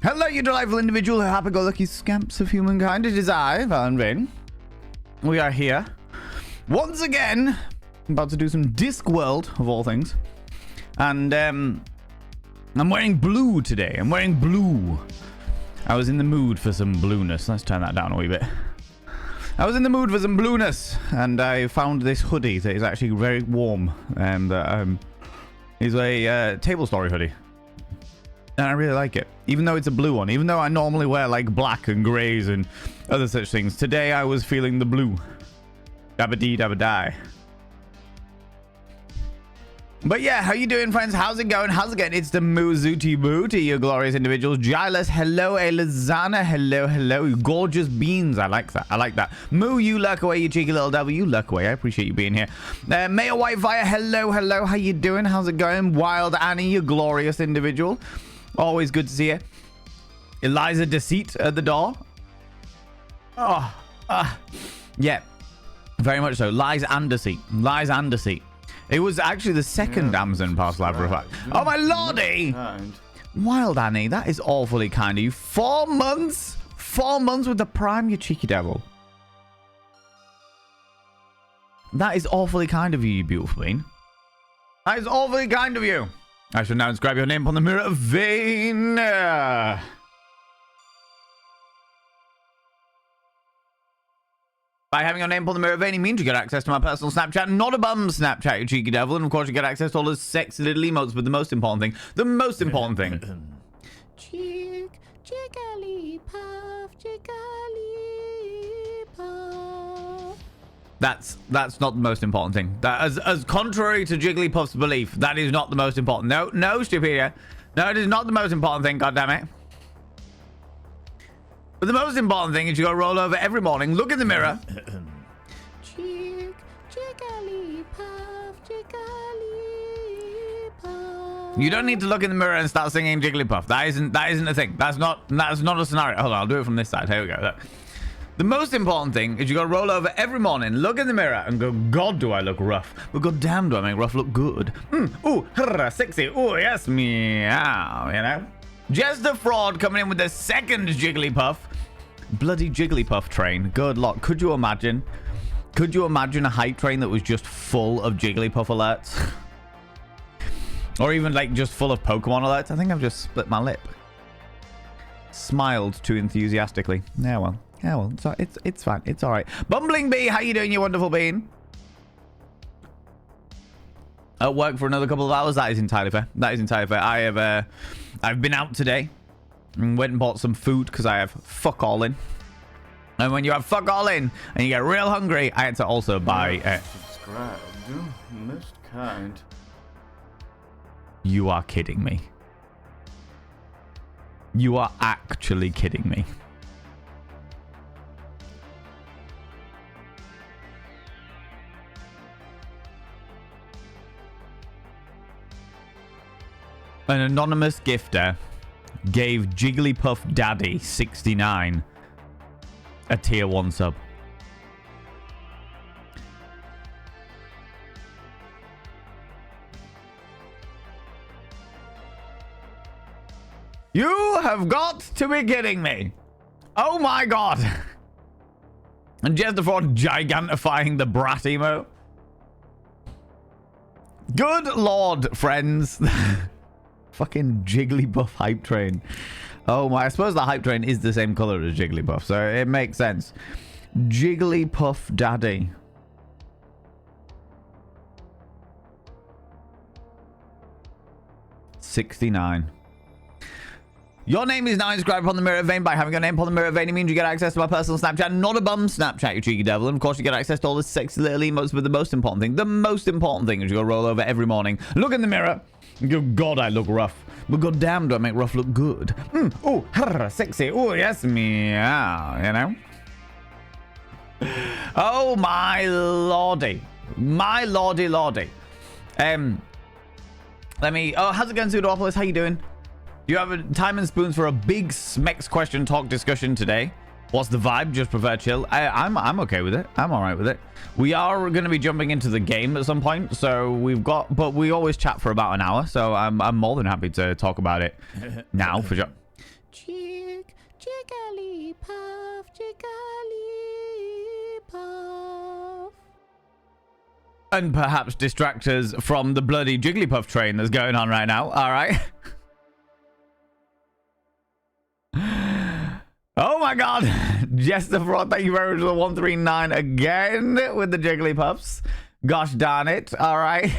Hello, you delightful individual, happy-go-lucky scamps of humankind. It is I, Van Vane. We are here once again, about to do some Discworld, of all things. And I'm wearing blue today. I'm wearing blue. I was in the mood for some blueness. Let's turn that down a wee bit. I was in the mood for some blueness, and I found this hoodie that is actually very warm, and is a table story hoodie. And I really like it, even though it's a blue one. Even though I normally wear like black and greys and other such things, today I was feeling the blue. Dabba dee dabba die. But yeah, how you doing, friends? How's it going? How's it going? It's the Moozuti Booty, you glorious individuals. Giles, hello. Elizana, hello, hello. You gorgeous beans. I like that. I like that. Moo, you lurk away, you cheeky little devil. You lurk away. I appreciate you being here. Mayor Whitefire, hello, hello. How you doing? How's it going? Wild Annie, you glorious individual. Always good to see you. Eliza Deceit at the door. Yeah, very much so. Lies and deceit. Lies and deceit. It was actually the second Amazon parcel I've replied. Oh, my lordy! Wild Annie, that is awfully kind of you. 4 months? 4 months with the Prime, you cheeky devil. That is awfully kind of you, you beautiful bean. That is awfully kind of you. I shall now inscribe your name upon the mirror of Vane. By having your name upon the mirror of Vane means you get access to my personal Snapchat, not a bum Snapchat, you cheeky devil. And of course you get access to all those sexy little emotes, but the most important thing, Chick, jigglypuff, jigglypuff. That's not the most important thing. That as contrary to Jigglypuff's belief, that is not the most important. No, Stupidia. No, it is not the most important thing, goddammit. But the most important thing is you go roll over every morning, look in the mirror. Jigglypuff, jigglypuff. You don't need to look in the mirror and start singing Jigglypuff. That isn't a thing. That's not a scenario. Hold on, I'll do it from this side. Here we go. Look. The most important thing is you got to roll over every morning, look in the mirror, and go, God, do I look rough? But God damn, do I make rough look good? Ooh, sexy. Ooh, yes, meow, you know? Just the fraud coming in with the second Jigglypuff. Bloody Jigglypuff train. Good luck. Could you imagine? Could you imagine a hype train that was just full of Jigglypuff alerts? Or even like just full of Pokemon alerts? I think I've just split my lip. Smiled too enthusiastically. Yeah, well. Yeah, well, it's fine. It's all right. Bumbling Bee, how you doing, you wonderful bean? At work for another couple of hours. That is entirely fair. That is entirely fair. I've been out today and went and bought some food because I have fuck all in. And when you have fuck all in and you get real hungry, I had to also buy. Subscribe, most kind. You are kidding me. You are actually kidding me. An anonymous gifter gave Jigglypuff Daddy 69 a tier 1 sub. You have got to be kidding me. Oh my god. And just before gigantifying the brat emo. Good lord, friends. Fucking Jigglypuff hype train. Oh my, I suppose the hype train is the same color as Jigglypuff, so it makes sense. Jigglypuff Daddy. $69. Your name is now inscribed upon the mirror of Vane. By having your name upon the mirror of Vane, it means you get access to my personal Snapchat, not a bum Snapchat, you cheeky devil. And of course you get access to all the sexy little emotes, but the most important thing is you go roll over every morning, look in the mirror, and go, God, I look rough. But god damn, do I make rough look good? Ooh, sexy. Ooh, yes, meow, you know? Oh, my lordy. My lordy. Let me... Oh, how's it going, Pseudopolis? How you doing? Do you have a time and spoons for a big Smex question talk discussion today? What's the vibe? Just prefer chill? I'm okay with it. I'm all right with it. We are going to be jumping into the game at some point, so but we always chat for about an hour, so I'm more than happy to talk about it now for sure. Jigglypuff, Jigglypuff. And perhaps distract us from the bloody Jigglypuff train that's going on right now. All right. Oh my god. Jester Fraud, thank you very much for the 139 again with the Jigglypuffs. Gosh darn it. All right.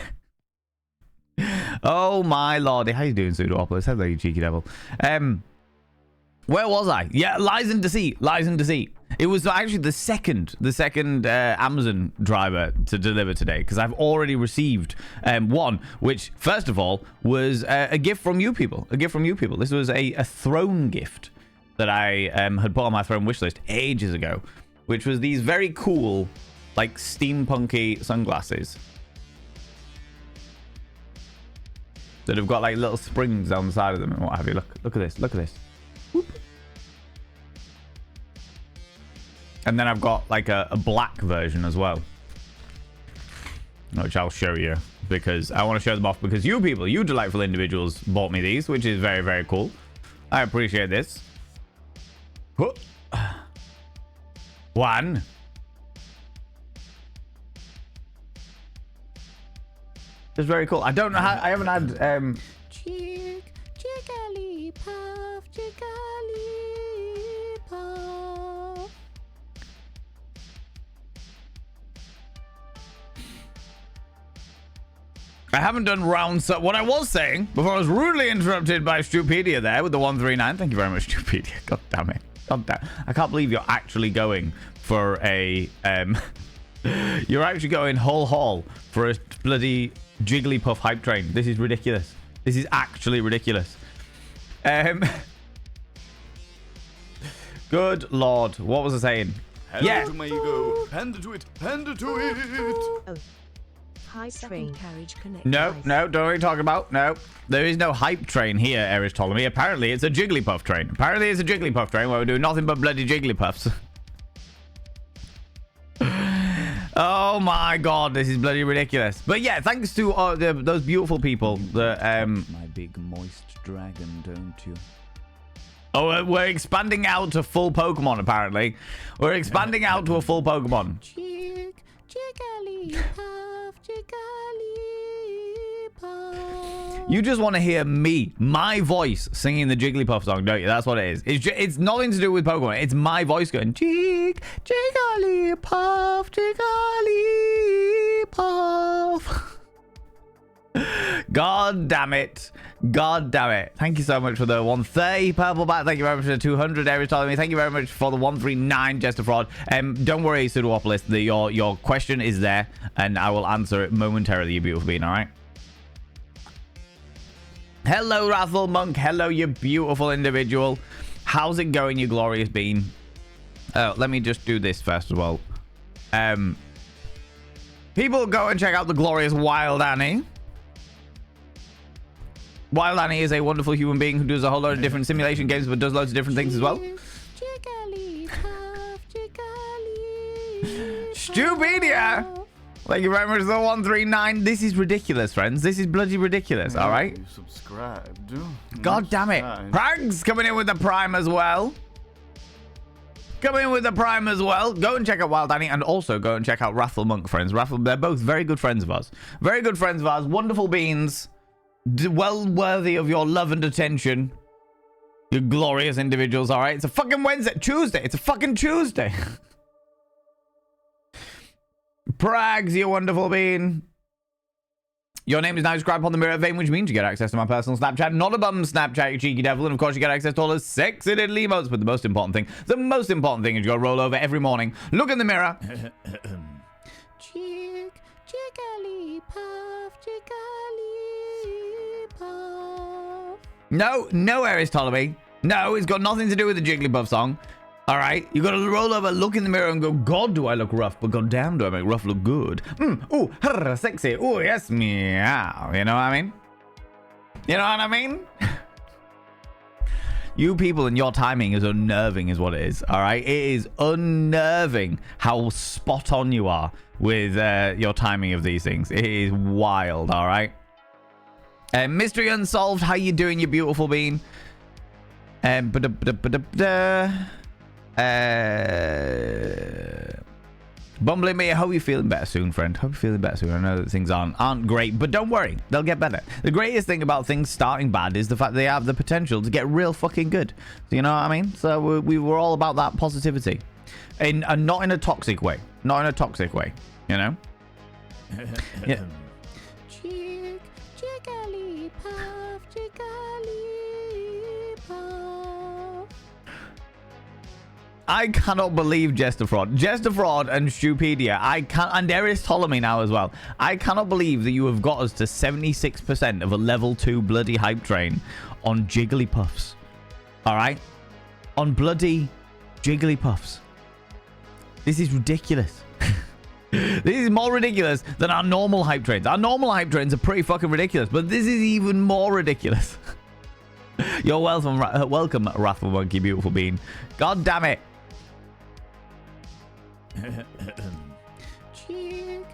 Oh my lordy. How you doing, Pseudoopolis? Hello, you cheeky devil. Where was I? Yeah, Lies and Deceit. Lies and Deceit. It was actually the second Amazon driver to deliver today, because I've already received one, which first of all was a gift from you people. A gift from you people. This was a throne gift that I had put on my throne wish list ages ago, which was these very cool, like steampunky sunglasses that have got like little springs down the side of them and what have you. Look at this. Look at this. Whoop. And then I've got like a black version as well, which I'll show you because I want to show them off because you people, you delightful individuals, bought me these, which is very, very cool. I appreciate this. One. It's very cool. I don't know how. I haven't had Jigglypuff, Jigglypuff. I haven't done rounds. So what I was saying before I was rudely interrupted by Stupedia there with the 139. Thank you very much, Stupedia. God damn it. God damn. I can't believe you're actually going for a you're actually going whole haul for a bloody Jigglypuff hype train. This is ridiculous. This is actually ridiculous. Good lord. What was I saying? Hand to my ego. Hand to it. Hand to it. Oh. Hype train carriage connect. No, don't know what you're talking about. No, there is no hype train here, Eris Ptolemy. Apparently, it's a Jigglypuff train. Apparently, it's a Jigglypuff train where we do nothing but bloody Jigglypuffs. Oh my god, this is bloody ridiculous. But yeah, thanks to those beautiful people that My big moist dragon, don't you? Oh, we're expanding out to full Pokemon. Apparently, we're expanding out to a full Pokemon. Jigglypuff, Jigglypuff. You just want to hear me, my voice, singing the Jigglypuff song, don't you? That's what it is. It's nothing to do with Pokemon. It's my voice going, Jigglypuff, Jigglypuff. God damn it. God damn it. Thank you so much for the 130 purple bat. Thank you very much for the 200 Aries Ptolemy. Thank you very much for the 139 Jester Fraud. Don't worry, Pseudoopolis. Your question is there and I will answer it momentarily, you beautiful being, all right? Hello, Wrathful Monk. Hello, you beautiful individual. How's it going, you glorious being? Let me just do this first as well. People, go and check out the glorious Wild Annie. Wild Annie is a wonderful human being who does a whole lot of different simulation games, but does loads of different things as well. Stupedia! Thank you very much for the 139. This is ridiculous, friends. This is bloody ridiculous, all right? Subscribed. God damn it. Prags coming in with the Prime as well. Coming in with the Prime as well. Go and check out Wild Annie and also go and check out Wrathful Monk, friends. They're both very good friends of ours. Very good friends of ours. Wonderful beings. Well worthy of your love and attention. You glorious individuals, all right? It's a fucking Tuesday. It's a fucking Tuesday. Prags, you wonderful being. Your name is now described on the mirror vein, which means you get access to my personal Snapchat. Not a bum Snapchat, you cheeky devil. And of course, you get access to all the sexy little emotes. But the most important thing is you got to roll over every morning. Look in the mirror. Jigglypuff, Jigglypuff. No, Aries Ptolemy. No, it's got nothing to do with the Jigglypuff song. All right, you got to roll over, look in the mirror, and go, God, do I look rough? But God damn, do I make rough look good? Ooh, sexy. Ooh, yes, meow. You know what I mean? You know what I mean? You people and your timing is unnerving, is what it is. All right, it is unnerving how spot on you are with your timing of these things. It is wild. All right. Mystery Unsolved, how you doing, you beautiful bean? Bumbling me, I hope you're feeling better soon, friend. Hope you're feeling better soon. I know that things aren't great, but don't worry, they'll get better. The greatest thing about things starting bad is the fact they have the potential to get real fucking good. Do you know what I mean? So we were all about that positivity, not in a toxic way. Not in a toxic way, you know? Yeah. Jigglypuff, Jigglypuff. I cannot believe Jester Fraud and Stupedia. I can't, and there is Ptolemy now as well. I cannot believe that you have got us to 76% of a level 2 bloody hype train on Jigglypuffs. All right, on bloody Jigglypuffs. This is ridiculous. This is more ridiculous than our normal hype trains. Our normal hype trains are pretty fucking ridiculous, but this is even more ridiculous. You're welcome, Wrathful Monkey, beautiful bean. God damn it. Jigglypuff.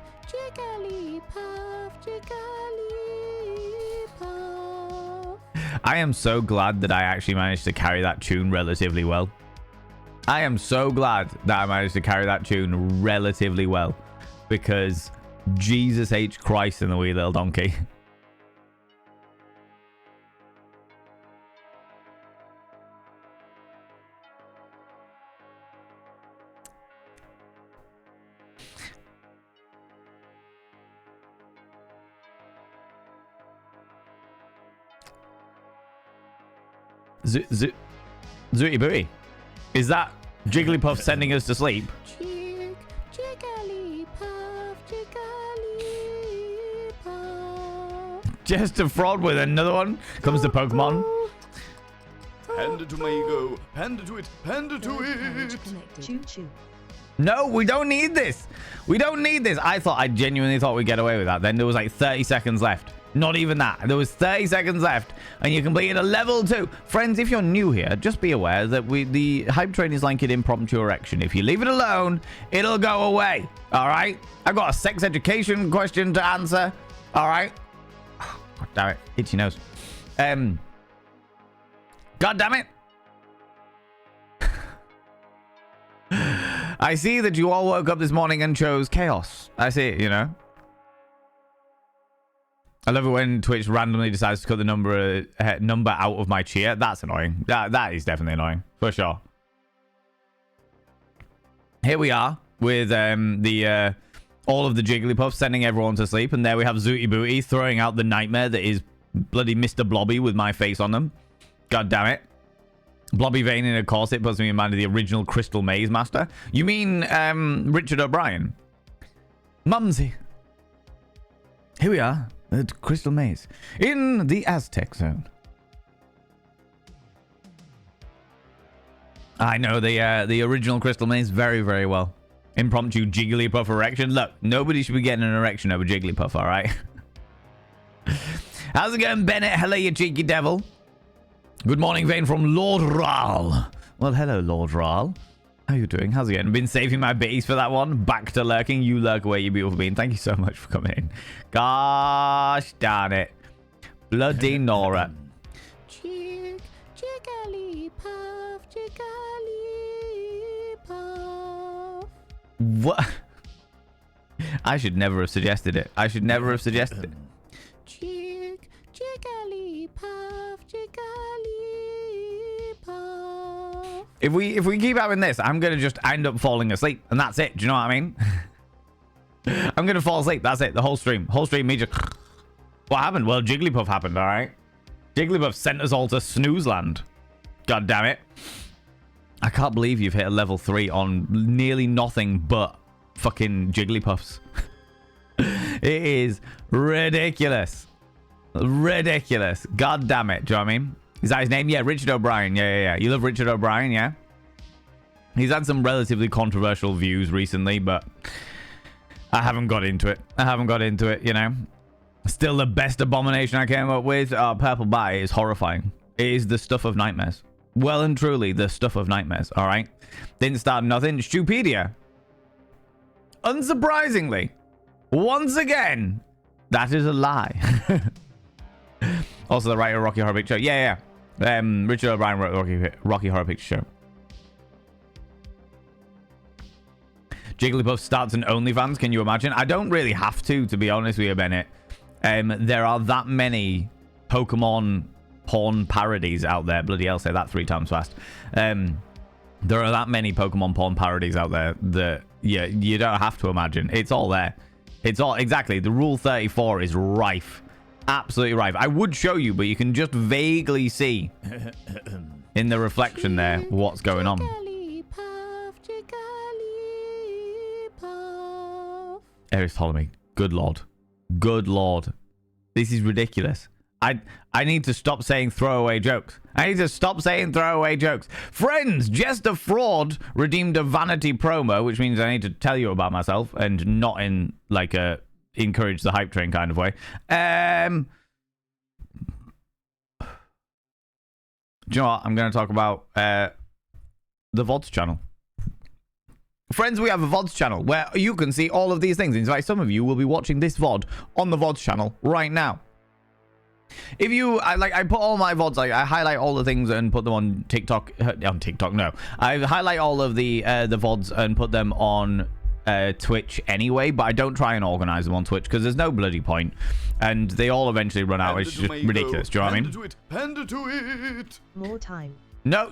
I am so glad that I actually managed to carry that tune relatively well. I am so glad that I managed to carry that tune relatively well, because Jesus H. Christ in the wee little donkey. Zooty Booty. Is that Jigglypuff sending us to sleep? Just a fraud with another one. Comes the Pokemon. Hand it to my ego. Hand it to it. Hand it to it. No, we don't need this. We don't need this. I genuinely thought we'd get away with that. Then there was like 30 seconds left. Not even that. There was 30 seconds left, and you completed a level 2. Friends, if you're new here, just be aware that the hype train is like an impromptu erection. If you leave it alone, it'll go away. All right? I've got a sex education question to answer. All right? God damn it. Itchy nose. God damn it. I see that you all woke up this morning and chose chaos. I see it, you know. I love it when Twitch randomly decides to cut the number out of my cheer. That's annoying. That is definitely annoying, for sure. Here we are with all of the Jigglypuffs sending everyone to sleep, and there we have Zooty Booty throwing out the nightmare that is bloody Mr. Blobby with my face on them. God damn it. Blobby Vane in a corset puts me in mind of the original Crystal Maze Master. You mean Richard O'Brien? Mumsy. Here we are at Crystal Maze in the Aztec Zone. I know the original Crystal Maze very, very well. Impromptu Jigglypuff erection. Look, nobody should be getting an erection over Jigglypuff, all right? How's it going, Bennett? Hello, you cheeky devil. Good morning, Vane from Lord Ral. Well, hello, Lord Ral. How you doing? How's it going? Been saving my bitties for that one. Back to lurking. You lurk away, you beautiful bean. Thank you so much for coming in. Gosh darn it. Bloody Nora. Jigglypuff, Jigglypuff. What? I should never have suggested it. I should never have suggested it. Jigglypuff, Jigglypuff. If we keep having this, I'm gonna just end up falling asleep, and that's it. Do you know what I mean? I'm gonna fall asleep. That's it. The whole stream, me just. What happened? Well, Jigglypuff happened. All right. Jigglypuff sent us all to snooze land. God damn it! I can't believe you've hit a level 3 on nearly nothing but fucking Jigglypuffs. It is ridiculous. Ridiculous. God damn it. Do you know what I mean? Is that his name? Yeah, Richard O'Brien. Yeah. You love Richard O'Brien, yeah? He's had some relatively controversial views recently, but I haven't got into it. You know? Still the best abomination I came up with. Purple Bite is horrifying. It is the stuff of nightmares. Well and truly, the stuff of nightmares, all right? Didn't start nothing. Stupedia. Unsurprisingly, once again, that is a lie. Also, the writer of Rocky Horror Picture. Yeah. Richard O'Brien wrote Rocky Horror Picture Show. Jigglypuff starts an OnlyFans. Can you imagine? I don't really have to be honest with you, Bennett. There are that many Pokemon porn parodies out there. Bloody hell, say that 3 times fast. There are that many Pokemon porn parodies out there that, yeah, you don't have to imagine. It's all there. It's all, exactly. The Rule 34 is rife. Absolutely rife. I would show you, but you can just vaguely see in the reflection there what's going on. Eric's Ptolemy. Good lord. Good lord. This is ridiculous. I need to stop saying throwaway jokes. I need to stop saying throwaway jokes. Friends, Jester Fraud redeemed a vanity promo, which means I need to tell you about myself and not in like a encourage the hype train kind of way. Do you know what? I'm going to talk about the VODs channel. Friends, we have a VODs channel where you can see all of these things. In fact, some of you will be watching this VOD on the VODs channel right now. If you, I put all my VODs, I highlight all the things and put them on TikTok. On TikTok, no. I highlight all of the VODs and put them on Twitch anyway, but I don't try and organize them on Twitch because there's no bloody point. And they all eventually run out. It's just ridiculous. Do you know what I mean? Panda to it. More time. No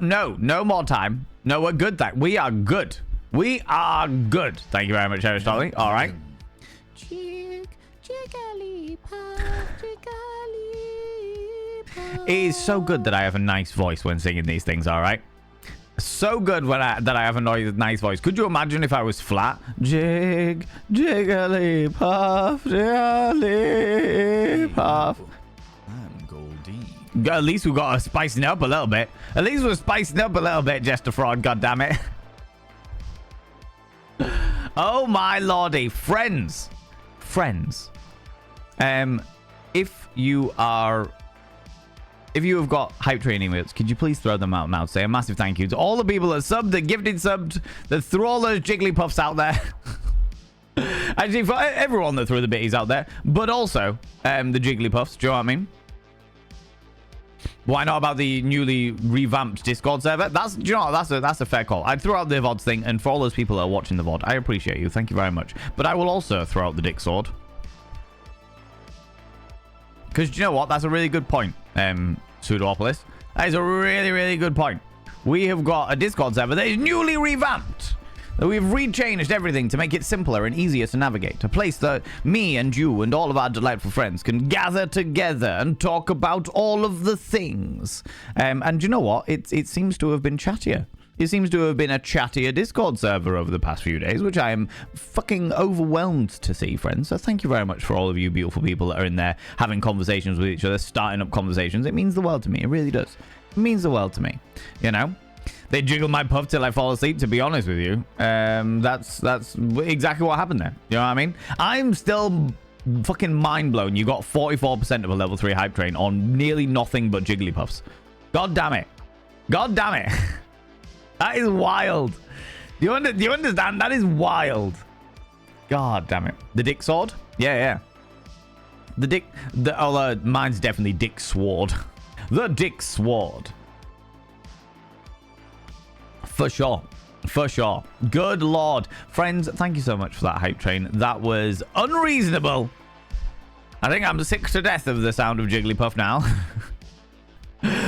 more time. No, we're good. We are good. We are good. Thank you very much, Harris Darling. All right. It is so good that I have a nice voice when singing these things, all right? So good that I have a nice voice. Could you imagine if I was flat? Jig, jiggly puff, jiggly puff. I'm Goldie. At least we got to spicing it up a little bit. At least we're spicing up a little bit, Jester Fraud, goddammit. Oh my lordy. Friends. If you have got hype training emotes, could you please throw them out now? Say a massive thank you to all the people that subbed, that gifted subbed, that threw all those Jigglypuffs out there. Actually, for everyone that threw the bitties out there, but also the Jigglypuffs. Do you know what I mean? Why not about the newly revamped Discord server? Do you know what? That's a fair call. I'd throw out the VODs thing, and for all those people that are watching the VOD, I appreciate you. Thank you very much. But I will also throw out the Dick Sword. Because do you know what? That's a really good point, Pseudoopolis. That is a really, really good point. We have got a Discord server that is newly revamped. We've rechanged everything to make it simpler and easier to navigate. A place that me and you and all of our delightful friends can gather together and talk about all of the things. And you know what? It seems to have been chattier. It seems to have been a chattier Discord server over the past few days, which I am fucking overwhelmed to see, friends. So thank you very much for all of you beautiful people that are in there having conversations with each other, starting up conversations. It means the world to me. It really does. It means the world to me. You know? They jiggle my puff till I fall asleep, to be honest with you. That's exactly what happened there. You know what I mean? I'm still fucking mind blown. You got 44% of a level 3 hype train on nearly nothing but Jigglypuffs. God damn it. God damn it. That is wild. Do you understand? That is wild. God damn it. The Dick Sword? Yeah. Mine's definitely Dick Sword. The Dick Sword. For sure. Good lord. Friends, thank you so much for that hype train. That was unreasonable. I think I'm sick to death of the sound of Jigglypuff now.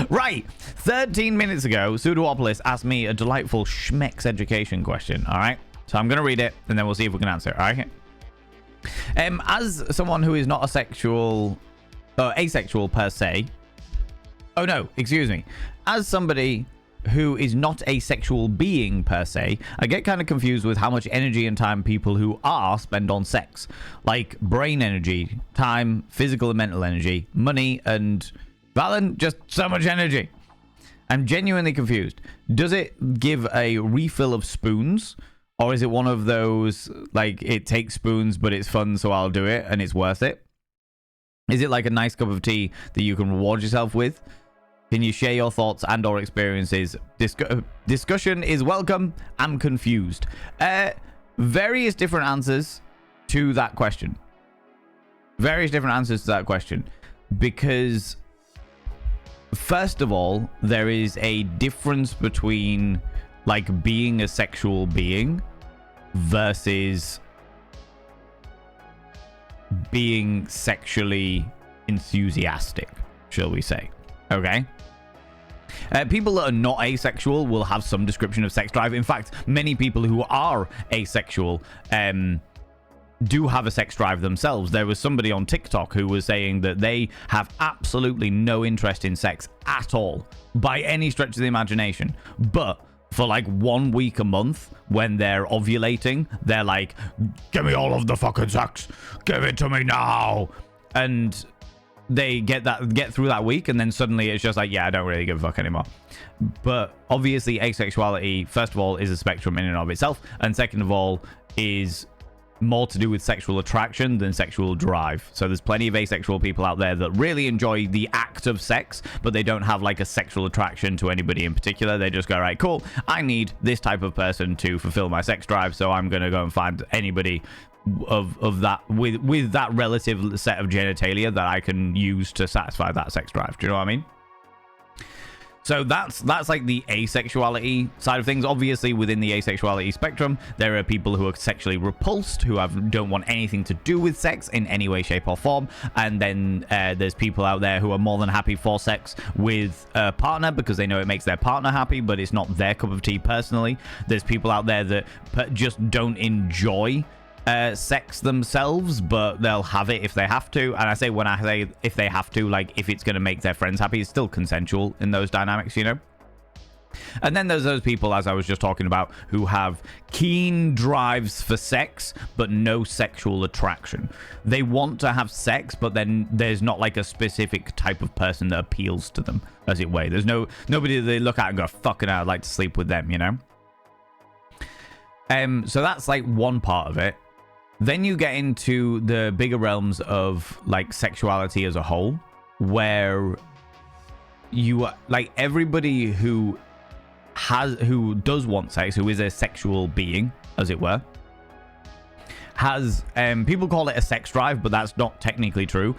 Right. 13 minutes ago, Pseudoopolis asked me a delightful schmex education question. All right. So I'm going to read it and then we'll see if we can answer it. All right. As someone who is not asexual per se. Oh, no. Excuse me. As somebody who is not a sexual being per se, I get kind of confused with how much energy and time people who are spend on sex. Like brain energy, time, physical and mental energy, money, and Valen, just so much energy. I'm genuinely confused. Does it give a refill of spoons? Or is it one of those, like, it takes spoons, but it's fun, so I'll do it, and it's worth it? Is it like a nice cup of tea that you can reward yourself with? Can you share your thoughts and or experiences? Discussion is welcome. I'm confused. Various different answers to that question. Because first of all, there is a difference between like being a sexual being versus being sexually enthusiastic, shall we say. Okay. People that are not asexual will have some description of sex drive. In fact, many people who are asexual do have a sex drive themselves. There was somebody on TikTok who was saying that they have absolutely no interest in sex at all, by any stretch of the imagination. But for like 1 week a month, when they're ovulating, they're like, give me all of the fucking sex. Give it to me now. And they get through that week, and then suddenly it's just like, yeah, I don't really give a fuck anymore. But obviously asexuality, first of all, is a spectrum in and of itself, and second of all is more to do with sexual attraction than sexual drive. So there's plenty of asexual people out there that really enjoy the act of sex, but they don't have like a sexual attraction to anybody in particular. They just go, right, cool, I need this type of person to fulfill my sex drive, so I'm gonna go and find anybody of that with that relative set of genitalia that I can use to satisfy that sex drive. Do you know what I mean? So that's like the asexuality side of things. Obviously, within the asexuality spectrum, there are people who are sexually repulsed, who don't want anything to do with sex in any way, shape, or form. And then there's people out there who are more than happy for sex with a partner because they know it makes their partner happy, but it's not their cup of tea personally. There's people out there that just don't enjoy sex themselves, but they'll have it if they have to. And I say, when I say if they have to, like if it's going to make their friends happy, it's still consensual in those dynamics, you know? And then there's those people, as I was just talking about, who have keen drives for sex, but no sexual attraction. They want to have sex, but then there's not like a specific type of person that appeals to them, as it were. There's nobody that they look at and go, fucking hell, I'd like to sleep with them, you know? So that's like one part of it. Then you get into the bigger realms of like sexuality as a whole, where you like everybody who does want sex, who is a sexual being, as it were, has people call it a sex drive, but that's not technically true.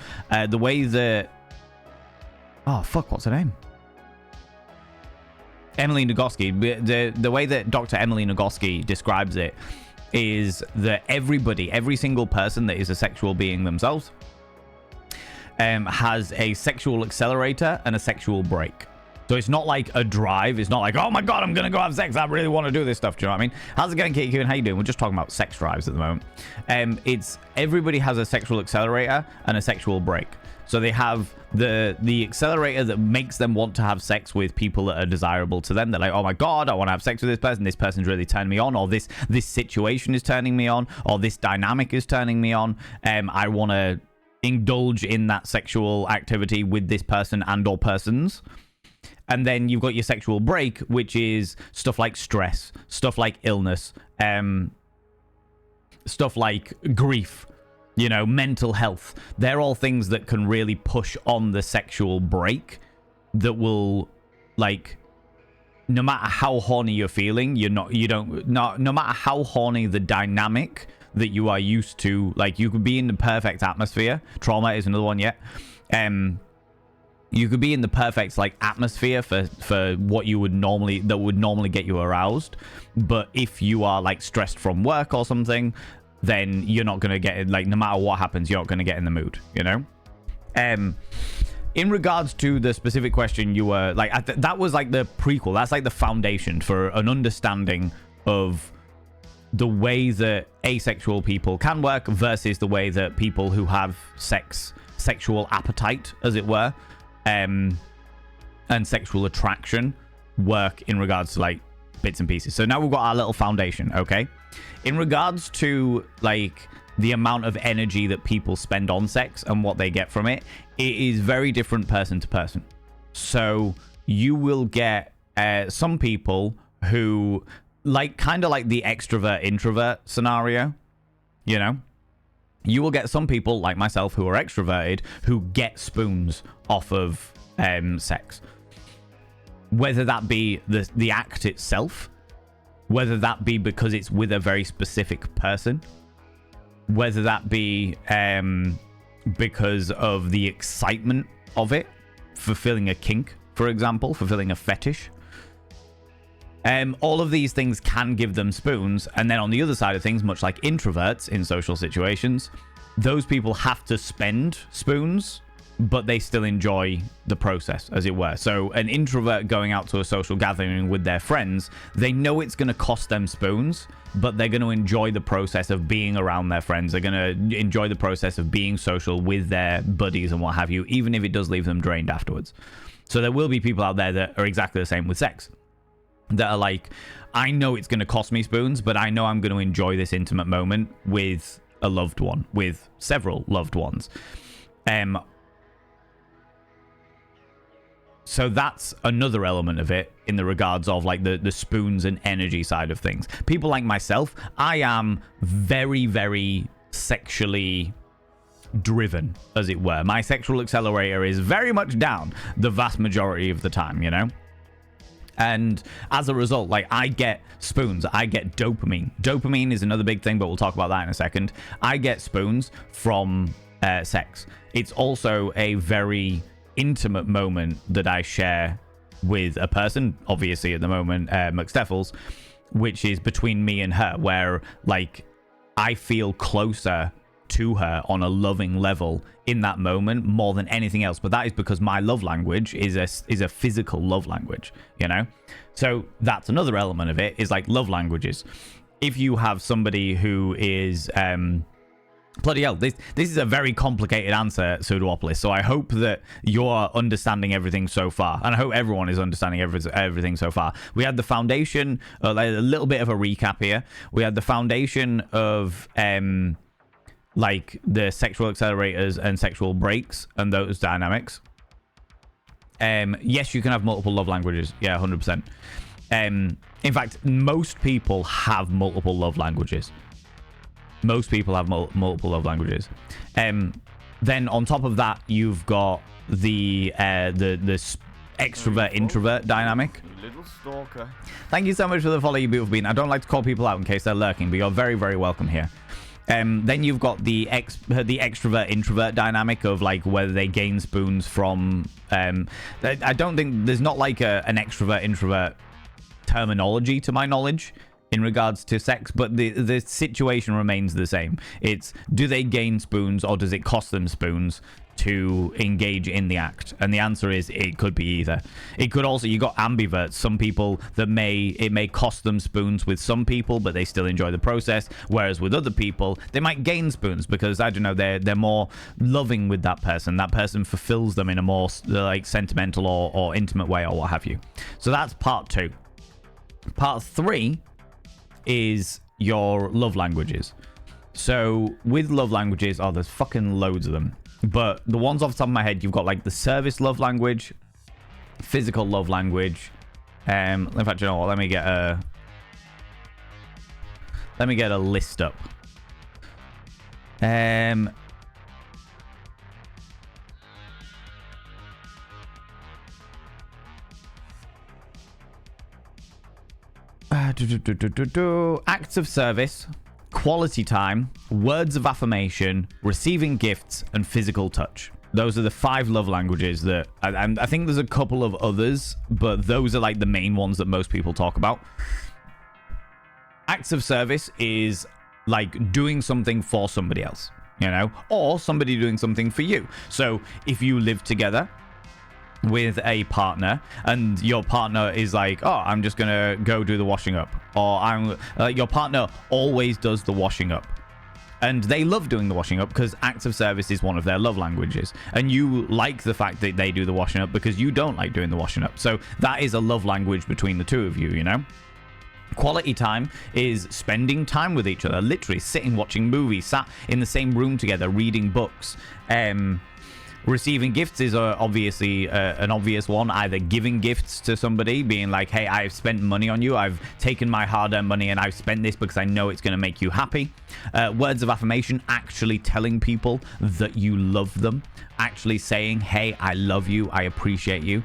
The way that what's her name? Emily Nagoski. The way that Dr. Emily Nagoski describes it is that every single person that is a sexual being themselves has a sexual accelerator and a sexual brake. So it's not like a drive. It's not like, oh my god, I'm gonna go have sex, I really want to do this stuff. Do you know what I mean? How's it going, Katie? How you doing? We're just talking about sex drives at the moment. It's everybody has a sexual accelerator and a sexual brake. So they have the accelerator that makes them want to have sex with people that are desirable to them. They're like, oh my god, I want to have sex with this person. This person's really turning me on, or this situation is turning me on, or this dynamic is turning me on. I want to indulge in that sexual activity with this person and or persons. And then you've got your sexual break, which is stuff like stress, stuff like illness, stuff like grief, you know, mental health. They're all things that can really push on the sexual break that will, like, no matter how horny you're feeling, no matter how horny the dynamic that you are used to, like, you could be in the perfect atmosphere. Trauma is another one, yeah. You could be in the perfect like atmosphere for what you would normally get you aroused, but if you are like stressed from work or something, then you're not gonna get it. Like, no matter what happens, you're not gonna get in the mood, you know. In regards to the specific question, you were like, that was like the prequel. That's like the foundation for an understanding of the way that asexual people can work versus the way that people who have sexual appetite, as it were, and sexual attraction work in regards to like bits and pieces. So now we've got our little foundation, okay? In regards to like the amount of energy that people spend on sex and what they get from it, it is very different person to person. So you will get some people who like kind of like the extrovert introvert scenario, you know? You will get some people like myself who are extroverted who get spoons off of sex. Whether that be the act itself, whether that be because it's with a very specific person, whether that be because of the excitement of it, fulfilling a kink for example, fulfilling a fetish. All of these things can give them spoons. And then on the other side of things, much like introverts in social situations, those people have to spend spoons, but they still enjoy the process, as it were. So an introvert going out to a social gathering with their friends, they know it's going to cost them spoons, but they're going to enjoy the process of being around their friends. They're going to enjoy the process of being social with their buddies and what have you, even if it does leave them drained afterwards. So there will be people out there that are exactly the same with sex, that are like, I know it's going to cost me spoons, but I know I'm going to enjoy this intimate moment with a loved one, with several loved ones. So that's another element of it in the regards of like the spoons and energy side of things. People like myself, I am very, very sexually driven, as it were. My sexual accelerator is very much down the vast majority of the time, you know? And as a result, like, I get spoons, I get dopamine. Dopamine is another big thing, but we'll talk about that in a second. I get spoons from sex. It's also a very intimate moment that I share with a person, obviously at the moment, McSteffels, which is between me and her, where, like, I feel closer to her on a loving level in that moment more than anything else. But that is because my love language is a physical love language, you know? So that's another element of it, is like love languages. If you have somebody who is bloody hell, this is a very complicated answer, Pseudoopolis, so I hope that you're understanding everything so far, and I hope everyone is understanding everything so far. We had the foundation, like a little bit of a recap here. We had the foundation of like the sexual accelerators and sexual breaks and those dynamics. Yes, you can have multiple love languages. Yeah, 100%. In fact, most people have multiple love languages. Most people have multiple love languages. Then on top of that, you've got the extrovert introvert dynamic. Little stalker. Thank you so much for the follow, you beautiful bean. I don't like to call people out in case they're lurking, but you're very, very welcome here. Then you've got the extrovert introvert dynamic of like whether they gain spoons from. I don't think there's not like an extrovert introvert terminology to my knowledge in regards to sex, but the situation remains the same. It's, do they gain spoons or does it cost them spoons to engage in the act? And the answer is it could be either. It could also, you got ambiverts, some people that it may cost them spoons with some people, but they still enjoy the process, whereas with other people they might gain spoons because, I don't know, they're more loving with that person fulfills them in a more like sentimental or intimate way or what have you. So that's part 2. Part 3 is your love languages. So with love languages, there's fucking loads of them. But the ones off the top of my head, you've got like the service love language, physical love language. In fact, you know what? Let me get a list up. Acts of service, quality time, words of affirmation, receiving gifts, and physical touch. Those are the 5 love languages that, and I think there's a couple of others, but those are like the main ones that most people talk about. Acts of service is like doing something for somebody else, you know, or somebody doing something for you. So if you live together with a partner and your partner is like, oh, I'm just gonna go do the washing up, or your partner always does the washing up and they love doing the washing up because acts of service is one of their love languages, and you like the fact that they do the washing up because you don't like doing the washing up. So that is a love language between the two of you, you know. Quality time is spending time with each other, literally sitting watching movies, sat in the same room together reading books. Receiving gifts is obviously an obvious one, either giving gifts to somebody, being like, hey, I've spent money on you, I've taken my hard-earned money and I've spent this because I know it's going to make you happy. Words of affirmation, actually telling people that you love them, actually saying, hey, I love you, I appreciate you.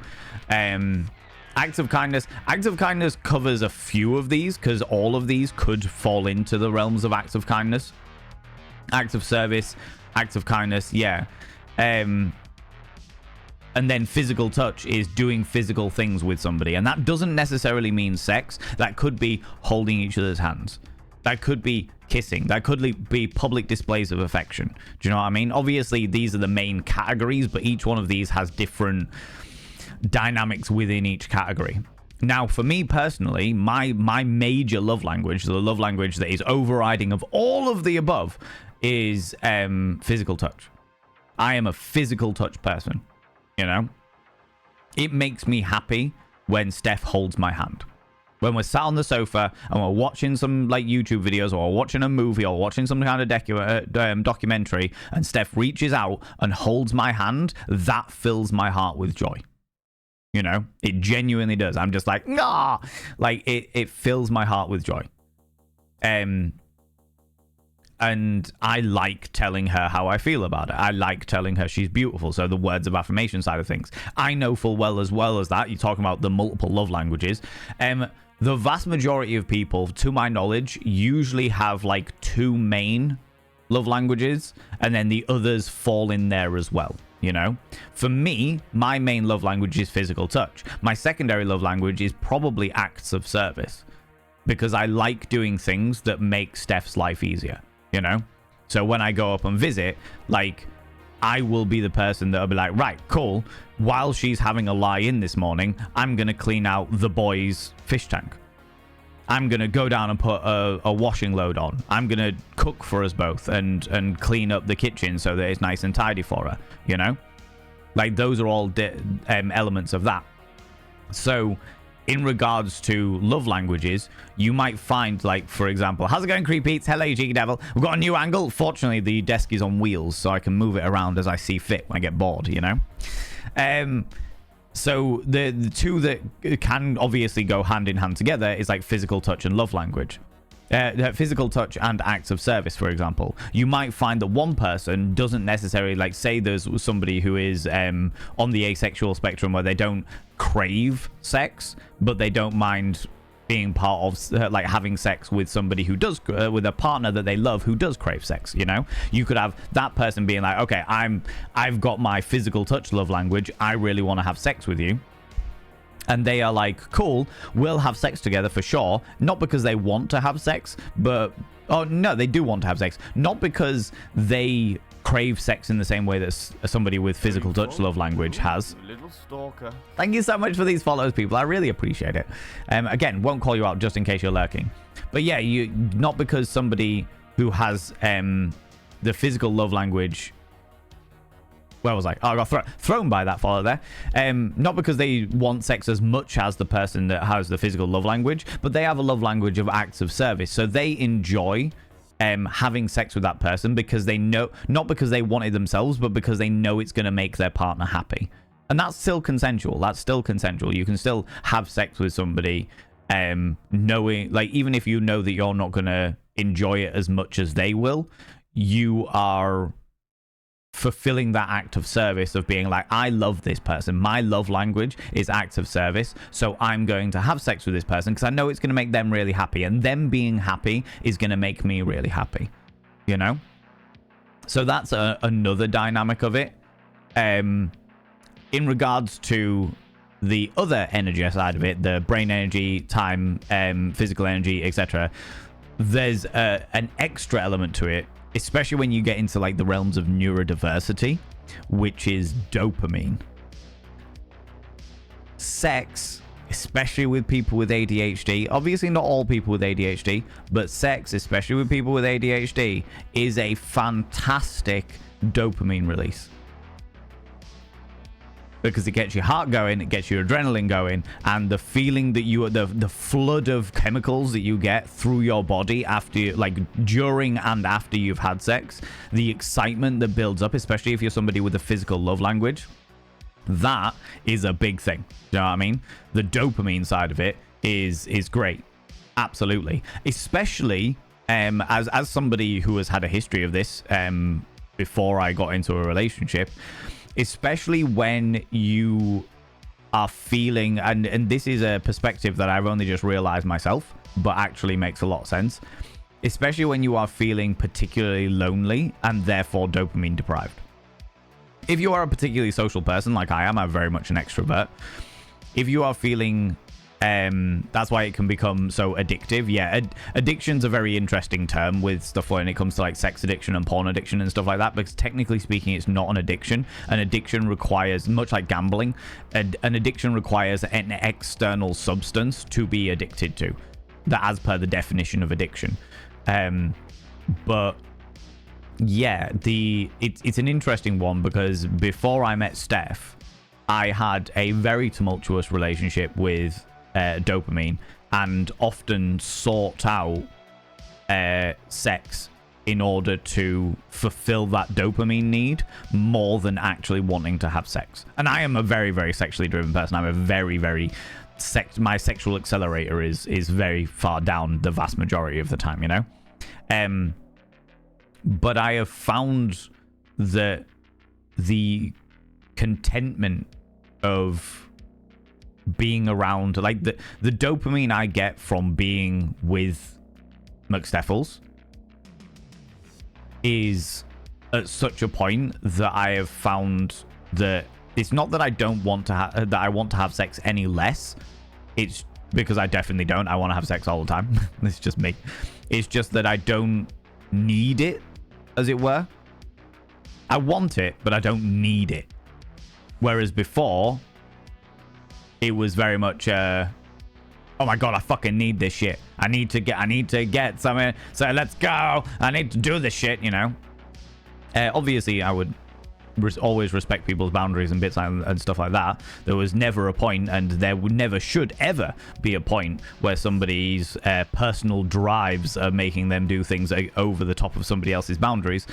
Acts of kindness covers a few of these because all of these could fall into the realms of acts of kindness. Acts of service, acts of kindness, yeah. And then physical touch is doing physical things with somebody. And that doesn't necessarily mean sex. That could be holding each other's hands. That could be kissing. That could be public displays of affection. Do you know what I mean? Obviously, these are the main categories, but each one of these has different dynamics within each category. Now, for me personally, my major love language, the love language that is overriding of all of the above, is physical touch. I am a physical touch person. You know, it makes me happy when Steph holds my hand. When we're sat on the sofa and we're watching some like YouTube videos or watching a movie or watching some kind of documentary and Steph reaches out and holds my hand, that fills my heart with joy. You know, it genuinely does. I'm just like, ah, like it fills my heart with joy. And I like telling her how I feel about it. I like telling her she's beautiful. So the words of affirmation side of things. I know full well as that. You're talking about the multiple love languages. The vast majority of people, to my knowledge, usually have like 2 main love languages. And then the others fall in there as well. You know, for me, my main love language is physical touch. My secondary love language is probably acts of service. Because I like doing things that make Steph's life easier. You know, so when I go up and visit, like, I will be the person that'll be like, right, cool. While she's having a lie-in this morning, I'm going to clean out the boys' fish tank. I'm going to go down and put a washing load on. I'm going to cook for us both and clean up the kitchen so that it's nice and tidy for her, you know? Like, those are all elements of that. So in regards to love languages, you might find, like, for example, how's it going, Creepeats? Hello, you cheeky devil. We've got a new angle. Fortunately, the desk is on wheels, so I can move it around as I see fit when I get bored, you know? So the two that can obviously go hand in hand together is, like, physical touch and love language. Physical touch and acts of service, for example. You might find that one person doesn't necessarily, like, say there's somebody who is on the asexual spectrum where they don't crave sex, but they don't mind being part of like having sex with somebody who does, with a partner that they love who does crave sex. You know, you could have that person being like, okay, I've got my physical touch love language, I really want to have sex with you. And they are like, cool, we'll have sex together for sure. Not because they want to have sex, but... Oh, no, they do want to have sex. Not because they crave sex in the same way that somebody with physical touch love language has. Little stalker. Thank you so much for these follows, people. I really appreciate it. Again, won't call you out just in case you're lurking. But yeah, not because somebody who has the physical love language... Where was I? Oh, I got thrown by that follow there. Not because they want sex as much as the person that has the physical love language, but they have a love language of acts of service. So they enjoy having sex with that person because they know, not because they want it themselves, but because they know it's going to make their partner happy. And that's still consensual. That's still consensual. You can still have sex with somebody knowing, like, even if you know that you're not going to enjoy it as much as they will, you are fulfilling that act of service of being like, I love this person. My love language is acts of service. So I'm going to have sex with this person because I know it's going to make them really happy. And them being happy is going to make me really happy. You know? So that's another dynamic of it. In regards to the other energy side of it, the brain energy, time, physical energy, etc., there's an extra element to it, especially when you get into like the realms of neurodiversity, which is dopamine. Sex, especially with people with ADHD, obviously not all people with ADHD, but sex, especially with people with ADHD, is a fantastic dopamine release. Because it gets your heart going, it gets your adrenaline going, and the feeling that you, the flood of chemicals that you get through your body after, like, during and after you've had sex, the excitement that builds up, especially if you're somebody with a physical love language, that is a big thing. You know what I mean? The dopamine side of it is great. Absolutely. Especially as somebody who has had a history of this before I got into a relationship, especially when you are feeling, and this is a perspective that I've only just realized myself, but actually makes a lot of sense, especially when you are feeling particularly lonely and therefore dopamine deprived. if you are a particularly social person like I am, I'm very much an extrovert. If you are feeling, that's why it can become so addictive. Yeah, addiction's a very interesting term with stuff when it comes to like sex addiction and porn addiction and stuff like that, because technically speaking, it's not an addiction. An addiction requires, much like gambling, an addiction requires an external substance to be addicted to. That as per the definition of addiction. But yeah, it's an interesting one because before I met Steph, I had a very tumultuous relationship with dopamine and often sought out sex in order to fulfill that dopamine need more than actually wanting to have sex. And I am a very, very sexually driven person. I'm a very, very my sexual accelerator is very far down the vast majority of the time, you know. But I have found that the contentment of being around, like the dopamine I get from being with McSteffels is at such a point that I have found that it's not that I don't want to have that I want to have sex any less. It's because I definitely don't. I want to have sex all the time. It's just me. It's just that I don't need it, as it were. I want it, but I don't need it. Whereas before, it was very much, oh my god, I fucking need this shit. I need to get something. So let's go. I need to do this shit, you know. Obviously, I would always respect people's boundaries and bits and stuff like that. There was never a point, and there would never should ever be a point where somebody's personal drives are making them do things over the top of somebody else's boundaries.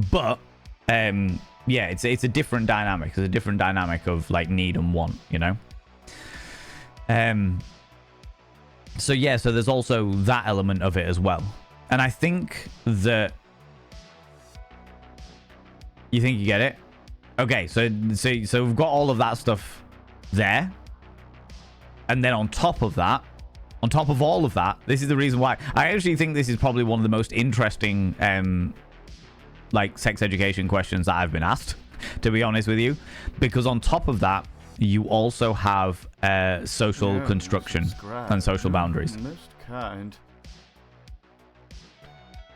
But yeah, it's a different dynamic. It's a different dynamic of like need and want, you know. So yeah, so there's also that element of it as well. And I think that you think you get it. Okay, so we've got all of that stuff there. And then on top of that, on top of all of that, this is the reason why I actually think this is probably one of the most interesting like sex education questions that I've been asked, to be honest with you. Because on top of that, you also have social construction and social boundaries.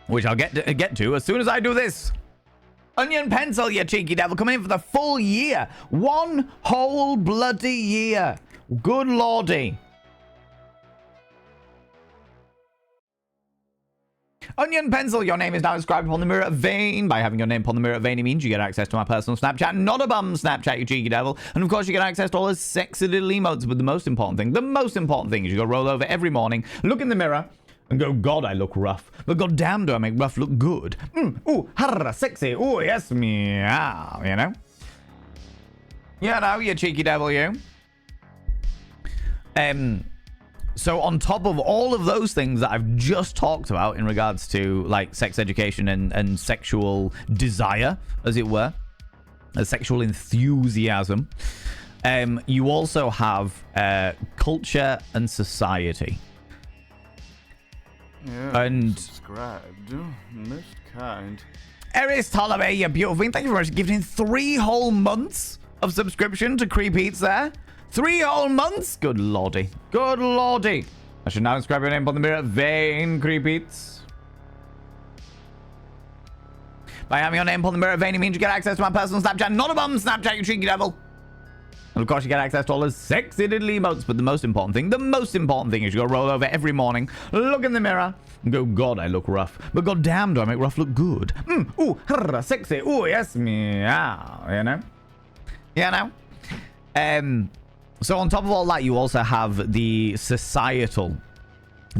Which I'll get to as soon as I do this. Onion Pencil, you cheeky devil, coming in for the full year. 1 whole bloody year. Good lordy. Onion Pencil, your name is now inscribed upon the mirror vein. By having your name upon the mirror vein, it means you get access to my personal Snapchat, not a bum Snapchat, you cheeky devil. And of course, you get access to all the sexy little emotes. But the most important thing is you go roll over every morning, look in the mirror, and go, God, I look rough. But goddamn, do I make rough look good. Ooh, harra, sexy. Ooh, yes, meow, you know? You know, you cheeky devil, you. So on top of all of those things that I've just talked about in regards to like sex education and sexual desire, as it were, a sexual enthusiasm, you also have culture and society. Yeah, and subscribed. Most kind. Eris Ptolemy, you beautiful thing. Thank you very much for giving in 3 whole months of subscription to Creep Eats there. 3 whole months? Good lordy. Good lordy. I should now inscribe your name upon the mirror vein, Creep Eats. By having your name upon the mirror vein, it means you get access to my personal Snapchat, not a bum Snapchat, you cheeky devil. And of course, you get access to all the sexy little emotes. But the most important thing is you go roll over every morning, look in the mirror, and go, God, I look rough. But goddamn, do I make rough look good. Ooh, harra, sexy. Ooh, yes, meow. You know? You know? So on top of all that, you also have the societal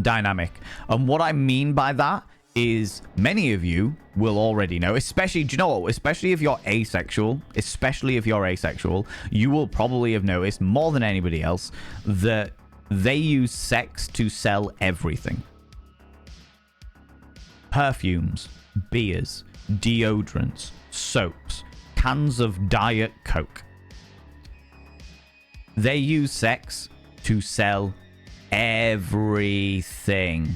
dynamic. And what I mean by that is many of you will already know, especially, do you know what? Especially if you're asexual, you will probably have noticed more than anybody else that they use sex to sell everything. Perfumes, beers, deodorants, soaps, cans of Diet Coke. They use sex to sell everything.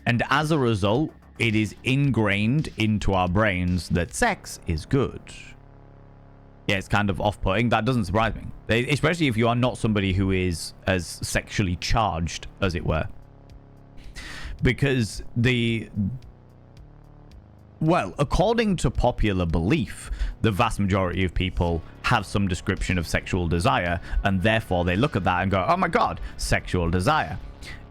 And as a result, it is ingrained into our brains that sex is good. Yeah, it's kind of off-putting. That doesn't surprise me. Especially if you are not somebody who is as sexually charged, as it were. Because well, according to popular belief, the vast majority of people have some description of sexual desire, and therefore they look at that and go, oh my god, sexual desire.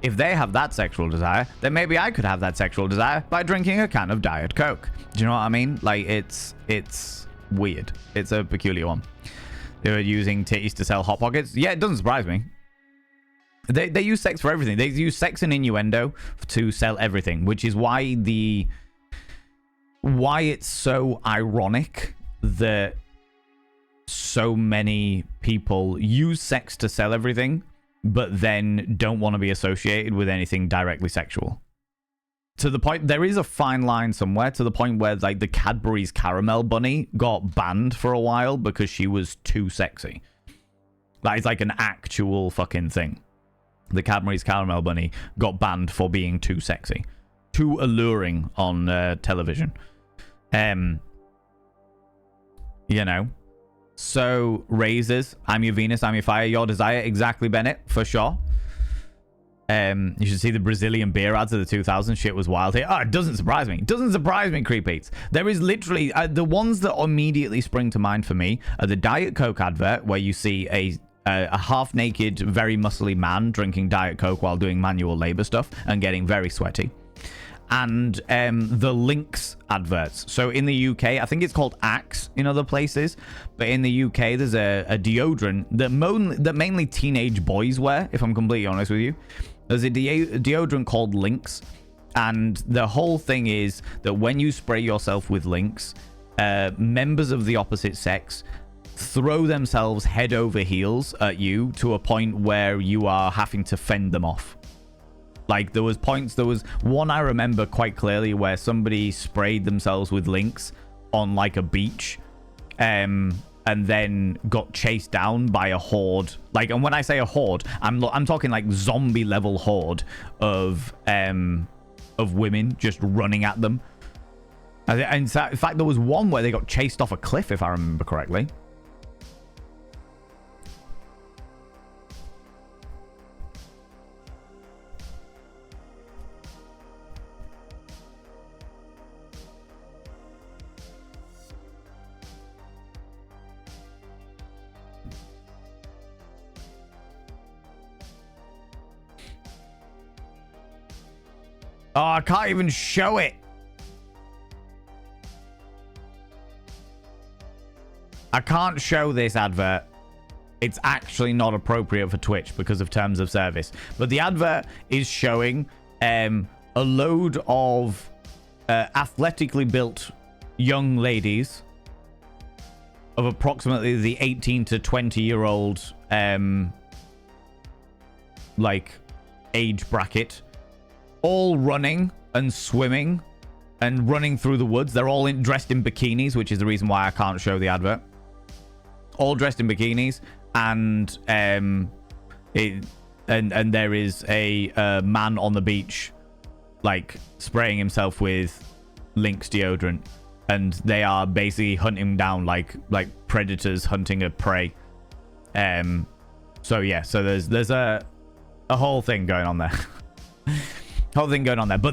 If they have that sexual desire, then maybe I could have that sexual desire by drinking a can of Diet Coke. Do you know what I mean? Like, it's weird. It's a peculiar one. They were using titties to sell Hot Pockets. Yeah, it doesn't surprise me. They use sex for everything. They use sex and innuendo to sell everything, which is why it's so ironic that so many people use sex to sell everything, but then don't want to be associated with anything directly sexual. To the point, there is a fine line somewhere, to the point where like the Cadbury's Caramel Bunny got banned for a while because she was too sexy. That is like an actual fucking thing. The Cadbury's Caramel Bunny got banned for being too sexy, too alluring on television. You know. So, razors, I'm your Venus, I'm your fire, your desire, exactly, Bennett, for sure. You should see the Brazilian beer ads of the 2000s. Shit was wild here. Oh, it doesn't surprise me. It doesn't surprise me, Creepeats. There is literally, the ones that immediately spring to mind for me are the Diet Coke advert, where you see a half-naked, very muscly man drinking Diet Coke while doing manual labor stuff and getting very sweaty. And the Lynx adverts. So in the UK, I think it's called Axe in other places, but in the UK, there's a deodorant that mainly teenage boys wear, if I'm completely honest with you. There's a deodorant called Lynx, and the whole thing is that when you spray yourself with Lynx, members of the opposite sex throw themselves head over heels at you to a point where you are having to fend them off. Like, there was one I remember quite clearly where somebody sprayed themselves with Lynx on like a beach, and then got chased down by a horde. Like, and when I say a horde, I'm talking like zombie level horde of women just running at them. And in fact, there was one where they got chased off a cliff, if I remember correctly. Oh, I can't even show it. I can't show this advert. It's actually not appropriate for Twitch because of terms of service. But the advert is showing a load of athletically built young ladies of approximately the 18 to 20-year-old like age bracket, all running and swimming and running through the woods. They're all dressed in bikinis, which is the reason why I can't show the advert. All dressed in bikinis, and there is a man on the beach, like spraying himself with Lynx deodorant, and they are basically hunting down like predators hunting a prey. So yeah, so there's a whole thing going on there. But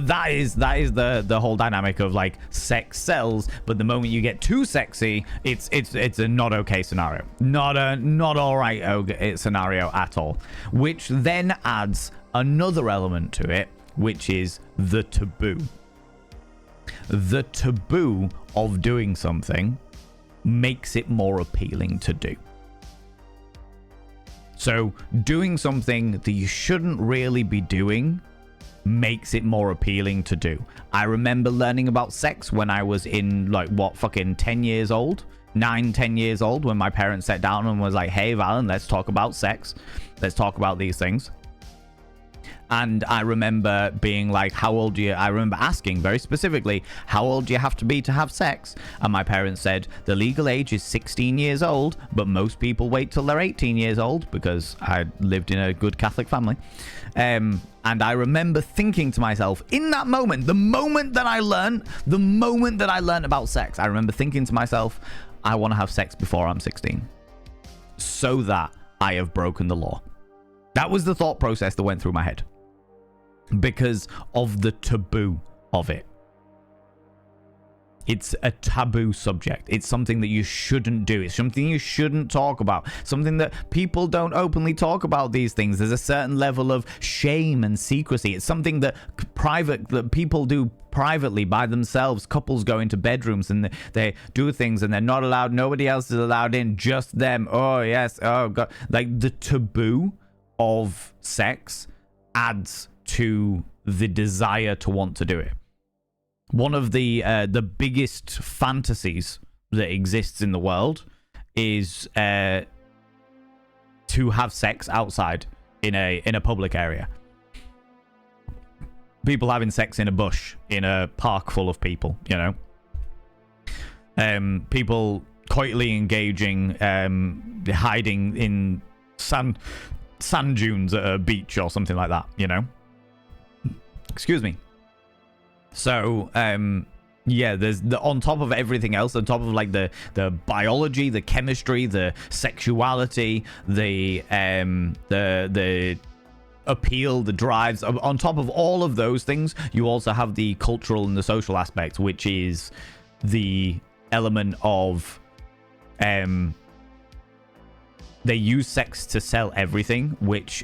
that is the whole dynamic of like sex sells, but the moment you get too sexy, it's a not okay scenario, not all right scenario at all, which then adds another element to it, which is the taboo of doing something makes it more appealing to do. So doing something that you shouldn't really be doing makes it more appealing to do. I remember learning about sex when I was in like 10 years old, 9-10 years old, when my parents sat down and was like, hey Valen, let's talk about sex, let's talk about these things. And I remember being like, how old do you... I remember asking very specifically, how old do you have to be to have sex? And my parents said, the legal age is 16 years old, but most people wait till they're 18 years old, because I lived in a good Catholic family. And I remember thinking to myself, in that moment, the moment that I learned about sex, I remember thinking to myself, I want to have sex before I'm 16, so that I have broken the law. That was the thought process that went through my head, because of the taboo of it. It's a taboo subject. It's something that you shouldn't do. It's something you shouldn't talk about. Something that people don't openly talk about these things. There's a certain level of shame and secrecy. It's something that that people do privately by themselves. Couples go into bedrooms and they do things and they're not allowed. Nobody else is allowed in. Just them. Oh, yes. Oh, God. Like, the taboo of sex adds to the desire to want to do it. One of the biggest fantasies that exists in the world is to have sex outside in a public area. People having sex in a bush in a park full of people, you know. People coyly engaging, hiding in sand dunes at a beach or something like that, you know. Excuse me. So, yeah, there's on top of everything else, on top of like the biology, the chemistry, the sexuality, the appeal, the drives. On top of all of those things, you also have the cultural and the social aspect, which is the element of they use sex to sell everything, which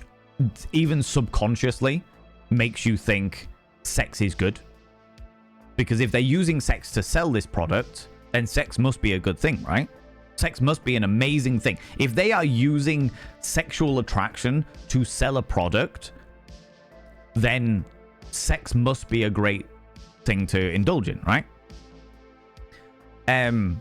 even subconsciously makes you think sex is good. Because if they're using sex to sell this product, then sex must be a good thing, right? Sex must be an amazing thing. If they are using sexual attraction to sell a product, then sex must be a great thing to indulge in, right? And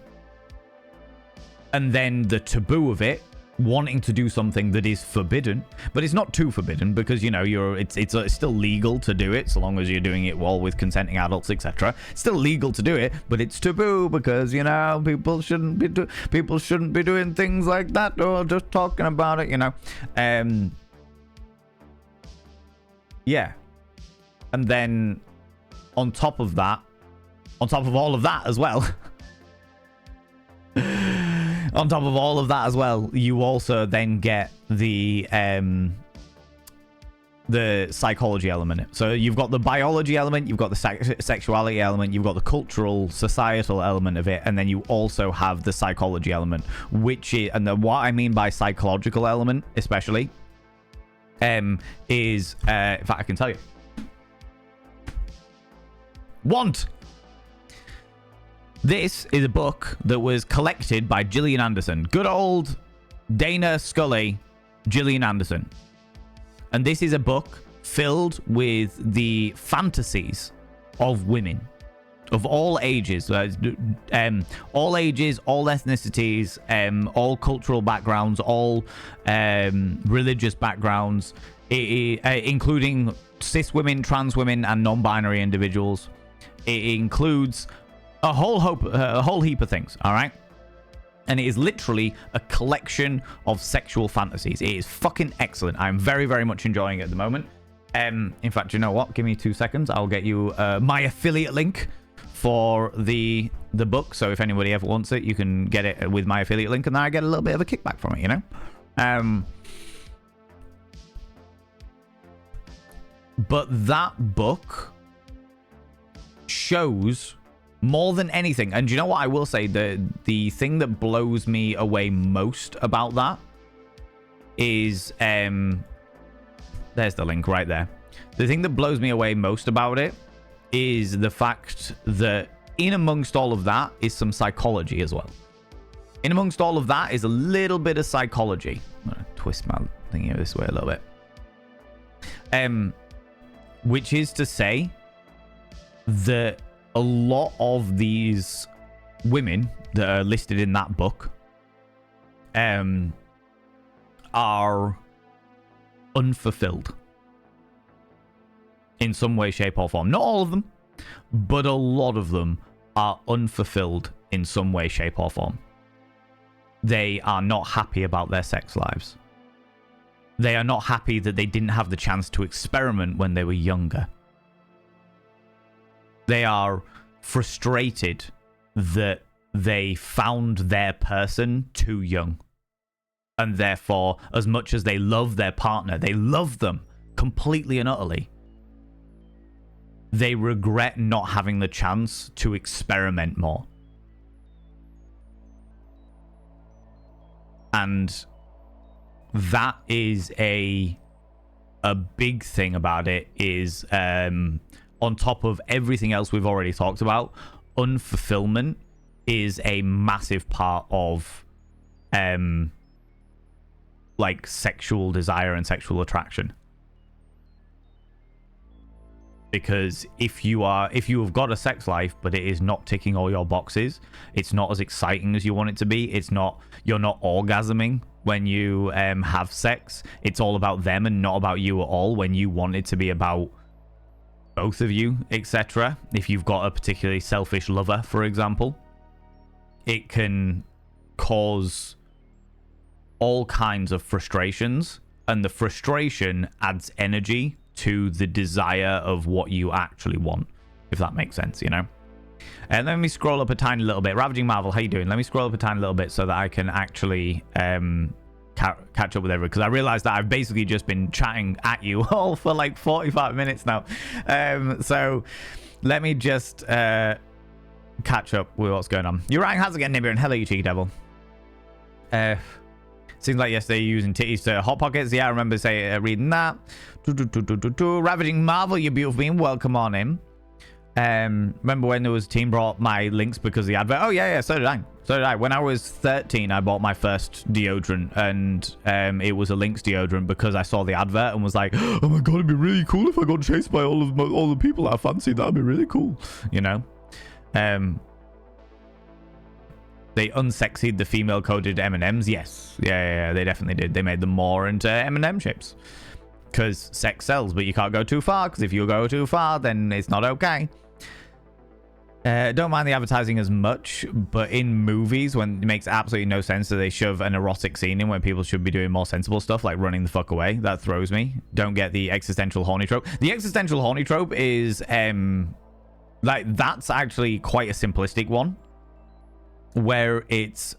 then the taboo of it, wanting to do something that is forbidden, but it's not too forbidden, because, you know, it's still legal to do it so long as you're doing it well with consenting adults, etc. It's still legal to do it, but it's taboo because, you know, people shouldn't be doing things like that, or just talking about it, you know. Yeah. And then on top of all of that as well, on top of all of that as well, you also then get the psychology element. So you've got the biology element, you've got the sexuality element, you've got the cultural, societal element of it, and then you also have the psychology element, which is, what I mean by psychological element, especially, is, in fact, I can tell you. Want. This is a book that was collected by Gillian Anderson. Good old Dana Scully, Gillian Anderson. And this is a book filled with the fantasies of women of all ages. All ages, all ethnicities, all cultural backgrounds, all religious backgrounds, including cis women, trans women, and non-binary individuals. It includes a whole heap of things, all right? And it is literally a collection of sexual fantasies. It is fucking excellent. I'm very, very much enjoying it at the moment. In fact, you know what? Give me 2 seconds. I'll get you my affiliate link for the book. So if anybody ever wants it, you can get it with my affiliate link, and then I get a little bit of a kickback from it, you know? But that book shows more than anything, and you know what I will say, the thing that blows me away most about that is there's the link right there. The thing that blows me away most about it is the fact that in amongst all of that is some psychology as well. In amongst all of that is a little bit of psychology. I'm gonna twist my thing this way a little bit. Which is to say that a lot of these women that are listed in that book are unfulfilled. in some way, shape, or form. Not all of them, but a lot of them are unfulfilled in some way, shape, or form. They are not happy about their sex lives. They are not happy that they didn't have the chance to experiment when they were younger. They are frustrated that they found their person too young. And therefore, as much as they love their partner, they love them completely and utterly, they regret not having the chance to experiment more. And that is a big thing about it, is on top of everything else we've already talked about, unfulfillment is a massive part of like sexual desire and sexual attraction. Because if you have got a sex life but it is not ticking all your boxes, it's not as exciting as you want it to be, you're not orgasming when you have sex, it's all about them and not about you at all, when you want it to be about both of you, etc. If you've got a particularly selfish lover, for example, it can cause all kinds of frustrations, and the frustration adds energy to the desire of what you actually want, if that makes sense, you know. And let me scroll up a tiny little bit. Ravaging Marvel, how you doing? Let me scroll up a tiny little bit so that I can actually catch up with everyone, because I realized that I've basically just been chatting at you all for like 45 minutes now. So let me just catch up with what's going on. You're right, how's it getting, Nibiru? And hello, you cheeky devil. Seems like yesterday you're using titties to hot pockets. Yeah, I remember reading that. Ravaging Marvel, you beautiful being. Welcome on in. Remember when there was team brought my links because of the advert? Oh yeah, so did I. When I was 13, I bought my first deodorant, and it was a Lynx deodorant because I saw the advert and was like, oh my god, it'd be really cool if I got chased by all the people I fancy. That'd be really cool, you know. They unsexied the female-coded M&Ms. Yes. Yeah, they definitely did. They made them more into M&M shapes. Because sex sells, but you can't go too far, because if you go too far, then it's not okay. Don't mind the advertising as much, but in movies, when it makes absolutely no sense that they shove an erotic scene in when people should be doing more sensible stuff, like running the fuck away, that throws me. Don't get the existential horny trope. The existential horny trope is, like, that's actually quite a simplistic one. Where it's,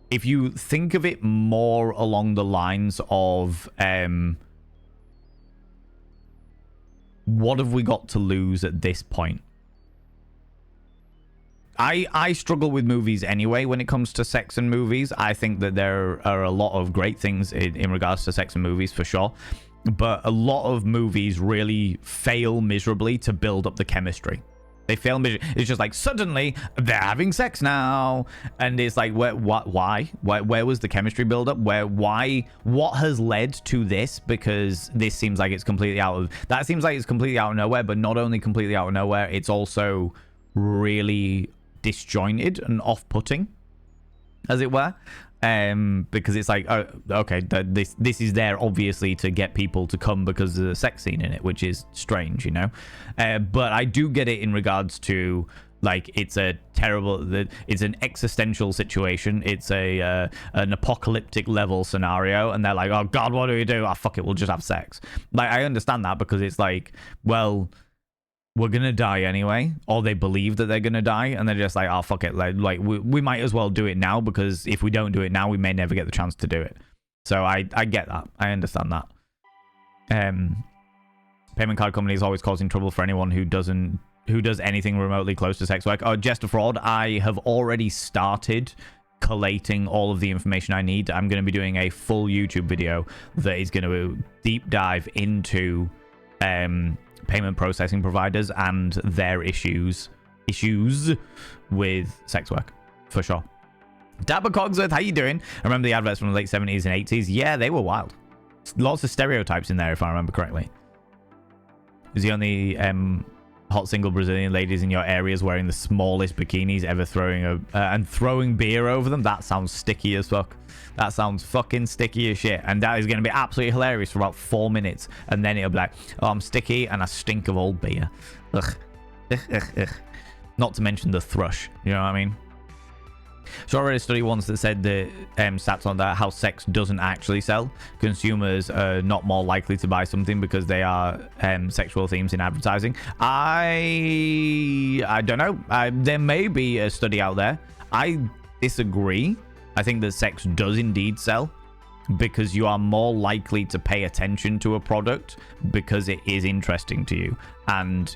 if you think of it more along the lines of what have we got to lose at this point? I struggle with movies anyway when it comes to sex and movies. I think that there are a lot of great things in regards to sex and movies, for sure, but a lot of movies really fail miserably to build up the chemistry. They fail miserably. It's just like, suddenly they're having sex now, and it's like, where was the chemistry build up? What has led to this? Because this seems like it's completely out of nowhere. But not only completely out of nowhere, it's also really disjointed and off-putting, as it were. Because it's like, oh, okay, this is there obviously to get people to come because of the sex scene in it, which is strange, you know. But I do get it in regards to, like, it's an existential situation. It's an apocalyptic level scenario, and they're like, oh god, what do we do? Oh fuck it, we'll just have sex. Like, I understand that, because it's like, well, we're gonna die anyway, or they believe that they're gonna die, and they're just like, oh fuck it, like we might as well do it now, because if we don't do it now, we may never get the chance to do it. So I get that. I understand that. Payment card company is always causing trouble for anyone who does anything remotely close to sex work. Oh, Jester Fraud, I have already started collating all of the information I need. I'm going to be doing a full YouTube video that is going to deep dive into payment processing providers and their issues with sex work, for sure. Dabba Cogsworth, how you doing? I remember the adverts from the late 70s and 80s. Yeah, they were wild. Lots of stereotypes in there, if I remember correctly. Is he only hot single Brazilian ladies in your areas wearing the smallest bikinis ever, throwing beer over them. That sounds sticky as fuck. That sounds fucking sticky as shit. And that is going to be absolutely hilarious for about 4 minutes. And then it'll be like, oh, I'm sticky and I stink of old beer. Ugh. Ugh, ugh, ugh. Not to mention the thrush. You know what I mean? So I read a study once that said that stats on that how sex doesn't actually sell. Consumers are not more likely to buy something because they are sexual themes in advertising. I don't know. There may be a study out there. I disagree. I think that sex does indeed sell because you are more likely to pay attention to a product because it is interesting to you. And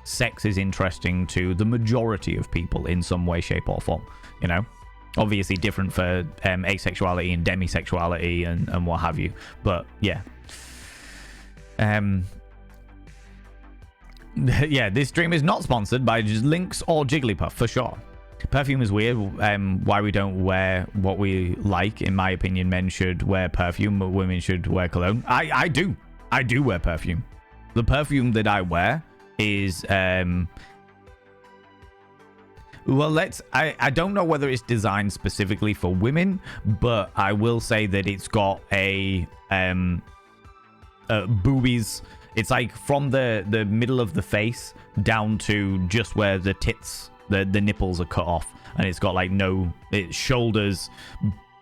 sex is interesting to the majority of people in some way, shape, or form. You know, obviously different for asexuality and demisexuality and what have you. But yeah. Yeah, this stream is not sponsored by just Lynx or Jigglypuff for sure. Perfume is weird. Why we don't wear what we like, in my opinion, men should wear perfume, but women should wear cologne. I do wear perfume. The perfume that I wear is well, I don't know whether it's designed specifically for women, but I will say that it's got a boobies. It's like from the middle of the face down to just where the tits, the nipples are cut off, and it's got like shoulders,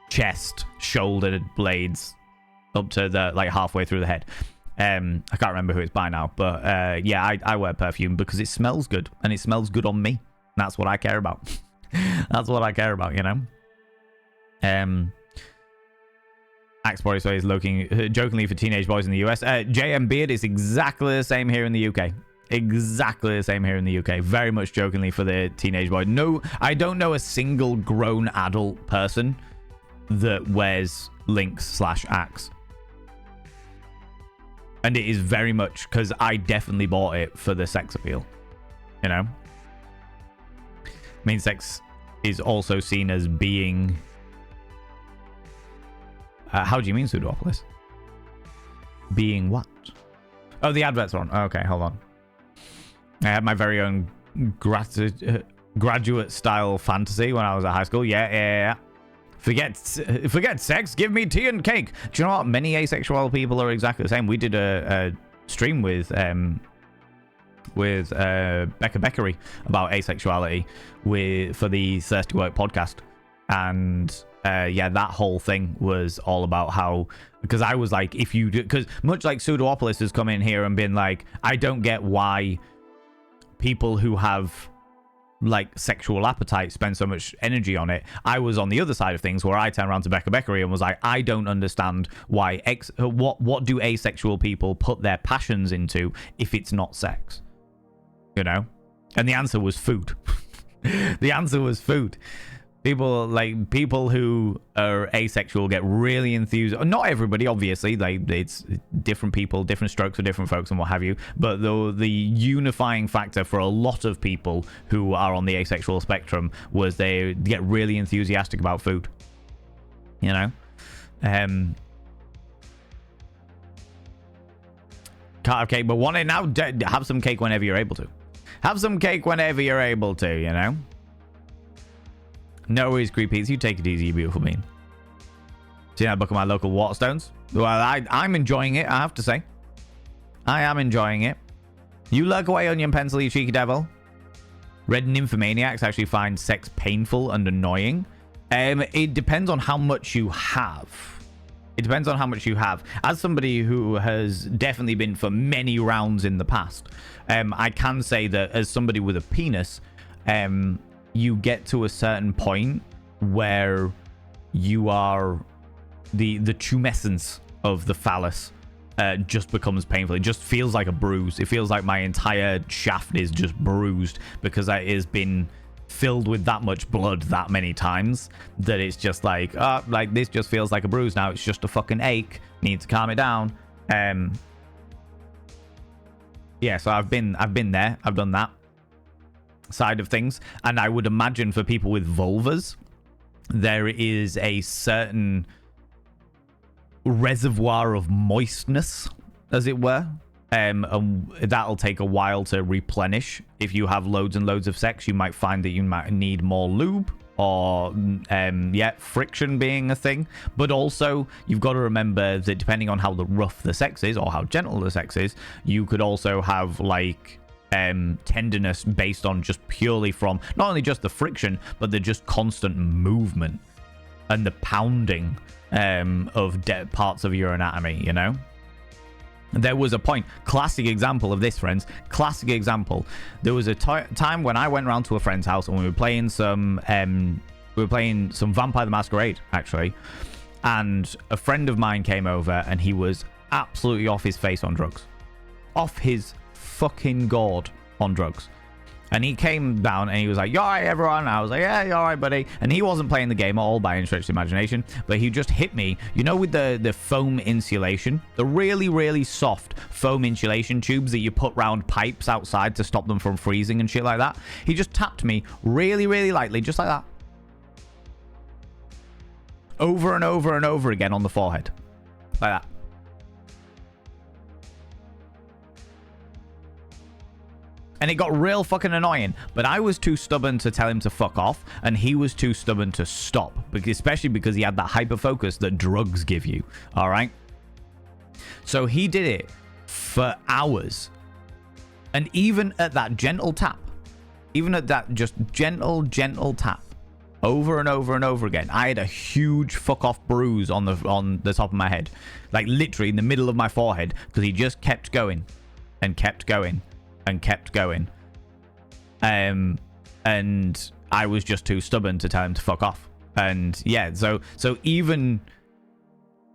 chest, shoulder blades up to the like halfway through the head. I can't remember who it's by now, but yeah, I wear perfume because it smells good, and it smells good on me. That's what I care about. That's what I care about, you know. Axe Body Spray is looking jokingly for teenage boys in the US. JM Beard is exactly the same here in the UK. Exactly the same here in the UK. Very much jokingly for the teenage boy. No, I don't know a single grown adult person that wears Lynx/Axe. And it is very much because I definitely bought it for the sex appeal. You know? I mean, sex is also seen as being... how do you mean, Pseudopolis? Being what? Oh, the adverts are on. Okay, hold on. I had my very own graduate-style fantasy when I was at high school. Yeah. Forget sex. Give me tea and cake. Do you know what? Many asexual people are exactly the same. We did a stream with Becca Beckery about asexuality for the Thirsty Work podcast, and yeah, that whole thing was all about how, because I was like, if you do, because much like Pseudoopolis has come in here and been like, I don't get why people who have like sexual appetite spend so much energy on it. I was on the other side of things where I turned around to Becca Beckery and was like, I don't understand why what do asexual people put their passions into if it's not sex, you know? And the answer was food. The answer was food. People who are asexual get really enthused. Not everybody, obviously. Like, it's different people, different strokes for different folks and what have you. But the unifying factor for a lot of people who are on the asexual spectrum was they get really enthusiastic about food. You know? Can't have cake, but want it now? Have some cake whenever you're able to. Have some cake whenever you're able to, you know? No worries, Creepies. You take it easy, you beautiful bean. See that book of my local Waterstones? Well, I'm enjoying it, I have to say. I am enjoying it. You lurk away, onion pencil, you cheeky devil. Red nymphomaniacs actually find sex painful and annoying. It depends on how much you have. It depends on how much you have. As somebody who has definitely been for many rounds in the past, I can say that as somebody with a penis, you get to a certain point where you are the tumescence of the phallus just becomes painful. It just feels like a bruise. It feels like my entire shaft is just bruised because it has been filled with that much blood that many times that it's just like, like this just feels like a bruise now. It's just a fucking ache. Need to calm it down. Yeah, so I've been there. I've done that side of things, and I would imagine for people with vulvas there is a certain reservoir of moistness, as it were, And that'll take a while to replenish. If you have loads and loads of sex, you might find that you might need more lube, or friction being a thing. But also, you've got to remember that depending on how rough the sex is or how gentle the sex is, you could also have like tenderness based on just purely from not only just the friction, but the just constant movement and the pounding of parts of your anatomy, you know? There was a point, classic example of this, friends, classic example. There was a time when I went around to a friend's house and we were playing some Vampire the Masquerade, actually. And a friend of mine came over and he was absolutely off his face on drugs. Off his fucking gourd on drugs. And he came down and he was like, "You all right, everyone?" And I was like, "Yeah, you all right, buddy?" And he wasn't playing the game at all by any stretch of the imagination, but he just hit me, you know, with the foam insulation, the really, really soft foam insulation tubes that you put round pipes outside to stop them from freezing and shit like that. He just tapped me really, really lightly, just like that. Over and over and over again on the forehead. Like that. And it got real fucking annoying. But I was too stubborn to tell him to fuck off. And he was too stubborn to stop. Especially because he had that hyper focus that drugs give you. All right? So he did it for hours. And even at that gentle tap. Even at that just gentle tap. Over and over and over again. I had a huge fuck off bruise on the top of my head. Like literally in the middle of my forehead. Because he just kept going. And kept going. And kept going. And I was just too stubborn to tell him to fuck off. And yeah, so even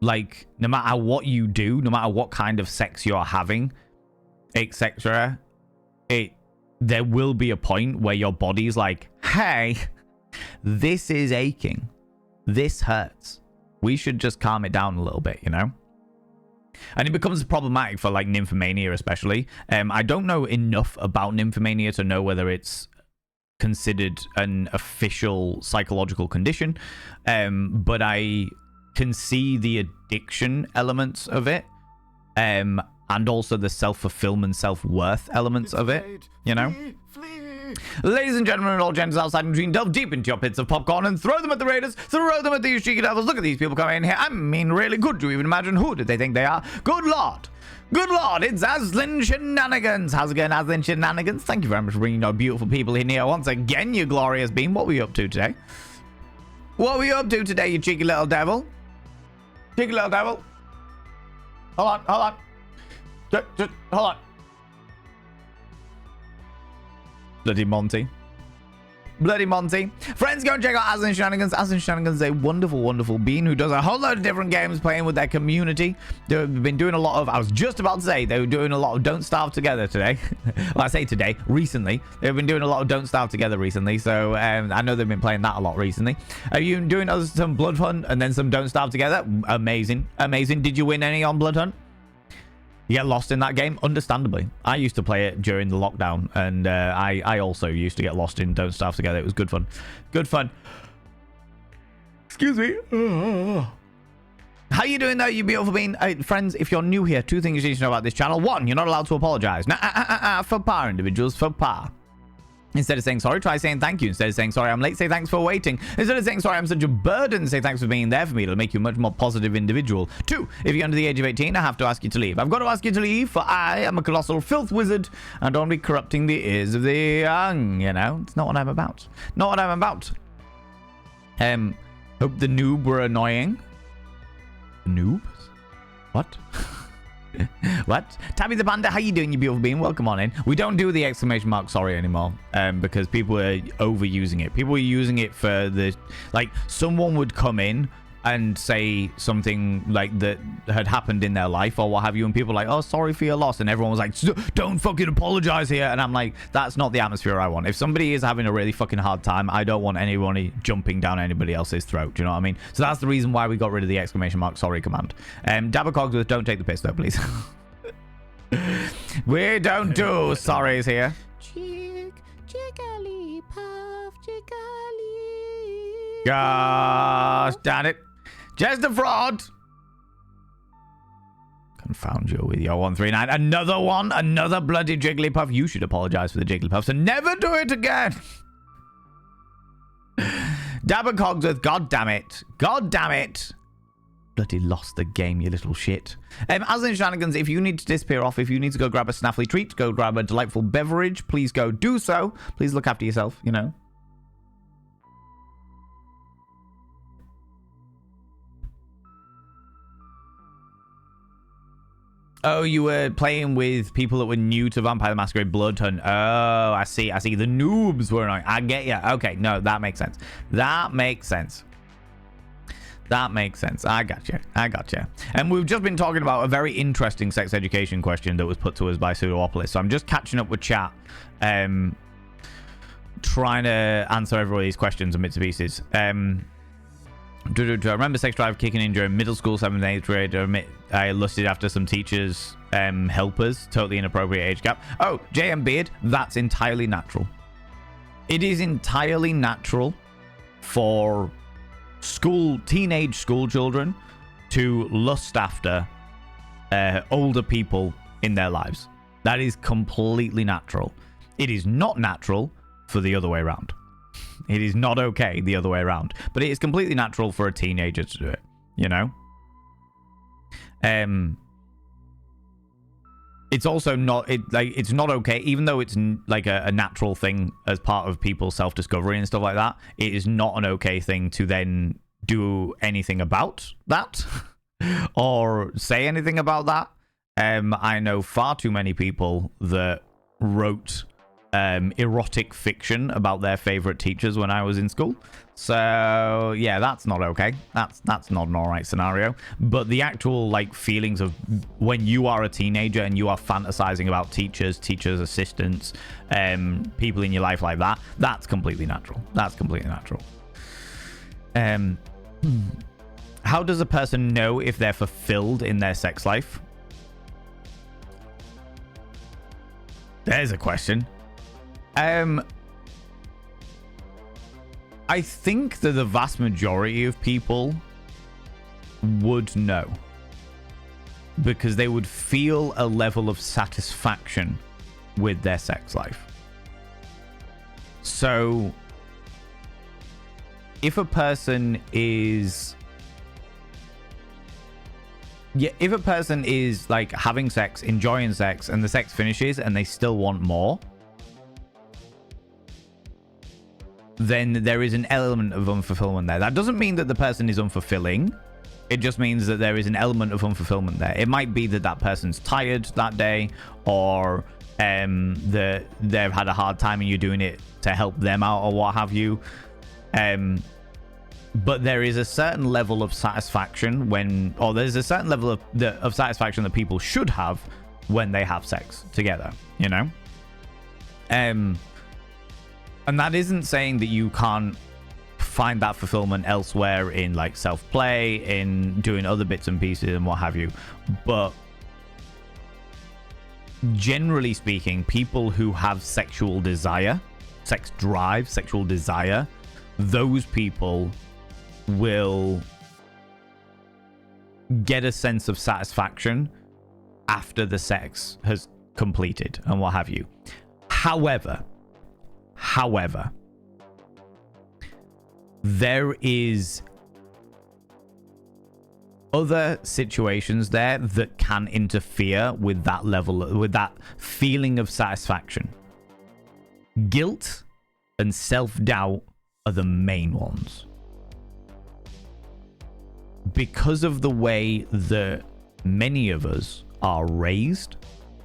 like no matter what you do, no matter what kind of sex you're having, etc., there will be a point where your body's like, "Hey, this is aching. This hurts. We should just calm it down a little bit, you know?" And it becomes problematic for like nymphomania especially. I don't know enough about nymphomania to know whether it's considered an official psychological condition. But I can see the addiction elements of it. And also the self-fulfillment, self-worth elements of it, you know? Ladies and gentlemen and all genders outside and between, delve deep into your pits of popcorn and throw them at the raiders, throw them at these cheeky devils. Look at these people coming in here. I mean, really, could you even imagine who did they think they are? Good lord, it's Aslan Shenanigans. How's it going, Aslan Shenanigans? Thank you very much for bringing our beautiful people in here once again, you glorious being. What were you up to today? What were you up to today, you cheeky little devil? Cheeky little devil. Hold on. Just hold on. Bloody Monty. Friends, go and check out Aslan Shenanigans. Aslan Shenanigans is a wonderful, wonderful being who does a whole load of different games playing with their community. They've been doing a lot of, I was just about to say, they were doing a lot of Don't Starve Together today. Well, I say today, recently. They've been doing a lot of Don't Starve Together recently. So I know they've been playing that a lot recently. Are you doing some Blood Hunt and then some Don't Starve Together? Amazing. Did you win any on Blood Hunt? You get lost in that game? Understandably. I used to play it during the lockdown, and I also used to get lost in Don't Starve Together. It was good fun. Excuse me. How you doing though, you beautiful being? Friends, if you're new here, two things you need to know about this channel. One, you're not allowed to apologize. For par individuals, for par. Instead of saying sorry, try saying thank you. Instead of saying sorry, I'm late, say thanks for waiting. Instead of saying sorry, I'm such a burden, say thanks for being there for me. It'll make you a much more positive individual. 2, if you're under the age of 18, I have to ask you to leave. I've got to ask you to leave, for I am a colossal filth wizard and don't be corrupting the ears of the young, you know? It's not what I'm about. Hope the noob were annoying. Noobs? What? What? Tabby the Panda, how you doing, you beautiful being? Welcome on in. We don't do the exclamation mark sorry anymore because people are overusing it. People are using it for the, like, someone would come in and say something like that had happened in their life or what have you, and people are like, oh, sorry for your loss, and everyone was like, don't fucking apologize here. And I'm like, that's not the atmosphere I want. If somebody is having a really fucking hard time, I don't want anybody jumping down anybody else's throat. Do you know what I mean? So that's the reason why we got rid of the exclamation mark sorry command. Dabber Cogsworth, don't take the piss though, please. We don't do sorries here. Gosh damn it. Just a fraud. Confound you with your 139. Another one, another bloody Jigglypuff. You should apologize for the Jigglypuffs and never do it again. Dabber Cogsworth, god damn it. God damn it. Bloody lost the game, you little shit. As in Shenanigans, if you need to disappear off, if you need to go grab a snaffly treat, go grab a delightful beverage, please go do so. Please look after yourself, you know. Oh, you were playing with people that were new to Vampire the Masquerade Blood Hunt. Oh, I see. I see. The noobs were annoying. I get you. Okay, no, that makes sense. That makes sense. That makes sense. I got you. I got you. And we've just been talking about a very interesting sex education question that was put to us by Pseudoopolis. So I'm just catching up with chat, trying to answer every one of these questions and bits and pieces. I remember sex drive kicking in during middle school, 7th and 8th grade. I lusted after some teachers' helpers. Totally inappropriate age gap. Oh, JM Beard, that's entirely natural. It is entirely natural for teenage school children to lust after older people in their lives. That is completely natural. It is not natural for the other way around. It is not okay the other way around, but it is completely natural for a teenager to do it, you know. It's also not it's not okay, even though it's like a natural thing as part of people's self-discovery and stuff like that. It is not an okay thing to then do anything about that or say anything about that. I know far too many people that wrote erotic fiction about their favorite teachers when I was in school. So yeah, that's not okay. That's not an all right scenario. But the actual like feelings of when you are a teenager and you are fantasizing about teachers assistants, people in your life like that, that's completely natural. That's completely natural. How does a person know if they're fulfilled in their sex life? There's a question. I think that the vast majority of people would know, because they would feel a level of satisfaction with their sex life. So if a person is like having sex, enjoying sex, and the sex finishes and they still want more, then there is an element of unfulfillment there. That doesn't mean that the person is unfulfilling. It just means that there is an element of unfulfillment there. It might be that that person's tired that day, or that they've had a hard time and you're doing it to help them out or what have you. But there is a certain level of satisfaction there's a certain level of satisfaction that people should have when they have sex together, you know? And that isn't saying that you can't find that fulfillment elsewhere in like self-play, in doing other bits and pieces and what have you. But generally speaking, people who have sexual desire, sex drive, sexual desire, those people will get a sense of satisfaction after the sex has completed and what have you. However, there is other situations there that can interfere with that level, with that feeling of satisfaction. Guilt and self-doubt are the main ones. Because of the way that many of us are raised,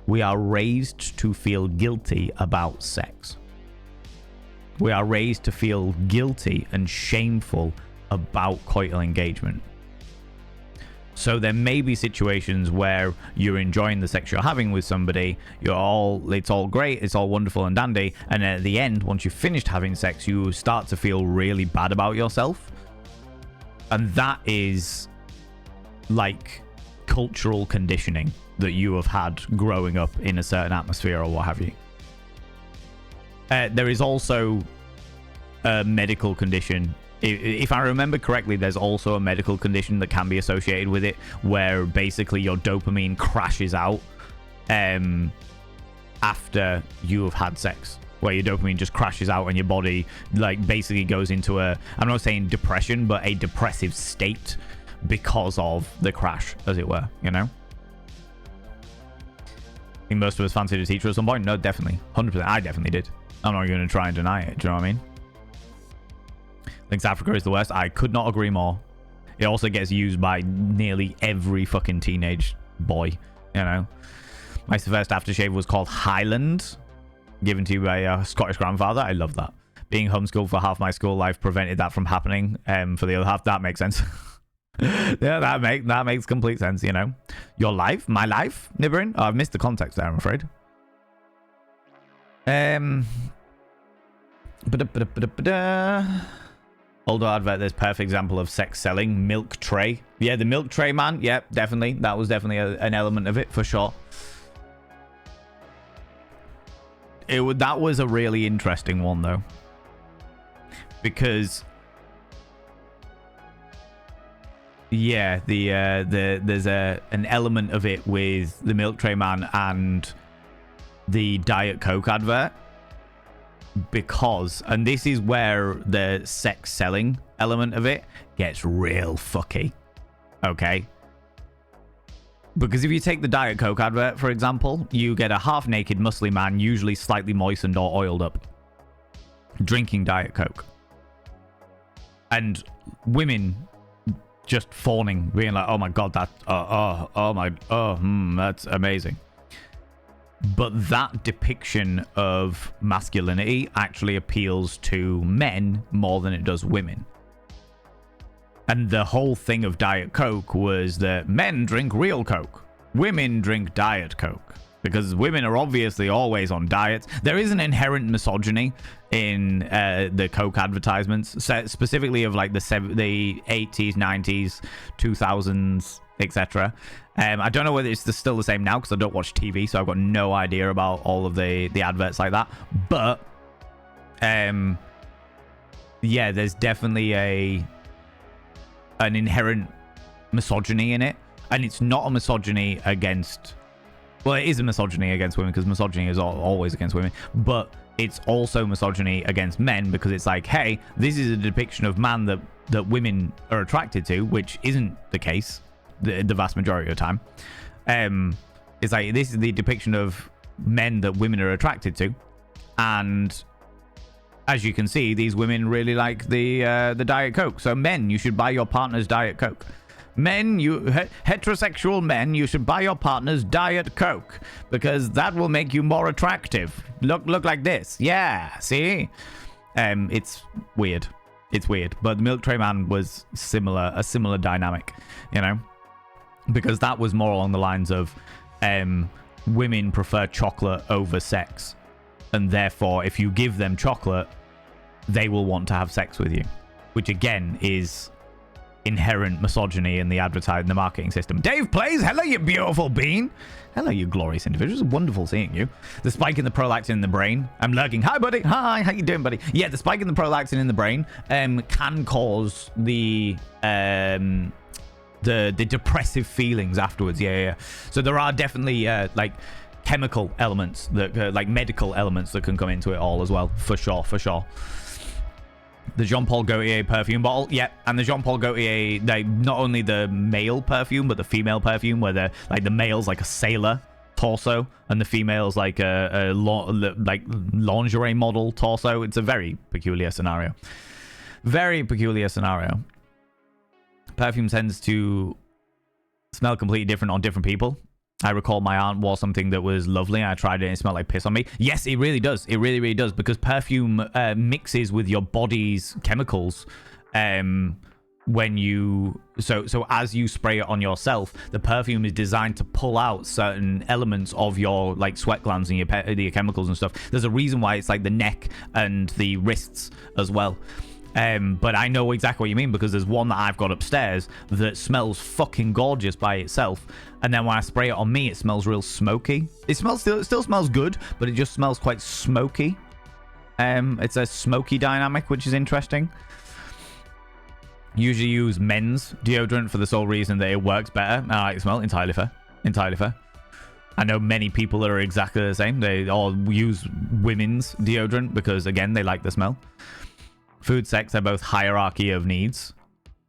we are raised to feel guilty about sex. We are raised to feel guilty and shameful about coital engagement. So there may be situations where you're enjoying the sex you're having with somebody, it's all great, it's all wonderful and dandy, and at the end, once you've finished having sex, you start to feel really bad about yourself. And that is like cultural conditioning that you have had growing up in a certain atmosphere or what have you. There is also a medical condition If I remember correctly, there's also a medical condition that can be associated with it, where basically your dopamine crashes out after you have had sex, where your dopamine just crashes out and your body like basically goes into a, I'm not saying depression, but a depressive state because of the crash, as it were, you know? I think most of us fancied a teacher at some point. No, definitely. 100%. I definitely did. I'm not going to try and deny it. Do you know what I mean? Thinks Africa is the worst. I could not agree more. It also gets used by nearly every fucking teenage boy, you know? My first aftershave was called Highland, given to you by a Scottish grandfather. I love that. Being homeschooled for half my school life prevented that from happening. For the other half, that makes sense. Yeah, that makes complete sense, you know. Your life, my life, Nibirin. Oh, I've missed the context there, I'm afraid. Although advert, there's perfect example of sex selling. Milk tray. Yeah, the milk tray, man. Yeah, definitely. That was definitely an element of it, for sure. That was a really interesting one, though. Because... yeah, there's an element of it with the milk tray man and the Diet Coke advert, because, and this is where the sex selling element of it gets real fucky, okay? Because if you take the Diet Coke advert, for example, you get a half-naked, muscly man, usually slightly moistened or oiled up, drinking Diet Coke. And women just fawning, being like, oh my god, that, that's amazing. But that depiction of masculinity actually appeals to men more than it does women. And the whole thing of Diet Coke was that men drink real Coke, women drink Diet Coke, because women are obviously always on diets. There is an inherent misogyny in the Coke advertisements, specifically of like the 80s, 90s, 2000s, etc. I don't know whether it's still the same now, because I don't watch TV, so I've got no idea about all of the adverts like that. But yeah, there's definitely an inherent misogyny in it, and it's not a misogyny against, well, it is a misogyny against women, because misogyny is always against women, but it's also misogyny against men, because it's like, hey, this is a depiction of man that women are attracted to, which isn't the case the vast majority of the time. It's like, this is the depiction of men that women are attracted to, and as you can see, these women really like the Diet Coke. So men, you should buy your partner's Diet Coke. Men, heterosexual men, you should buy your partner's Diet Coke, because that will make you more attractive. Look like this. Yeah, see? It's weird. It's weird. But the Milk Tray Man was a similar dynamic, you know? Because that was more along the lines of women prefer chocolate over sex. And therefore, if you give them chocolate, they will want to have sex with you. Which, again, is inherent misogyny in the marketing system. Dave Plays, hello, you beautiful bean. Hello, you glorious individuals. It's wonderful seeing you. The spike in the prolactin in the brain. I'm lurking. Hi, buddy. Hi, how you doing, buddy? Yeah, the spike in the prolactin in the brain can cause the depressive feelings afterwards. Yeah. So there are definitely like chemical elements that like medical elements that can come into it all as well, for sure. The Jean-Paul Gaultier perfume bottle, yeah, and the Jean-Paul Gaultier, they not only the male perfume but the female perfume, where the male's like a sailor torso and the female's like a lingerie model torso. It's a very peculiar scenario. Perfume tends to smell completely different on different people. I recall my aunt wore something that was lovely, and I tried it and it smelled like piss on me. Yes, it really does. It really, really does, because perfume mixes with your body's chemicals when you... So as you spray it on yourself, the perfume is designed to pull out certain elements of your like sweat glands and your chemicals and stuff. There's a reason why it's like the neck and the wrists as well. But I know exactly what you mean, because there's one that I've got upstairs that smells fucking gorgeous by itself, and then when I spray it on me, it smells real smoky. It still smells good, but it just smells quite smoky. It's a smoky dynamic, which is interesting. Usually use men's deodorant for the sole reason that it works better. And I like the smell. Entirely fair. Entirely fair. I know many people that are exactly the same. They all use women's deodorant because, again, they like the smell. Food, sex, they're both hierarchy of needs.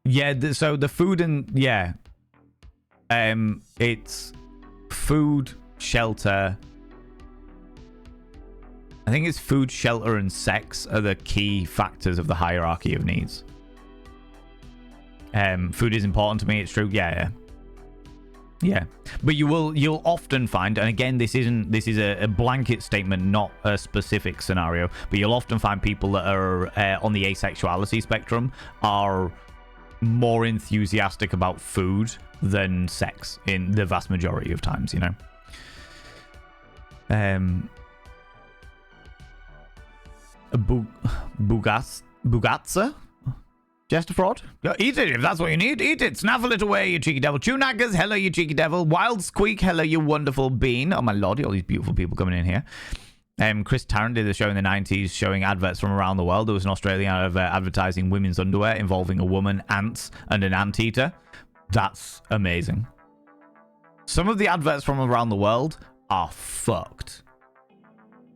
Yeah, so the food and... Yeah. It's food, shelter... I think it's food, shelter, and sex are the key factors of the hierarchy of needs. Food is important to me. It's true. Yeah. But you'll often find, and again, this is a blanket statement, not a specific scenario. But you'll often find people that are on the asexuality spectrum are more enthusiastic about food than sex in the vast majority of times. You know. Bugatsa? Jester Fraud? Eat it if that's what you need. Eat it. Snaffle it away, you cheeky devil. Tunackers, hello, you cheeky devil. Wild Squeak, hello, you wonderful bean. Oh, my lordy, all these beautiful people coming in here. Chris Tarrant did a show in the 90s showing adverts from around the world. There was an Australian advertising women's underwear involving a woman, ants, and an anteater. That's amazing. Some of the adverts from around the world are fucked.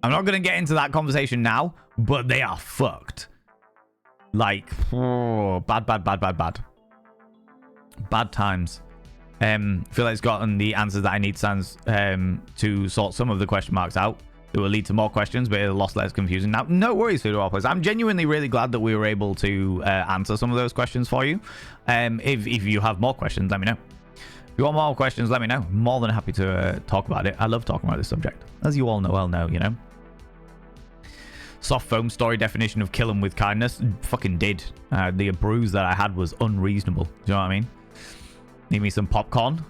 I'm not going to get into that conversation now, but they are fucked. Like, bad. Bad times. Feel like it's gotten the answers that I need to sort some of the question marks out. It will lead to more questions, but it'll lost less confusing. Now, no worries, Food Waffles. I'm genuinely really glad that we were able to answer some of those questions for you. If you have more questions, let me know. If you want more questions, let me know. I'm more than happy to talk about it. I love talking about this subject. As you all know, you know. Soft foam story definition of kill 'em with kindness. Fucking did. The bruise that I had was unreasonable. Do you know what I mean? Need me some popcorn.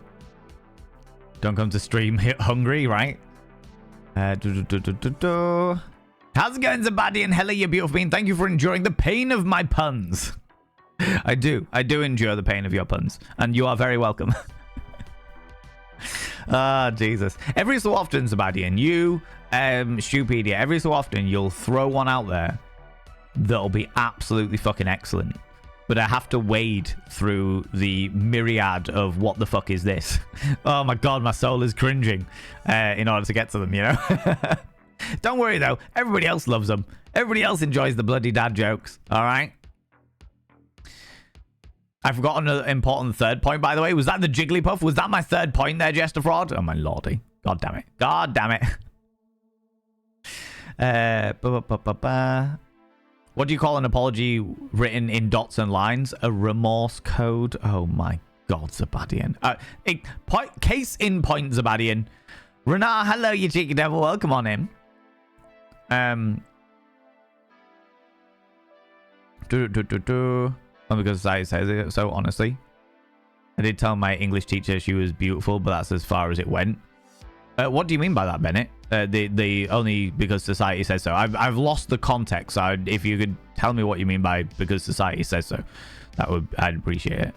Don't come to stream hungry, right? How's it going, Zabadian? Hello, you beautiful being. Thank you for enduring the pain of my puns. I do endure the pain of your puns. And you are very welcome. Jesus. Every so often, Zabadian, you... Stupedia, every so often you'll throw one out there that'll be absolutely fucking excellent, but I have to wade through the myriad of what the fuck is this. Oh my god, my soul is cringing in order to get to them, you know. Don't worry though, everybody else loves them. Everybody else enjoys the bloody dad jokes. All right, I forgot another important third point, by the way. Was that the Jigglypuff? Was that my third point there, Jester Fraud? Oh my lordy, god damn it. What do you call an apology written in dots and lines? A remorse code? Oh my god, Zabadian. Case in point, Zabadian. Renard, hello, you cheeky devil. Welcome on in. Because I says it, so honestly. I did tell my English teacher she was beautiful, but that's as far as it went. What do you mean by that, Bennett? The only because society says so. I've lost the context. If you could tell me what you mean by because society says so, I'd appreciate it.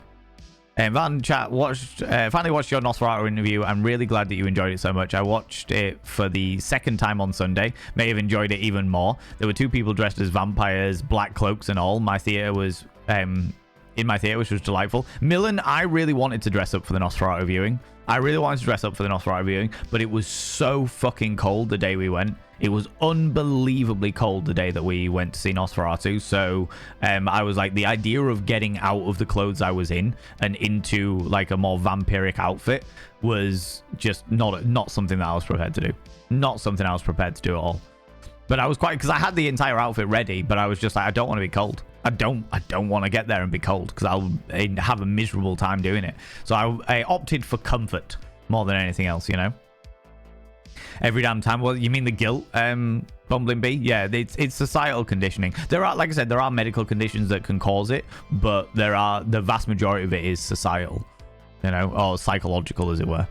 Van Chat finally watched your Nosferatu interview. I'm really glad that you enjoyed it so much. I watched it for the second time on Sunday. May have enjoyed it even more. There were two people dressed as vampires, black cloaks and all. My theater was in my theater, which was delightful. Millen, I really wanted to dress up for the Nosferatu viewing. But it was so fucking cold the day we went. It was unbelievably cold the day that we went to see Nosferatu. So I was like, the idea of getting out of the clothes I was in and into like a more vampiric outfit was just not something that I was prepared to do. Not something I was prepared to do at all. But I was quite, because I had the entire outfit ready, but I was just like, I don't want to be cold. I don't want to get there and be cold because I'll have a miserable time doing it. So I opted for comfort more than anything else, you know. Every damn time. Well, you mean the guilt, Bumbling Bee? Yeah, it's societal conditioning. There are, like I said, there are medical conditions that can cause it, but the vast majority of it is societal, you know, or psychological, as it were.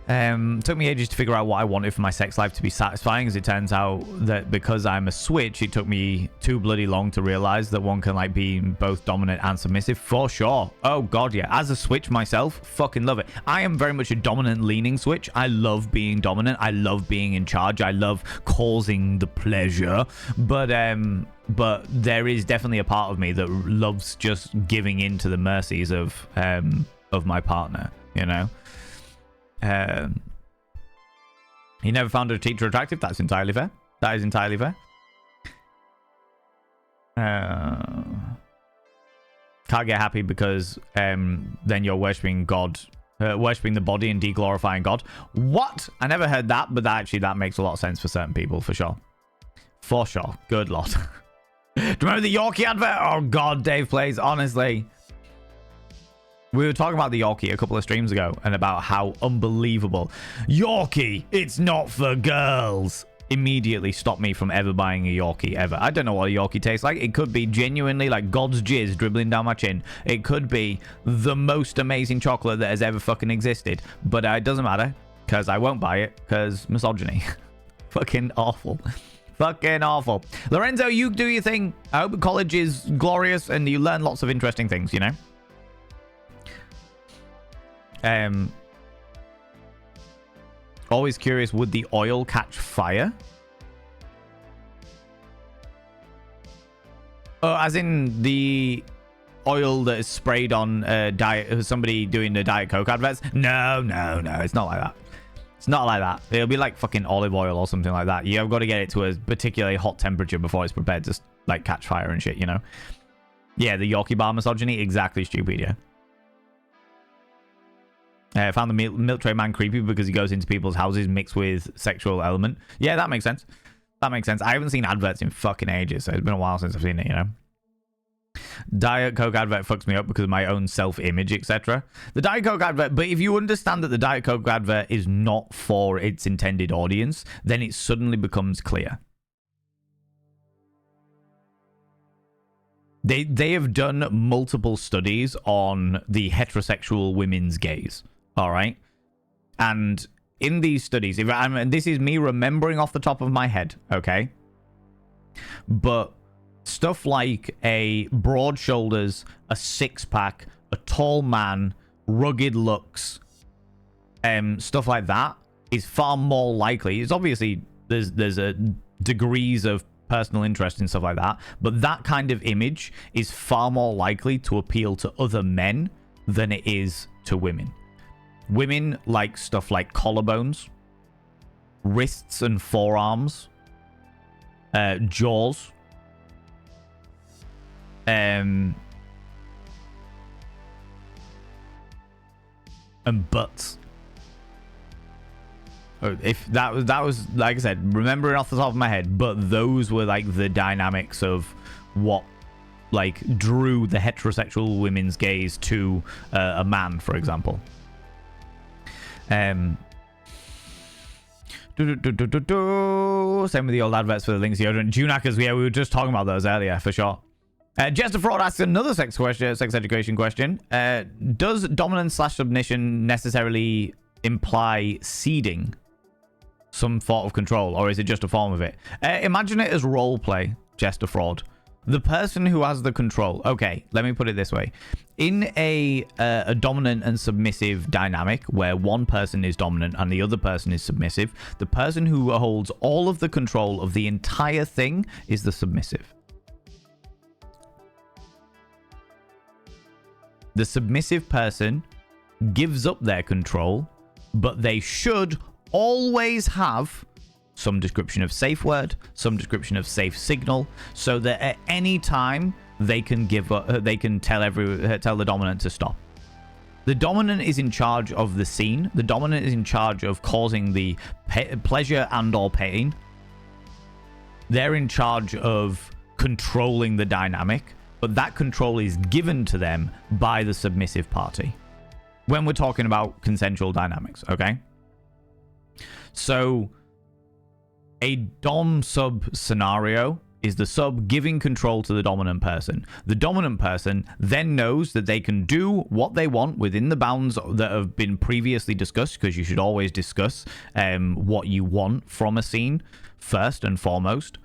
Took me ages to figure out what I wanted for my sex life to be satisfying, as it turns out that because I'm a switch, it took me too bloody long to realize that one can like be both dominant and submissive. For sure. Oh god, yeah. As a switch myself, fucking love it. I am very much a dominant leaning switch. I love being dominant. I love being in charge. I love causing the pleasure. But but there is definitely a part of me that loves just giving in to the mercies of my partner, you know. He never found a teacher attractive. That's entirely fair. That is entirely fair. Can't get happy because then you're worshipping God, worshipping the body and de-glorifying God. What? I never heard that, but that makes a lot of sense for certain people, for sure. For sure. Good lord. Do you remember the Yorkie advert? Oh god, Dave Plays, honestly. We were talking about the Yorkie a couple of streams ago and about how unbelievable. Yorkie, it's not for girls. Immediately stopped me from ever buying a Yorkie ever. I don't know what a Yorkie tastes like. It could be genuinely like God's jizz dribbling down my chin. It could be the most amazing chocolate that has ever fucking existed. But it doesn't matter because I won't buy it because misogyny. Fucking awful. Fucking awful. Lorenzo, you do your thing. I hope college is glorious and you learn lots of interesting things, you know? Always curious, would the oil catch fire? Oh, as in the oil that is sprayed on diet, somebody doing the Diet Coke adverts? No, it's not like that. It's not like that. It'll be like fucking olive oil or something like that. You've got to get it to a particularly hot temperature before it's prepared to like catch fire and shit, you know? Yeah, the Yorkie bar misogyny, exactly stupid, yeah. I found the milk tray man creepy because he goes into people's houses mixed with sexual element. Yeah, that makes sense. That makes sense. I haven't seen adverts in fucking ages, so it's been a while since I've seen it, you know. Diet Coke advert fucks me up because of my own self-image, etc. The Diet Coke advert, but if you understand that the Diet Coke advert is not for its intended audience, then it suddenly becomes clear. They have done multiple studies on the heterosexual women's gaze. All right. And in these studies, and this is me remembering off the top of my head, okay? But stuff like a broad shoulders, a six-pack, a tall man, rugged looks, stuff like that is far more likely. It's obviously there's a degrees of personal interest in stuff like that, but that kind of image is far more likely to appeal to other men than it is to women. Women like stuff like collarbones, wrists and forearms, jaws, and butts. If that was like I said, remembering off the top of my head, but those were like the dynamics of what like drew the heterosexual women's gaze to a man, for example. Same with the old adverts for the Lynx deodorant. Junackers, yeah, we were just talking about those earlier, for sure. Jester Fraud asks another sex education question. Does dominance/submission necessarily imply ceding some sort of control, or is it just a form of it? Imagine it as role play, Jester Fraud. The person who has the control. Okay, let me put it this way. In a dominant and submissive dynamic where one person is dominant and the other person is submissive, the person who holds all of the control of the entire thing is the submissive. The submissive person gives up their control, but they should always have some description of safe word, some description of safe signal, so that at any time they can they can tell the dominant to stop. The dominant is in charge of the scene. The dominant is in charge of causing the pleasure and or pain. They're in charge of controlling the dynamic, but that control is given to them by the submissive party. When we're talking about consensual dynamics, okay? So a dom-sub scenario is the sub giving control to the dominant person. The dominant person then knows that they can do what they want within the bounds that have been previously discussed, because you should always discuss what you want from a scene first and foremost.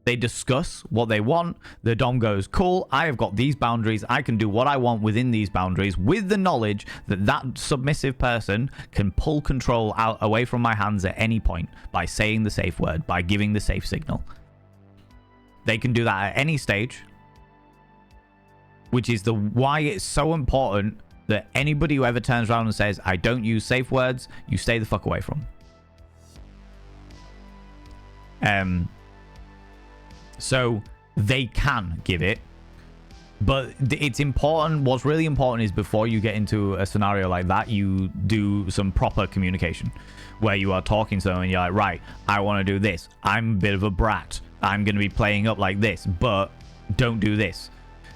They discuss what they want. The dom goes, cool, I have got these boundaries. I can do what I want within these boundaries, with the knowledge that that submissive person can pull control out away from my hands at any point by saying the safe word, by giving the safe signal. They can do that at any stage, which is why it's so important that anybody who ever turns around and says, I don't use safe words, you stay the fuck away from. So they can give it, but it's important. What's really important is before you get into a scenario like that, you do some proper communication where you are talking to them and you're like, right, I want to do this. I'm a bit of a brat. I'm going to be playing up like this, but don't do this.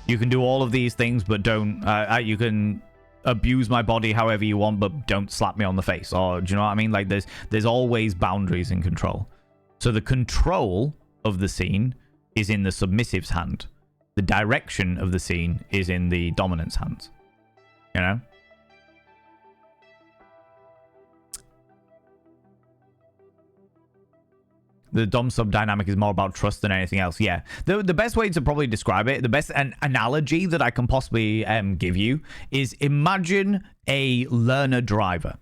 You can do all of these things, but don't, you can abuse my body however you want, but don't slap me on the face. Or do you know what I mean? Like there's always boundaries in control. So the control of the scene is in the submissive's hand. The direction of the scene is in the dominant's hands. You know? The dom-sub dynamic is more about trust than anything else. Yeah. The best way to probably describe it, the best analogy that I can possibly give you is imagine a learner driver.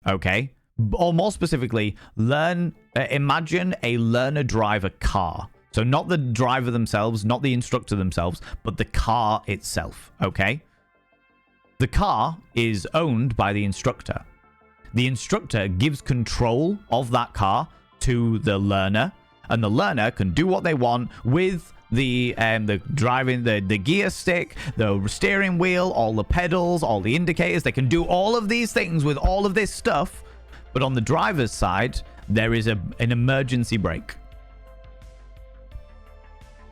Okay? Or more specifically, imagine a learner driver car. So not the driver themselves, not the instructor themselves, but the car itself. Okay? The car is owned by the instructor. The instructor gives control of that car to the learner, and the learner can do what they want with the driving, the gear stick, the steering wheel, all the pedals, all the indicators. They can do all of these things with all of this stuff, but on the driver's side, there is an emergency brake.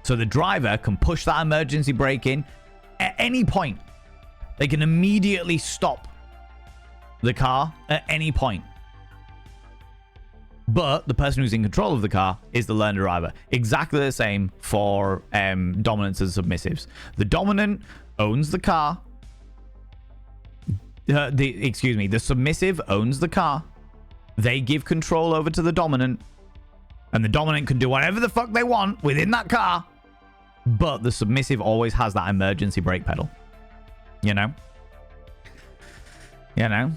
So the driver can push that emergency brake in at any point. They can immediately stop the car at any point. But the person who's in control of the car is the learner driver. Exactly the same for dominants and submissives. The dominant owns the car. The submissive owns the car. They give control over to the dominant. And the dominant can do whatever the fuck they want within that car. But the submissive always has that emergency brake pedal. You know? You know?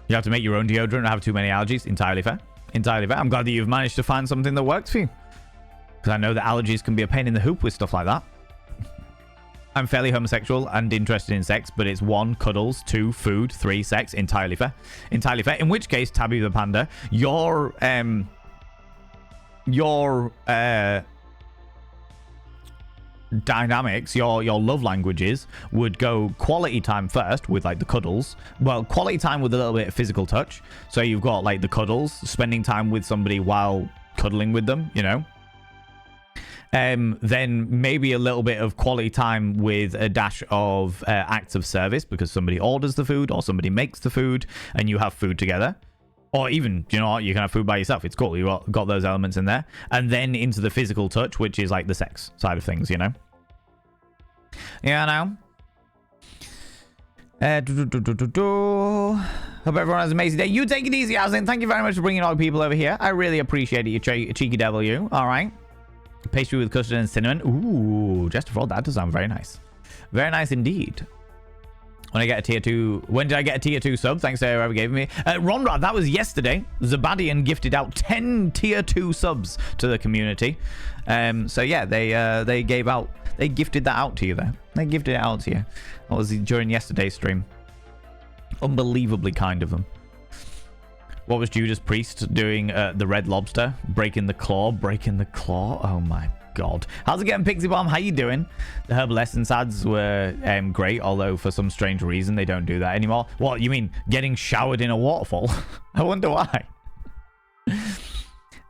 You have to make your own deodorant and have too many allergies. Entirely fair. Entirely fair. I'm glad that you've managed to find something that works for you. Because I know that allergies can be a pain in the hoop with stuff like that. I'm fairly homosexual and interested in sex, but it's 1, cuddles, 2, food, 3, sex. Entirely fair. Entirely fair. In which case, Tabby the Panda, your dynamics, your love languages would go quality time first with like the cuddles. Well, quality time with a little bit of physical touch. So you've got like the cuddles, spending time with somebody while cuddling with them, you know. Then maybe a little bit of quality time with a dash of acts of service because somebody orders the food or somebody makes the food and you have food together. Or even, you know what, you can have food by yourself. It's cool. You got those elements in there. And then into the physical touch, which is like the sex side of things, you know? Yeah, I know. Hope everyone has an amazing day. You take it easy, Aslan. Thank you very much for bringing all the people over here. I really appreciate it, you cheeky devil, you. All right. Pastry with custard and cinnamon. Ooh, just for all that does sound very nice. Very nice indeed. When I get a tier 2... When did I get a tier 2 sub? Thanks to whoever gave me. Ronrad, that was yesterday. Zabadian gifted out 10 tier 2 subs to the community. So yeah, they gave out... They gifted that out to you there. They gifted it out to you. That was during yesterday's stream. Unbelievably kind of them. What was Judas Priest doing the Red Lobster? Breaking the claw. Breaking the claw. Oh my god. How's it getting, Pixie Bomb? How you doing? The Herbal Essence ads were great, although for some strange reason they don't do that anymore. What, you mean getting showered in a waterfall? I wonder why.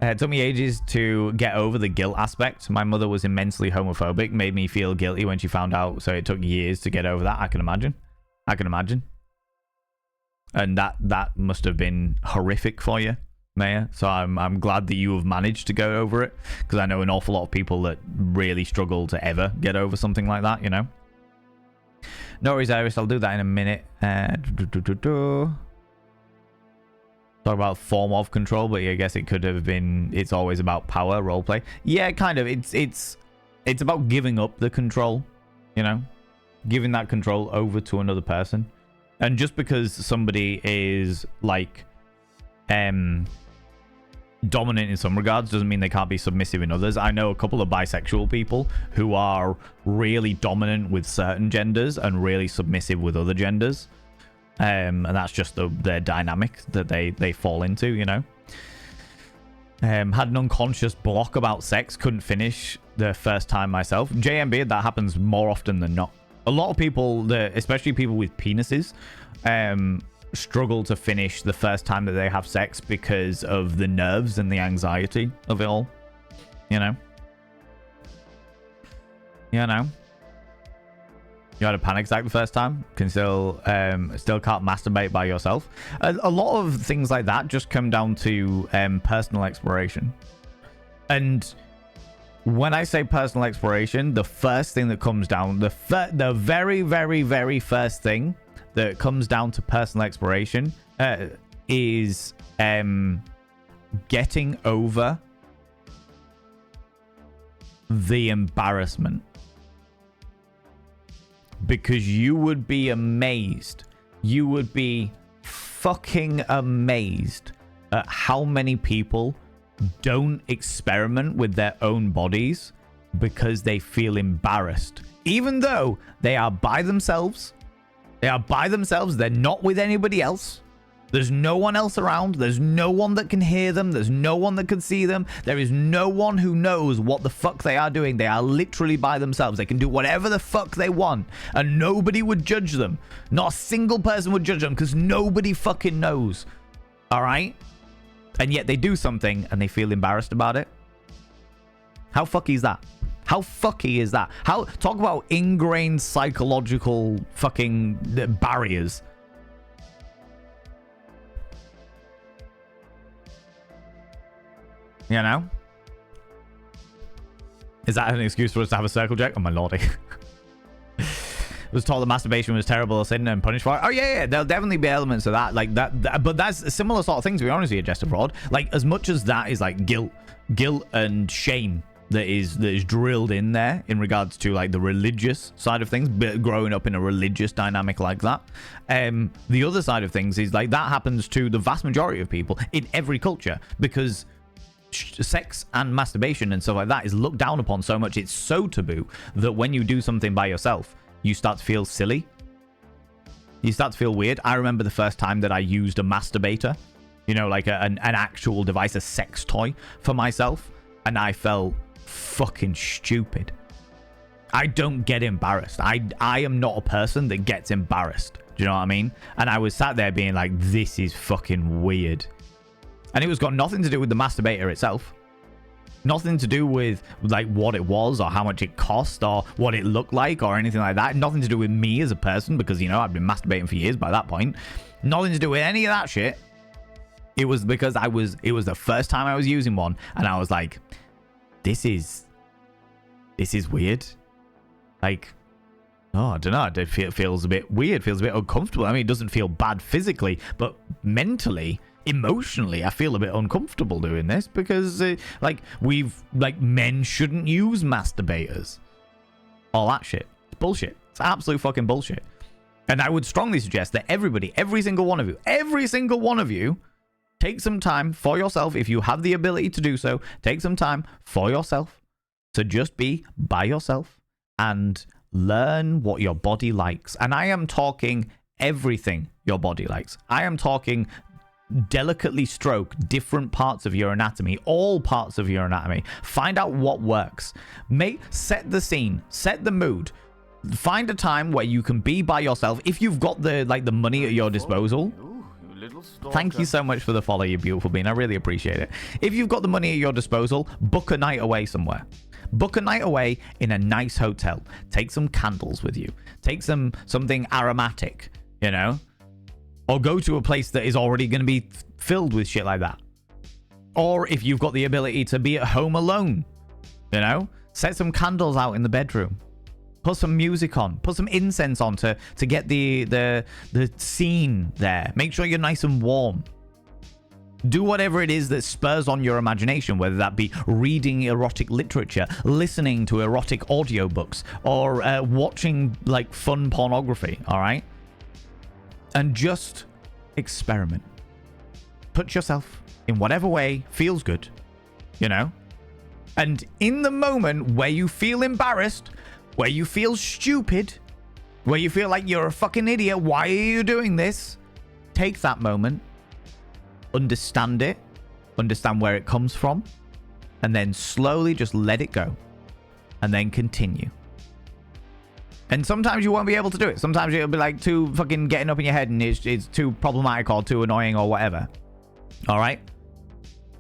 It took me ages to get over the guilt aspect. My mother was immensely homophobic, made me feel guilty when she found out, so it took years to get over that. I can imagine. I can imagine. And that must have been horrific for you, Maya. So I'm glad that you have managed to go over it, because I know an awful lot of people that really struggle to ever get over something like that, you know? No worries, Iris. I'll do that in a minute. Talk about form of control, but yeah, I guess it could have been. It's always about power roleplay. Yeah, kind of. It's about giving up the control, you know, giving that control over to another person. And just because somebody is like dominant in some regards doesn't mean they can't be submissive in others. I know a couple of bisexual people who are really dominant with certain genders and really submissive with other genders. And that's just their dynamic that they fall into, you know. Had an unconscious block about sex, couldn't finish the first time myself. JMB, that happens more often than not. A lot of people, especially people with penises, struggle to finish the first time that they have sex because of the nerves and the anxiety of it all. You know? You had a panic attack the first time, can still can't masturbate by yourself. A lot of things like that just come down to personal exploration. And when I say personal exploration, the first thing that comes down, the very, very, very first thing that comes down to personal exploration is getting over the embarrassment. Because you would be amazed. You would be fucking amazed at how many people don't experiment with their own bodies because they feel embarrassed. Even though they are by themselves. They're not with anybody else. There's no one else around. There's no one that can hear them. There's no one that can see them. There is no one who knows what the fuck they are doing. They are literally by themselves. They can do whatever the fuck they want. And nobody would judge them. Not a single person would judge them because nobody fucking knows. Alright? And yet they do something and they feel embarrassed about it. How fucky is that? How fucky is that? Talk about ingrained psychological fucking barriers. You know? Is that an excuse for us to have a circle jerk? Oh my lordy. Was told that masturbation was terrible sin and punished for it. Oh yeah, there'll definitely be elements of that, like that, but that's a similar sort of thing, to be honest with you, Jester Fraud. Like, as much as that is like guilt and shame that is drilled in there in regards to like the religious side of things, but growing up in a religious dynamic like that, the other side of things is like that happens to the vast majority of people in every culture, because sex and masturbation and stuff like that is looked down upon so much. It's so taboo that when you do something by yourself, you start to feel silly. You start to feel weird. I remember the first time that I used a masturbator, you know, like an actual device, a sex toy for myself, and I felt fucking stupid. I don't get embarrassed. I am not a person that gets embarrassed. Do you know what I mean? And I was sat there being like, this is fucking weird. And it was got nothing to do with the masturbator itself. Nothing to do with like what it was or how much it cost or what it looked like or anything like that. Nothing to do with me as a person, because, you know, I've been masturbating for years by that point. Nothing to do with any of that shit. It was because it was the first time I was using one, and I was like, this is weird. Like, oh, I don't know. It feels a bit weird. Feels a bit uncomfortable. I mean, it doesn't feel bad physically, but mentally, emotionally, I feel a bit uncomfortable doing this, because men shouldn't use masturbators. All that shit. It's bullshit. It's absolute fucking bullshit. And I would strongly suggest that everybody, every single one of you, take some time for yourself. If you have the ability to do so, take some time for yourself to just be by yourself and learn what your body likes. And I am talking everything your body likes. I am talking delicately stroke different parts of your anatomy, all parts of your anatomy. Find out what works. Set the scene, set the mood. Find a time where you can be by yourself. If you've got the money at your disposal. Thank you so much for the follow, you beautiful being. I really appreciate it. If you've got the money at your disposal, book a night away somewhere. Book a night away in a nice hotel. Take some candles with you. Take something aromatic, you know? Or go to a place that is already going to be filled with shit like that. Or if you've got the ability to be at home alone, you know? Set some candles out in the bedroom. Put some music on. Put some incense on to get the scene there. Make sure you're nice and warm. Do whatever it is that spurs on your imagination, whether that be reading erotic literature, listening to erotic audiobooks, or watching like fun pornography, all right? And just experiment. Put yourself in whatever way feels good, you know? And in the moment where you feel embarrassed, where you feel stupid, where you feel like you're a fucking idiot, why are you doing this? Take that moment, understand it, understand where it comes from, and then slowly just let it go. And then continue. And sometimes you won't be able to do it. Sometimes it'll be like too fucking getting up in your head and it's too problematic or too annoying or whatever. All right?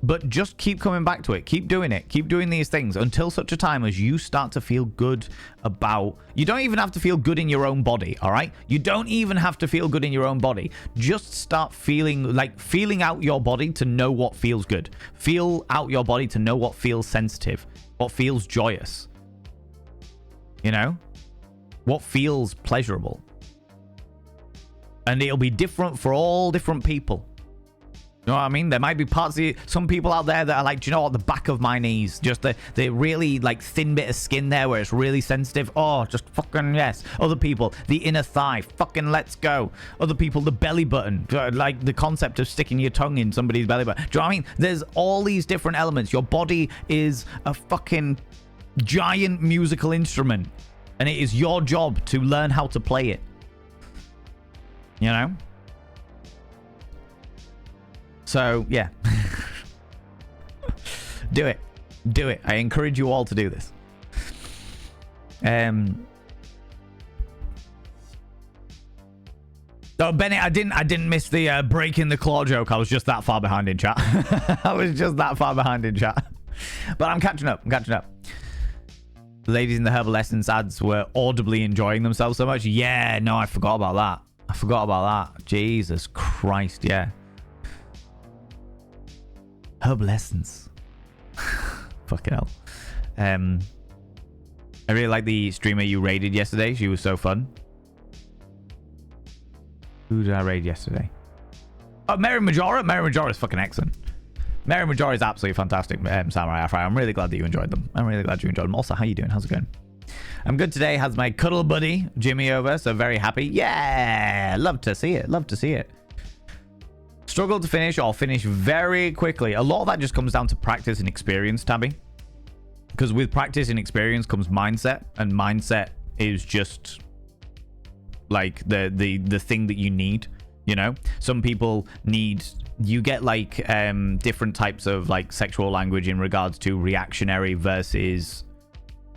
But just keep coming back to it. Keep doing it. Keep doing these things until such a time as you start to feel good about... You don't even have to feel good in your own body, all right? You don't even have to feel good in your own body. Just start feeling out your body to know what feels good. Feel out your body to know what feels sensitive, what feels joyous. You know? What feels pleasurable. And it'll be different for all different people. You know what I mean? There might be parts of some people out there that are like, do you know what? The back of my knees, just the really like thin bit of skin there where it's really sensitive. Oh, just fucking yes. Other people, the inner thigh, fucking let's go. Other people, the belly button, like the concept of sticking your tongue in somebody's belly button. Do you know what I mean? There's all these different elements. Your body is a fucking giant musical instrument, and it is your job to learn how to play it. You know? So, yeah. Do it. Do it. I encourage you all to do this. Oh, Bennett, I didn't miss the breaking the claw joke. I was just that far behind in chat. I was just that far behind in chat. But I'm catching up. I'm catching up. The ladies in the Herbal Essence ads were audibly enjoying themselves so much. Yeah, no, I forgot about that. I forgot about that. Jesus Christ, yeah. Herbal Essence. Fucking hell. I really like the streamer you raided yesterday. She was so fun. Who did I raid yesterday? Oh, Mary Majora. Mary Majora is fucking excellent. Mary Majora is absolutely fantastic. Samurai Afro. I'm really glad that you enjoyed them. I'm really glad you enjoyed them. Also, how you doing? How's it going? I'm good today. Has my cuddle buddy Jimmy over, so very happy. Yeah, love to see it. Love to see it. Struggle to finish or finish very quickly. A lot of that just comes down to practice and experience, Tabby. Because with practice and experience comes mindset, and mindset is just like the thing that you need. You know, some people need. You get like different types of like sexual language in regards to reactionary versus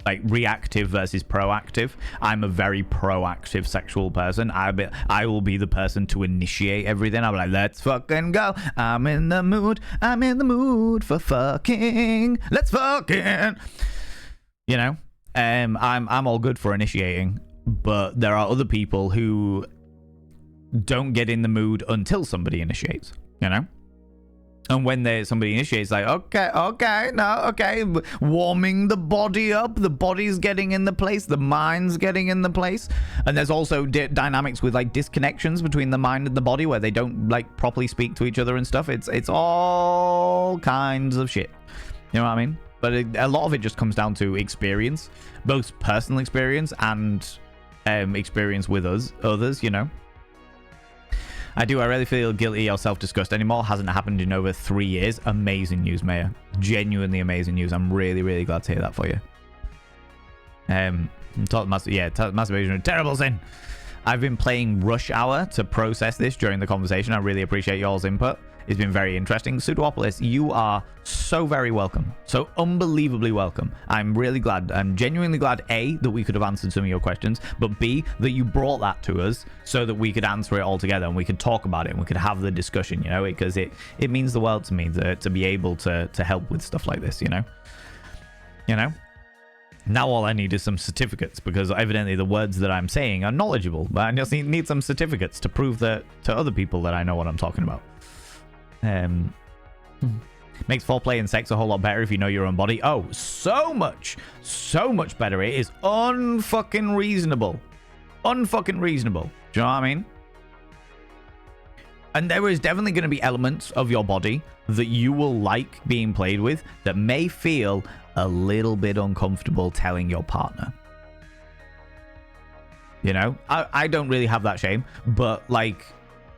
like reactive versus proactive. I'm a very proactive sexual person. I will be the person to initiate everything. I'll be like, let's fucking go. I'm in the mood. I'm in the mood for fucking. Let's fucking. You know, I'm all good for initiating, but there are other people who don't get in the mood until somebody initiates. You know. And when somebody initiates, like, okay, warming the body up, the body's getting in the place, the mind's getting in the place. And there's also dynamics with like disconnections between the mind and the body where they don't like properly speak to each other and stuff. It's all kinds of shit. You know what I mean? But a lot of it just comes down to experience, both personal experience and experience with others, you know. I really feel guilty or self-disgust anymore. Hasn't happened in over 3 years. Amazing news, Mayor. Genuinely amazing news. I'm really, really glad to hear that for you. Masturbation, a terrible sin. I've been playing Rush Hour to process this during the conversation. I really appreciate y'all's input. It's been very interesting. Pseudopolis, you are so very welcome. So unbelievably welcome. I'm really glad. I'm genuinely glad, A, that we could have answered some of your questions, but B, that you brought that to us so that we could answer it all together and we could talk about it and we could have the discussion, you know, because it means the world to me to be able to help with stuff like this, you know? You know? Now all I need is some certificates because evidently the words that I'm saying are knowledgeable, but I just need some certificates to prove that to other people that I know what I'm talking about. Makes foreplay and sex a whole lot better if you know your own body. Oh, so much better. It is unfucking reasonable. Do you know what I mean? And there is definitely going to be elements of your body that you will like being played with that may feel a little bit uncomfortable telling your partner. You know, I don't really have that shame, but like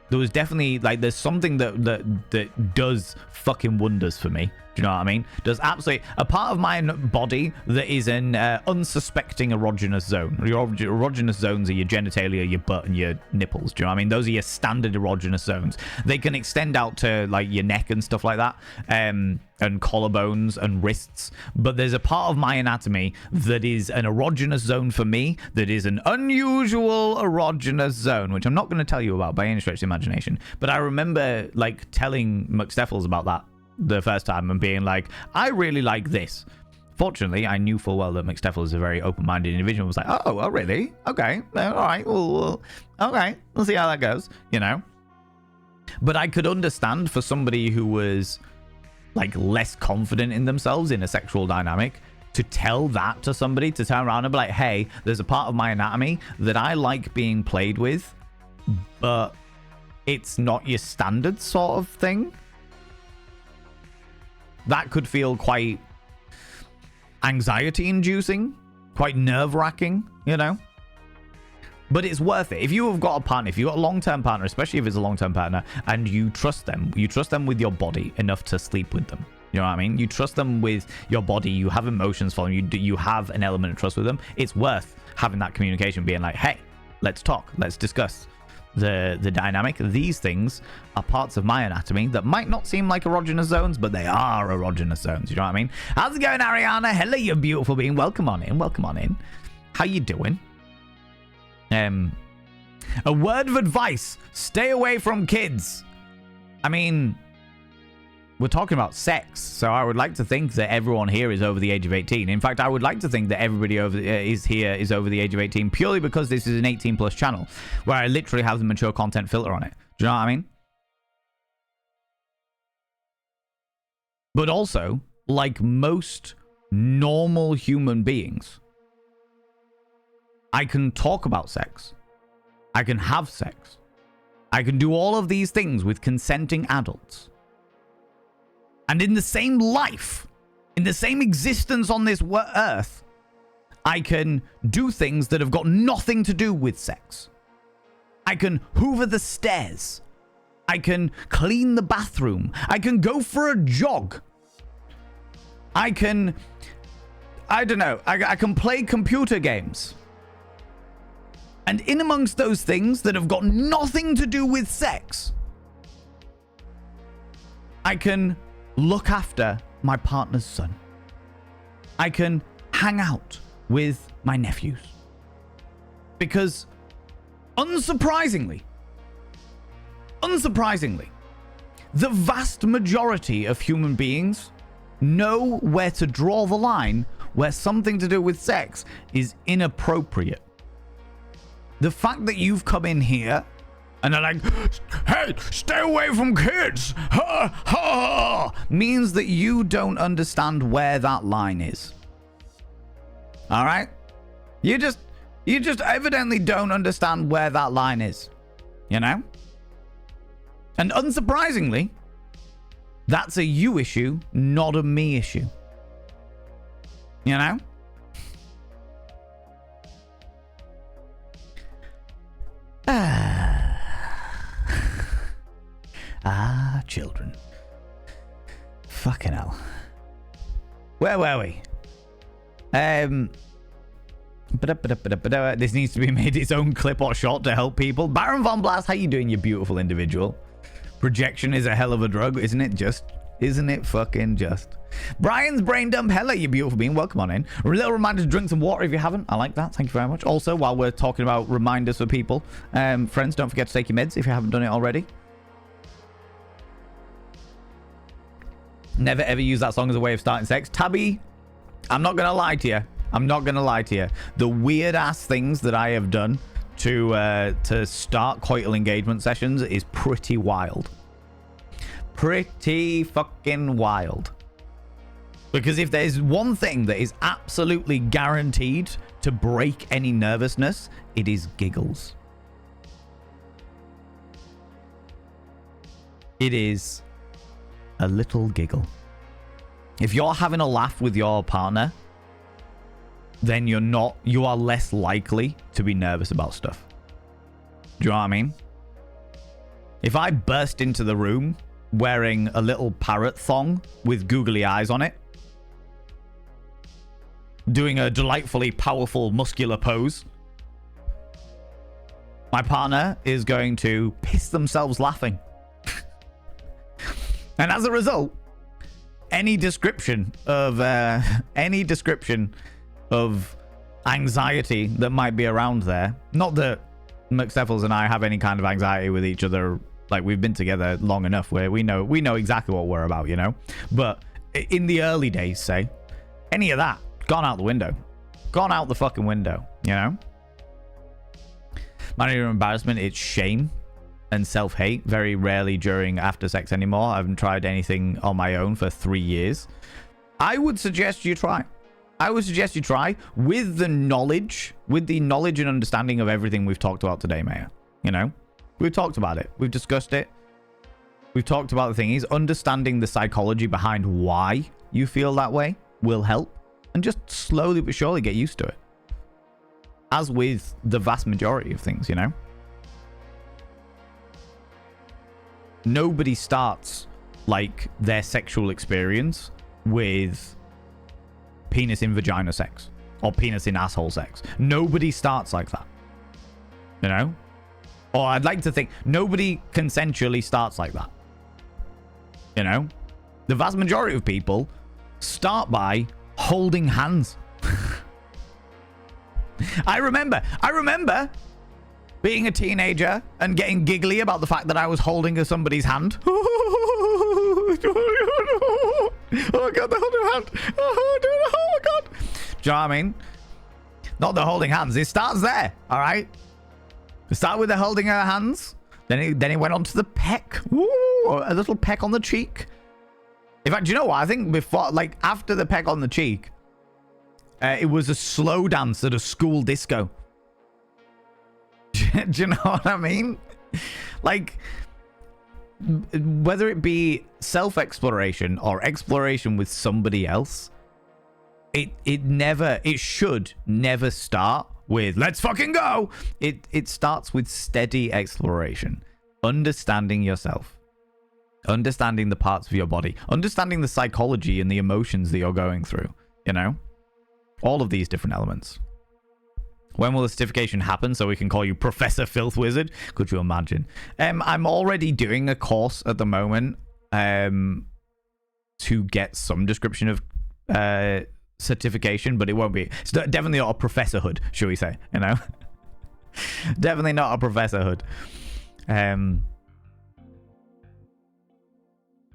There was definitely like there's something that does fucking wonders for me. Do you know what I mean? Does absolutely a part of my body that is an unsuspecting erogenous zone. Your erogenous zones are your genitalia, your butt, and your nipples. Do you know what I mean? Those are your standard erogenous zones. They can extend out to like your neck and stuff like that, and collarbones and wrists. But there's a part of my anatomy that is an erogenous zone for me. That is an unusual erogenous zone, which I'm not going to tell you about by any stretch of the imagination. But I remember like telling McSteffels about that the first time and being like, I really like this. Fortunately, I knew full well that McSteffel is a very open-minded individual. I was like, oh, really? Okay, all right, well, okay, we'll see how that goes, you know? But I could understand for somebody who was like less confident in themselves in a sexual dynamic to tell that to somebody, to turn around and be like, hey, there's a part of my anatomy that I like being played with, but it's not your standard sort of thing. That could feel quite anxiety-inducing, quite nerve-wracking, you know? But it's worth it. If you have got a partner, if you've got a long-term partner, especially if it's a long-term partner, and you trust them with your body enough to sleep with them. You know what I mean? You trust them with your body, you have emotions for them, you have an element of trust with them. It's worth having that communication, being like, hey, let's talk, let's discuss the dynamic. These things are parts of my anatomy that might not seem like erogenous zones, but they are erogenous zones. You know what I mean? How's it going, Ariana? Hello, you beautiful being. Welcome on in. How you doing? A word of advice: stay away from kids. I mean, we're talking about sex, so I would like to think that everyone here is over the age of 18. In fact, I would like to think that everybody is over the age of 18, purely because this is an 18 plus channel where I literally have the mature content filter on it. Do you know what I mean? But also, like most normal human beings, I can talk about sex. I can have sex. I can do all of these things with consenting adults. And in the same life, in the same existence on this earth, I can do things that have got nothing to do with sex. I can hoover the stairs. I can clean the bathroom. I can go for a jog. I can, I don't know, I can play computer games. And in amongst those things that have got nothing to do with sex, I can look after my partner's son. I can hang out with my nephews. Because unsurprisingly, the vast majority of human beings know where to draw the line where something to do with sex is inappropriate. The fact that you've come in here and they're like, hey, stay away from kids, ha, ha, means that you don't understand where that line is. All right? You just evidently don't understand where that line is, you know? And unsurprisingly, that's a you issue, not a me issue. You know? Children. Fucking hell. Where were we? This needs to be made its own clip or shot to help people. Baron Von Blast, how you doing, you beautiful individual? Projection is a hell of a drug, isn't it? Isn't it fucking just? Brian's brain dump. Hello, you beautiful being. Welcome on in. A little reminder to drink some water if you haven't. I like that. Thank you very much. Also, while we're talking about reminders for people, friends, don't forget to take your meds if you haven't done it already. Never ever use that song as a way of starting sex. Tabby, I'm not going to lie to you. The weird ass things that I have done to start coital engagement sessions is pretty wild. Pretty fucking wild. Because if there's one thing that is absolutely guaranteed to break any nervousness, it is giggles. It is a little giggle. If you're having a laugh with your partner, then you are less likely to be nervous about stuff. Do you know what I mean? If I burst into the room wearing a little parrot thong with googly eyes on it, doing a delightfully powerful muscular pose, my partner is going to piss themselves laughing. And as a result, any description of anxiety that might be around there, not that McSteffels and I have any kind of anxiety with each other, like we've been together long enough where we know exactly what we're about, you know? But in the early days, say, any of that, gone out the window. Gone out the fucking window, you know? Not even embarrassment, it's shame and self-hate. Very rarely during after sex anymore. I haven't tried anything on my own for 3 years. I would suggest you try. With the knowledge and understanding of everything we've talked about today, Maya. You know? We've talked about it. We've discussed it. We've talked about the thingies. Understanding the psychology behind why you feel that way will help. And just slowly but surely get used to it. As with the vast majority of things, you know? Nobody starts like their sexual experience with penis in vagina sex or penis in asshole sex. Nobody starts like that. You know? Or I'd like to think nobody consensually starts like that. You know? The vast majority of people start by holding hands. I remember being a teenager and getting giggly about the fact that I was holding somebody's hand. Oh my god, the holding hand. Oh my god. Do you know what I mean? Not the holding hands. It starts there, all right? Start with the holding her hands. Then it went on to the peck. Ooh, a little peck on the cheek. In fact, do you know what? I think before, like after the peck on the cheek, it was a slow dance at a school disco. Do you know what I mean? Like, whether it be self-exploration or exploration with somebody else, it should never start with let's fucking go. It starts with steady exploration, understanding yourself, understanding the parts of your body, understanding the psychology and the emotions that you're going through, you know? All of these different elements. When will the certification happen so we can call you Professor Filth Wizard? Could you imagine? I'm already doing a course at the moment to get some description of certification, but it won't be. It's definitely not a professorhood, shall we say? You know? Definitely not a professorhood.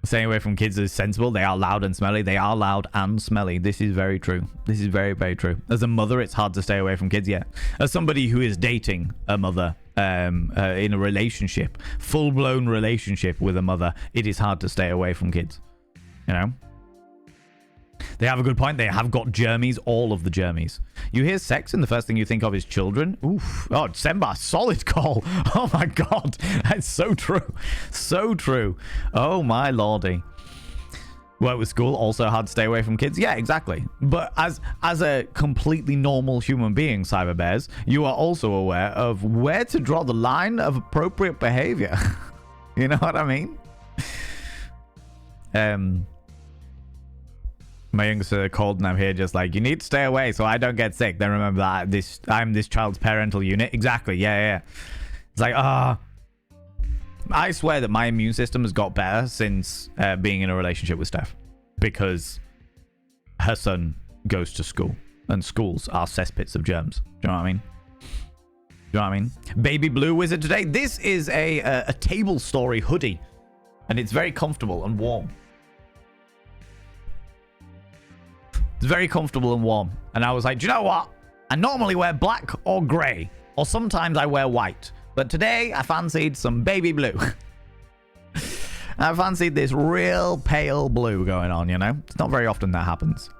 Staying away from kids is sensible. They are loud and smelly. They are loud and smelly. This is very true. This is very, very true. As a mother, it's hard to stay away from kids, yeah. As somebody who is dating a mother in a relationship, full-blown relationship with a mother, it is hard to stay away from kids. You know? They have a good point. They have got germies, all of the germies. You hear sex and the first thing you think of is children. Oof. Oh, Semba, solid call. Oh my god. That's so true. So true. Oh my lordy. Work with school, also hard to stay away from kids. Yeah, exactly. But as a completely normal human being, Cyber Bears, you are also aware of where to draw the line of appropriate behavior. You know what I mean? My youngest are cold and I'm here just like, you need to stay away so I don't get sick. Then remember that I'm this child's parental unit. Exactly. Yeah. It's like, I swear that my immune system has got better since being in a relationship with Steph. Because her son goes to school. And schools are cesspits of germs. Do you know what I mean? Do you know what I mean? Baby Blue Wizard today. This is a table story hoodie. And it's very comfortable and warm. It's very comfortable and warm. And I was like, do you know what? I normally wear black or grey. Or sometimes I wear white. But today I fancied some baby blue. I fancied this real pale blue going on, you know? It's not very often that happens.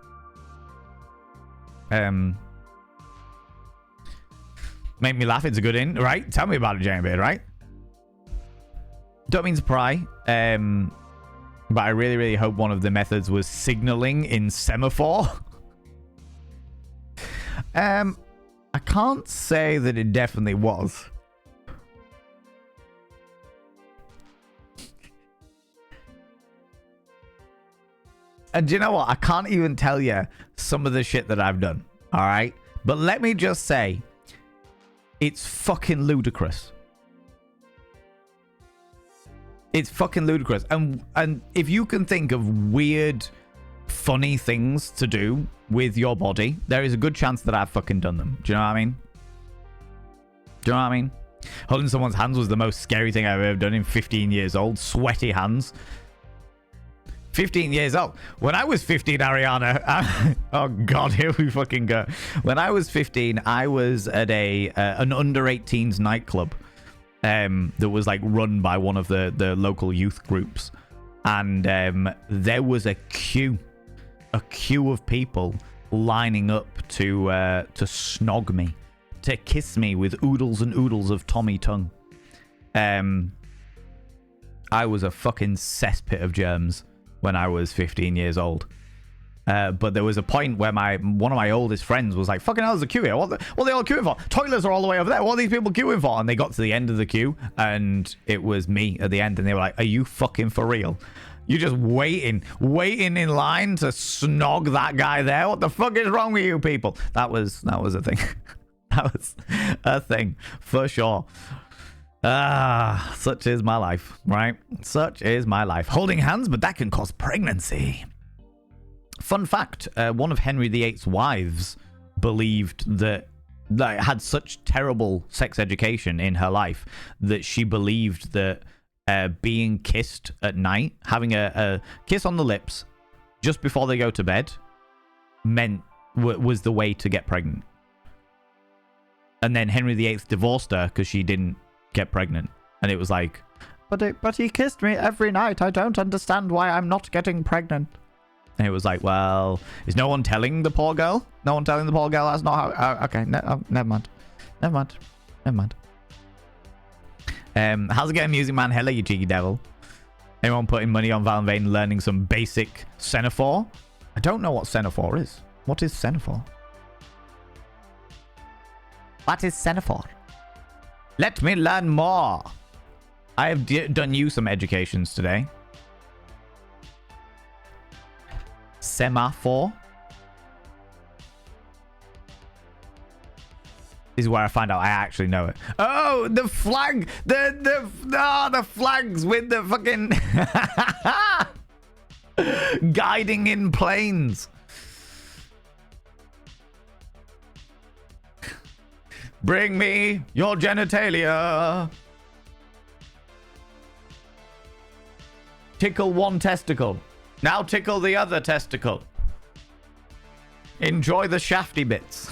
Make me laugh, it's a good in, right? Tell me about it, Jamie Beard, right? Don't mean to pry. But I really, really hope one of the methods was signaling in semaphore. I can't say that it definitely was. And do you know what? I can't even tell you some of the shit that I've done. All right? But let me just say, it's fucking ludicrous. It's fucking ludicrous. And if you can think of weird, funny things to do with your body, there is a good chance that I've fucking done them. Do you know what I mean? Do you know what I mean? Holding someone's hands was the most scary thing I've ever done in 15 years old. Sweaty hands. 15 years old. When I was 15, Ariana, oh god, here we fucking go. When I was 15, I was at an under 18s nightclub that was like run by one of the local youth groups, and there was a queue of people lining up to snog me, to kiss me with oodles and oodles of Tommy tongue. I was a fucking cesspit of germs when I was 15 years old. But there was a point where one of my oldest friends was like, fucking hell, there's a queue here. What are they all queuing for? Toilets are all the way over there. What are these people queuing for? And they got to the end of the queue, and it was me at the end. And they were like, are you fucking for real? You're just waiting in line to snog that guy there? What the fuck is wrong with you people? That was a thing. That was a thing, for sure. Such is my life, right? Such is my life. Holding hands, but that can cause pregnancy. Fun fact, one of Henry VIII's wives believed that had such terrible sex education in her life that she believed that being kissed at night, having a kiss on the lips just before they go to bed, was the way to get pregnant. And then Henry VIII divorced her because she didn't get pregnant, and it was like, but he kissed me every night. I don't understand why I'm not getting pregnant. And it was like, well, is no one telling the poor girl? No one telling the poor girl that's not how... okay, never mind. How's it going, Music Man? Hello, you cheeky devil. Anyone putting money on Val and Vane learning some basic Semaphore? I don't know what Semaphore is. What is Semaphore? What is Semaphore? Let me learn more. I have done you some educations today. Semaphore is where I find out I actually know it. Oh, the flag, the flags with the fucking guiding in planes. Bring me your genitalia. Tickle one testicle. Now tickle the other testicle. Enjoy the shafty bits.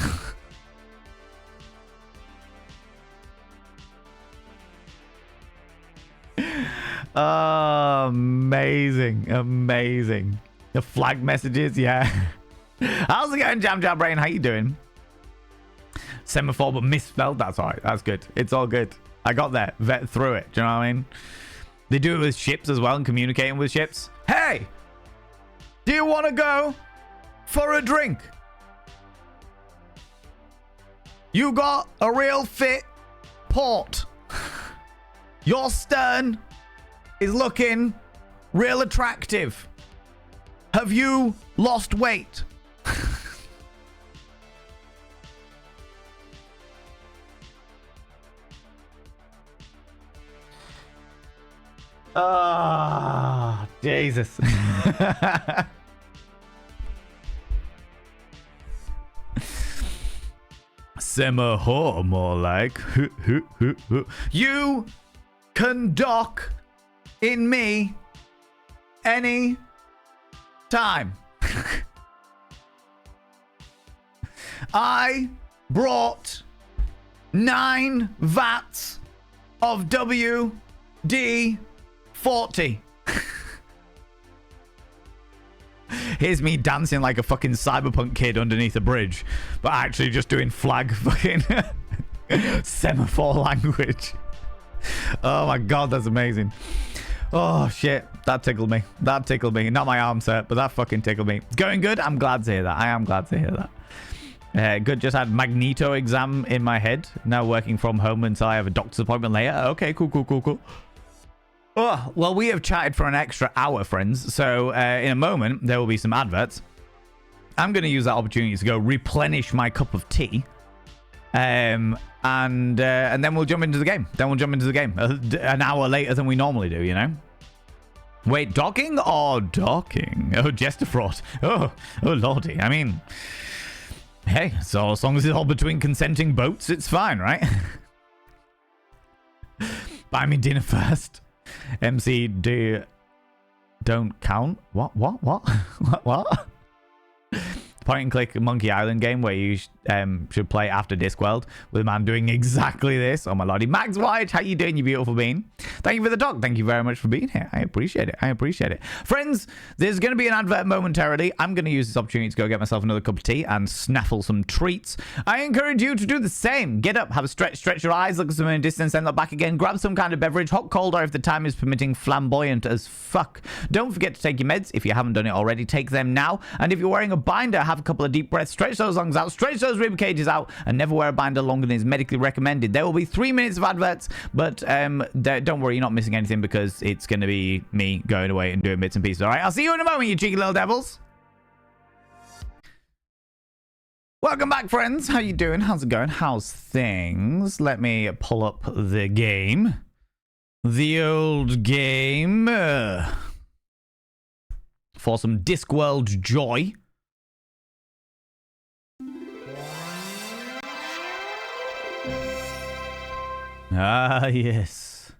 Oh, amazing. The flag messages, yeah. How's it going, Jam Jam Brain? How you doing? Semaphore, but misspelled. That's all right. That's good. It's all good. I got there. Vet through it. Do you know what I mean? They do it with ships as well, and communicating with ships. Hey! Do you want to go for a drink? You got a real fit port. Your stern is looking real attractive. Have you lost weight? Ah, Jesus. Semaphore, more like. You can dock in me any time. I brought 9 vats of WD-40. Here's me dancing like a fucking cyberpunk kid underneath a bridge, but actually just doing flag fucking semaphore language. Oh my god, that's amazing. Oh shit, that tickled me. Not my arm, sir, but that fucking tickled me. Going good? I'm glad to hear that. I am glad to hear that. Good, just had Magneto exam in my head. Now working from home until I have a doctor's appointment later. Okay, cool. Oh, well, we have chatted for an extra hour, friends. So in a moment, there will be some adverts. I'm going to use that opportunity to go replenish my cup of tea. And then we'll jump into the game. An hour later than we normally do, you know? Wait, docking or docking? Oh, jester fraud. Oh, lordy. I mean, hey, so as long as it's all between consenting boats, it's fine, right? Buy me dinner first. MC, don't count? What? What? Point and click Monkey Island game where you should play after Discworld with a man doing exactly this. Oh my lordy. Max White, how you doing, you beautiful bean? Thank you for the dog. Thank you very much for being here. I appreciate it. Friends, there's going to be an advert momentarily. I'm going to use this opportunity to go get myself another cup of tea and snaffle some treats. I encourage you to do the same. Get up, have a stretch your eyes, look at something in the distance, then look back again. Grab some kind of beverage, hot, cold, or if the time is permitting, flamboyant as fuck. Don't forget to take your meds. If you haven't done it already, take them now. And if you're wearing a binder, have a couple of deep breaths, stretch those lungs out, stretch those rib cages out, and never wear a binder longer than is medically recommended. There will be 3 minutes of adverts, but don't worry, you're not missing anything because it's going to be me going away and doing bits and pieces. All right, I'll see you in a moment, you cheeky little devils. Welcome back, friends. How you doing? How's it going? How's things? Let me pull up the game. The old game. For some Discworld joy. Ah, yes.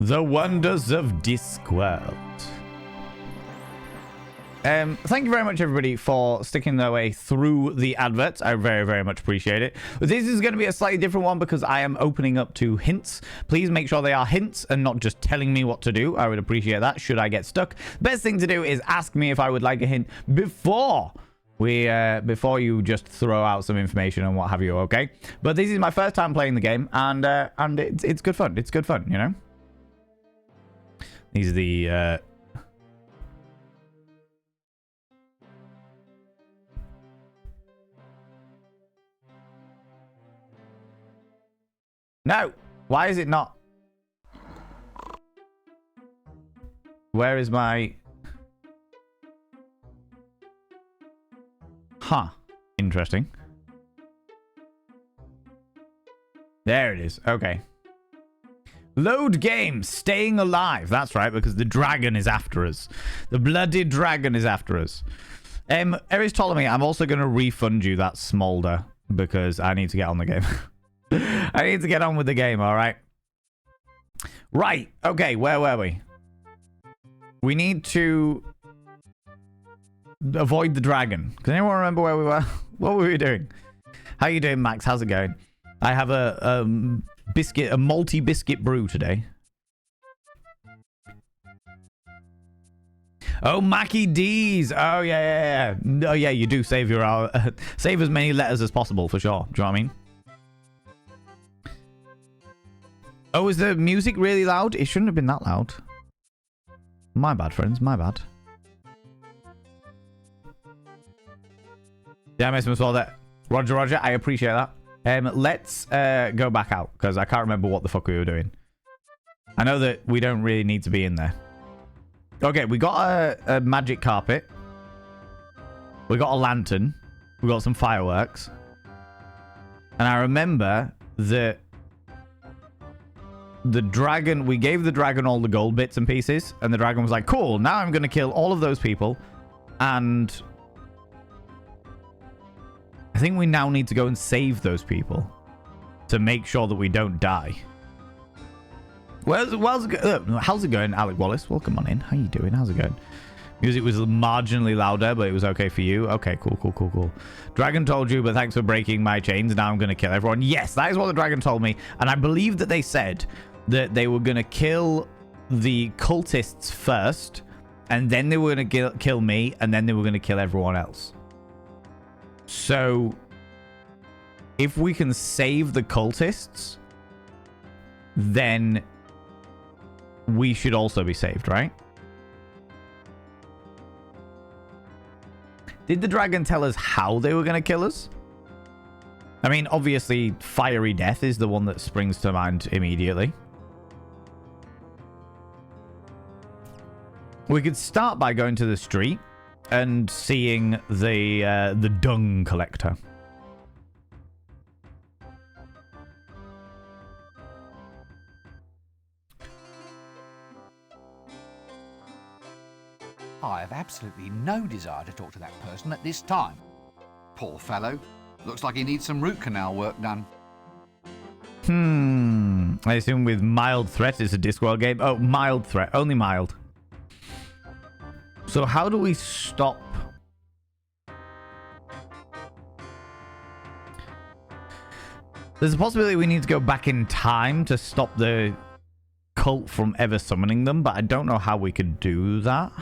The wonders of Discworld. Thank you very much, everybody, for sticking their way through the adverts. I very, very much appreciate it. This is going to be a slightly different one because I am opening up to hints. Please make sure they are hints and not just telling me what to do. I would appreciate that should I get stuck. Best thing to do is ask me if I would like a hint before you just throw out some information and what have you, okay? But this is my first time playing the game, and it's good fun. It's good fun, you know? These are the... No! Why is it not? Where is my... Huh. Interesting. There it is. Okay. Load game. Staying alive. That's right, because the dragon is after us. The bloody dragon is after us. Eris Ptolemy, I'm also going to refund you that smolder because I need to get on the game. I need to get on with the game, all right? Right. Okay, where were we? We need to... avoid the dragon. Can anyone remember where we were? What were we doing? How you doing, Max? How's it going? I have a malty biscuit brew today. Oh, Mackie D's. Oh yeah. Oh yeah, you do save your save as many letters as possible for sure. Do you know what I mean? Oh, is the music really loud? It shouldn't have been that loud. My bad, friends. My bad. Yeah, I missed as well that. Roger, I appreciate that. Let's go back out, because I can't remember what the fuck we were doing. I know that we don't really need to be in there. Okay, we got a magic carpet. We got a lantern. We got some fireworks. And I remember that the dragon, we gave the dragon all the gold bits and pieces, and the dragon was like, cool, now I'm going to kill all of those people, and I think we now need to go and save those people to make sure that we don't die. How's it going, Alec Wallace? Welcome on in. How you doing? How's it going? Music was marginally louder, but it was okay for you. Okay, cool. Dragon told you, but thanks for breaking my chains. Now I'm going to kill everyone. Yes, that is what the dragon told me. And I believe that they said that they were going to kill the cultists first, and then they were going to kill me, and then they were going to kill everyone else. So, if we can save the cultists, then we should also be saved, right? Did the dragon tell us how they were going to kill us? I mean, obviously, fiery death is the one that springs to mind immediately. We could start by going to the street and seeing the dung collector. I have absolutely no desire to talk to that person at this time. Poor fellow. Looks like he needs some root canal work done. I assume with mild threat it's a Discworld game. Oh, mild threat. Only mild. So how do we stop? There's a possibility we need to go back in time to stop the cult from ever summoning them, but I don't know how we could do that.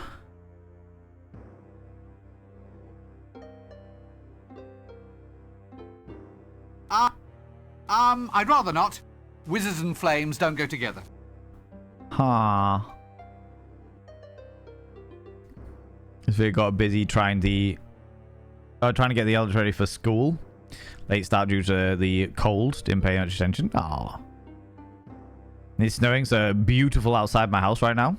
I'd rather not. Wizards and flames don't go together. Huh. So we got busy trying to get the elders ready for school. Late start due to the cold. Didn't pay much attention. Aw. It's snowing, so beautiful outside my house right now.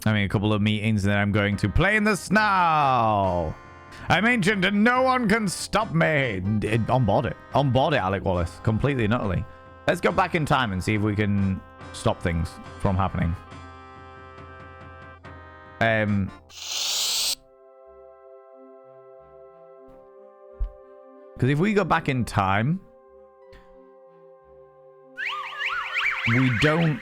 Having a couple of meetings, and then I'm going to play in the snow. I'm ancient and no one can stop me. On board it. On board it, Alec Wallace. Completely and utterly. Let's go back in time and see if we can stop things from happening. Because if we go back in time, we don't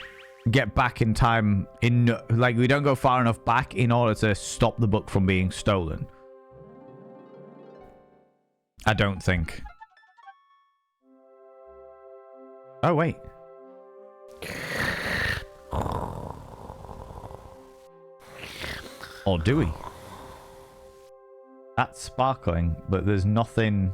get back in time we don't go far enough back in order to stop the book from being stolen. I don't think. Oh, wait. Or do we? That's sparkling, but there's nothing...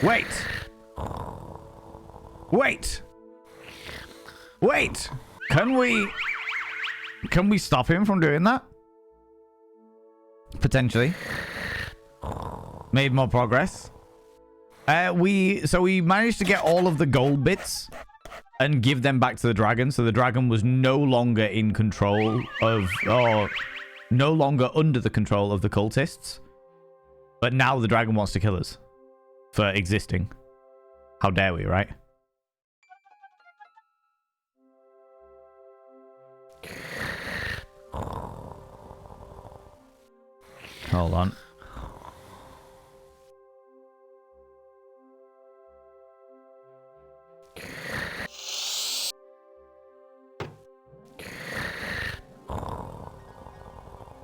Wait! Wait! Wait! Can we stop him from doing that? Potentially. Made more progress. So we managed to get all of the gold bits and give them back to the dragon. So the dragon was no longer in control of, or no longer under the control of the cultists. But now the dragon wants to kill us for existing. How dare we, right? Hold on.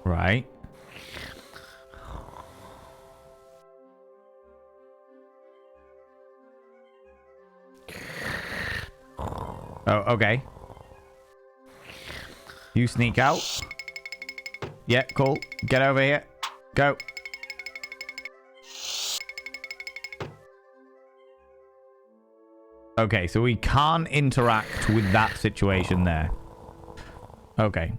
Right. Oh, okay. You sneak out. Yeah, cool. Get over here. Go. Okay, so we can't interact with that situation there. Okay.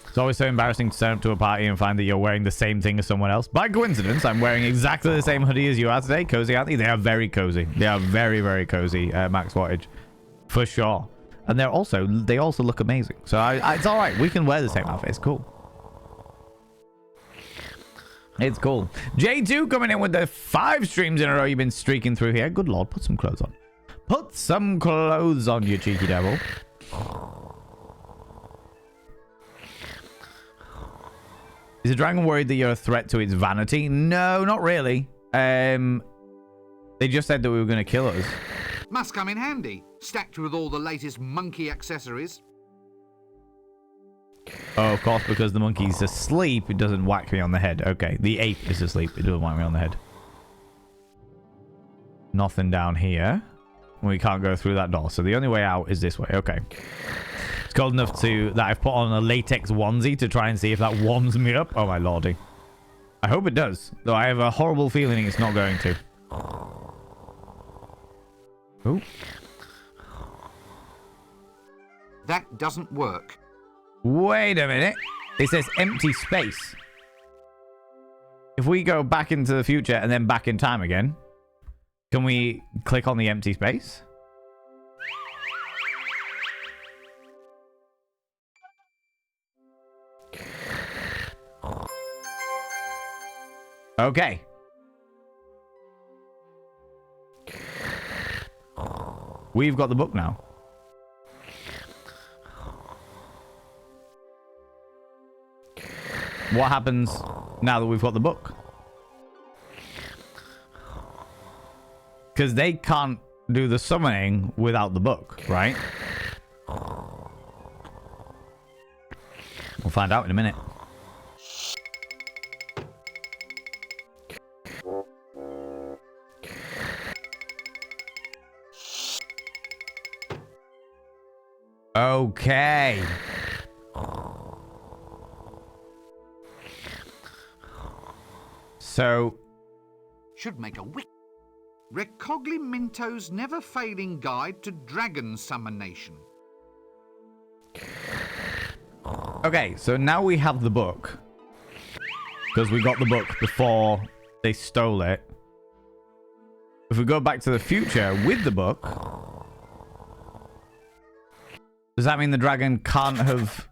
It's always so embarrassing to turn up to a party and find that you're wearing the same thing as someone else. By coincidence, I'm wearing exactly the same hoodie as you are today. Cozy, aren't they? They are very cozy. They are very, very cozy, max wattage. For sure. And they also look amazing. So it's all right. We can wear the same outfit. It's cool. It's cool. J2 coming in with the 5 streams in a row you've been streaking through here. Good lord, put some clothes on. Put some clothes on, you cheeky devil. Is the dragon worried that you're a threat to its vanity? No, not really. They just said that we were going to kill us. Must come in handy, stacked with all the latest monkey accessories. Oh, of course, because the monkey's asleep, it doesn't whack me on the head. Okay, the ape is asleep, it doesn't whack me on the head. Nothing down here. We can't go through that door, so the only way out is this way. Okay. It's cold enough that I've put on a latex onesie to try and see if that warms me up. Oh my lordy. I hope it does, though I have a horrible feeling it's not going to. Oh. That doesn't work. Wait a minute. It says empty space. If we go back into the future and then back in time again, can we click on the empty space? Okay. We've got the book now. What happens now that we've got the book? Because they can't do the summoning without the book, right? We'll find out in a minute. Okay. So... Should make a wick. Recogli Minto's never-failing guide to dragon summonation. Okay, so now we have the book. Because we got the book before they stole it. If we go back to the future with the book... Does that mean the dragon can't have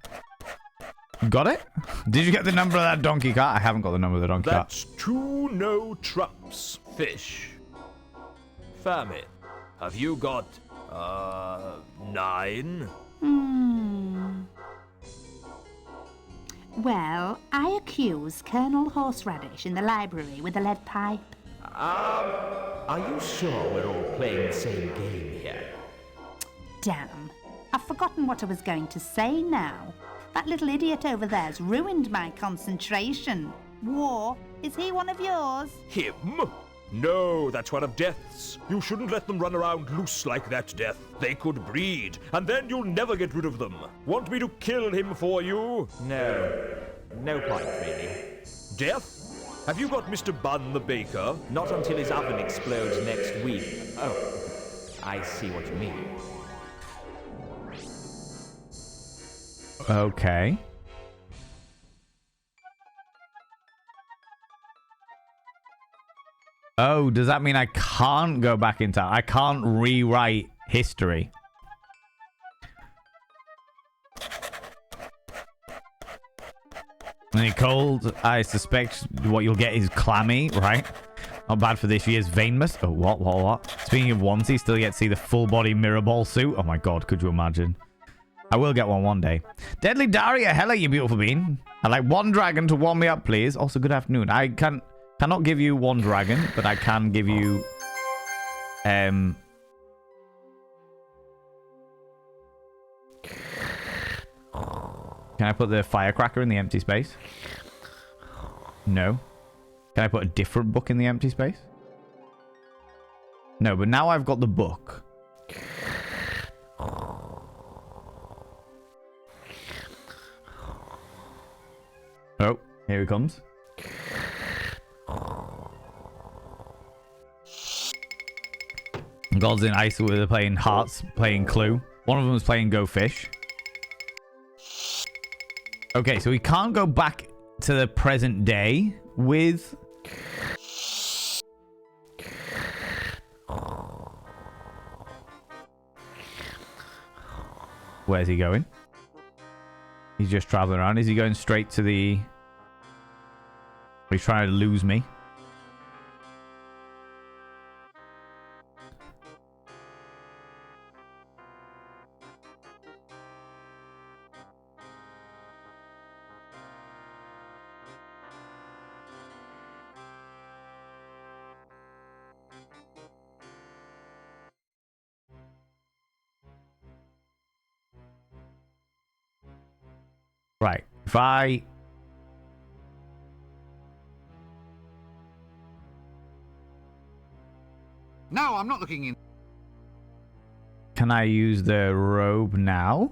got it? Did you get the number of that donkey cart? I haven't got the number of the donkey cart. That's 2 no traps, fish. Famine, have you got, 9? Well, I accuse Colonel Horseradish in the library with a lead pipe. Are you sure we're all playing the same game here? Damn. I've forgotten what I was going to say now. That little idiot over there's ruined my concentration. War, is he one of yours? Him? No, that's one of Death's. You shouldn't let them run around loose like that, Death. They could breed, and then you'll never get rid of them. Want me to kill him for you? No point, really. Death? Have you got Mr. Bun the baker? Not until his oven explodes next week. Oh, I see what you mean. Okay. Oh, does that mean I can't go back in time? I can't rewrite history. When it's cold, I suspect what you'll get is clammy, right? Not bad for this year's Veinmas. Oh, what? Speaking of onesie, still yet to see the full-body mirror ball suit. Oh my god, could you imagine? I will get one day. Deadly Daria, hello, you beautiful bean. I'd like 1 dragon to warm me up, please. Also, good afternoon. I cannot give you 1 dragon, but I can give you... Can I put the firecracker in the empty space? No. Can I put a different book in the empty space? No, but now I've got the book. Oh, here he comes. Gods in Ice were playing Hearts, playing Clue. One of them was playing Go Fish. Okay, so we can't go back to the present day with... Where's he going? He's just traveling around. Is he going straight to the... He's trying to lose me. Right. If I... No, I'm not looking in. Can I use the robe now?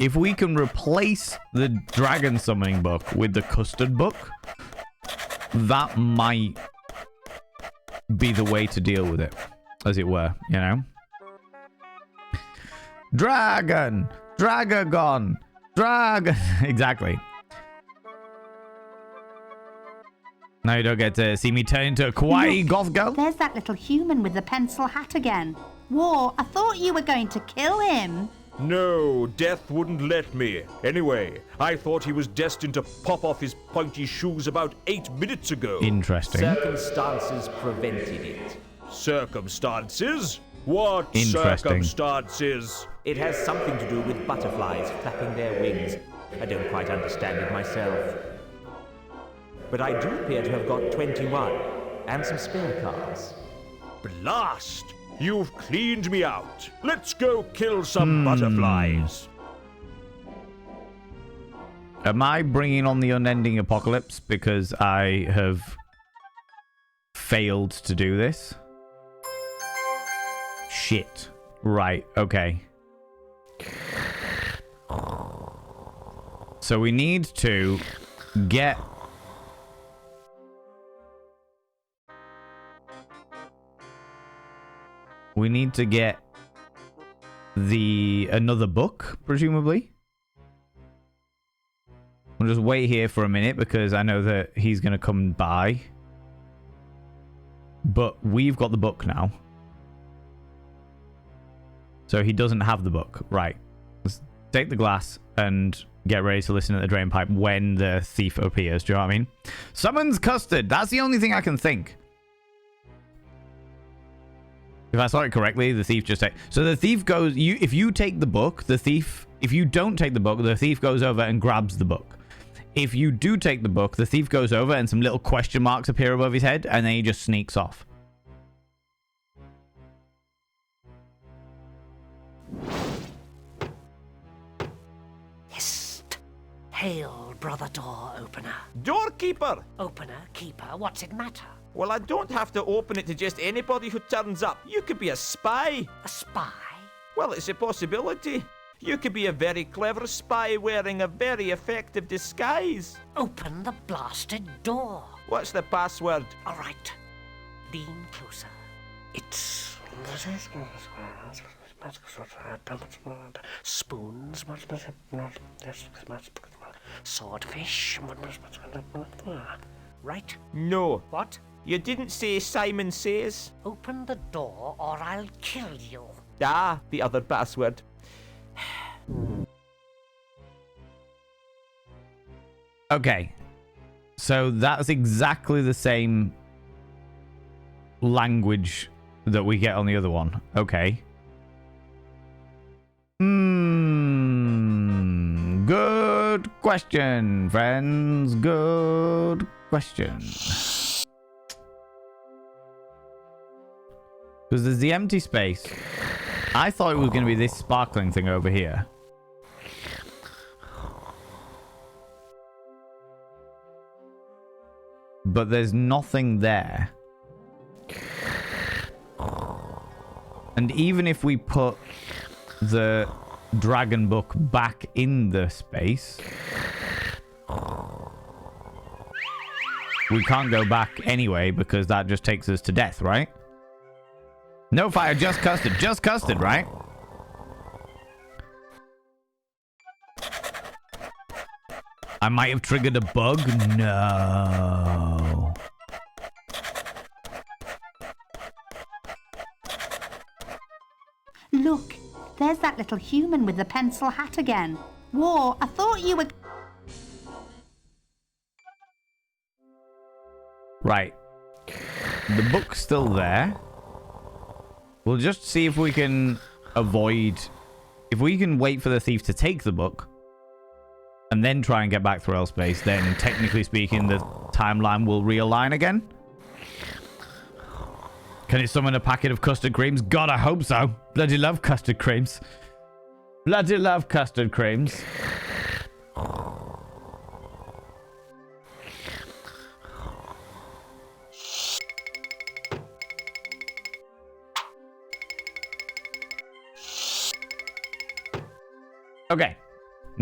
if we can replace the dragon summoning book with the custard book, that might be the way to deal with it, as it were, you know? Dragon! Dragagon! Dragon! Exactly. Now you don't get to see me turn into a kawaii goth girl. There's that little human with the pencil hat again. War, I thought you were going to kill him. No, death wouldn't let me. Anyway, I thought he was destined to pop off his pointy shoes about 8 minutes ago. Interesting. Circumstances prevented it. Circumstances? What Interesting. circumstances? It has something to do with butterflies flapping their wings. I don't quite understand it myself. But I do appear to have got 21, and some spare cards. Blast! You've cleaned me out. Let's go kill some butterflies. Am I bringing on the unending apocalypse because I have failed to do this? Shit. Right, okay. So we need to get... We need to get another book, presumably. We'll just wait here for a minute because I know that he's going to come by. But we've got the book now. So he doesn't have the book. Right. Let's take the glass and get ready to listen at the drain pipe when the thief appears. Do you know what I mean? Summons custard. That's the only thing I can think. If I saw it correctly, the thief just... So the thief goes... If you take the book, the thief... If you don't take the book, the thief goes over and grabs the book. If you do take the book, the thief goes over and some little question marks appear above his head, and then he just sneaks off. Hist! Hail, brother door opener. Doorkeeper! Opener, keeper, what's it matter? Well, I don't have to open it to just anybody who turns up. You could be a spy. A spy? Well, it's a possibility. You could be a very clever spy wearing a very effective disguise. Open the blasted door. What's the password? All right. Lean closer. It's... spoons, swordfish, right? No. What? You didn't say Simon Says. Open the door or I'll kill you. Ah, the other password. Okay. So that's exactly the same language that we get on the other one. Okay. Good question, friends. Good question. Because there's the empty space. I thought it was going to be this sparkling thing over here. But there's nothing there. And even if we put the dragon book back in the space, we can't go back anyway because that just takes us to death, right? No fire, just custard, right? I might have triggered a bug. No. Look, there's that little human with the pencil hat again. War, I thought you were... Right. The book's still there. We'll just see if we can avoid... If we can wait for the thief to take the book and then try and get back through L-Space, then technically speaking, the timeline will realign again. Can it summon a packet of custard creams? God, I hope so. Bloody love custard creams. Bloody love custard creams. Okay.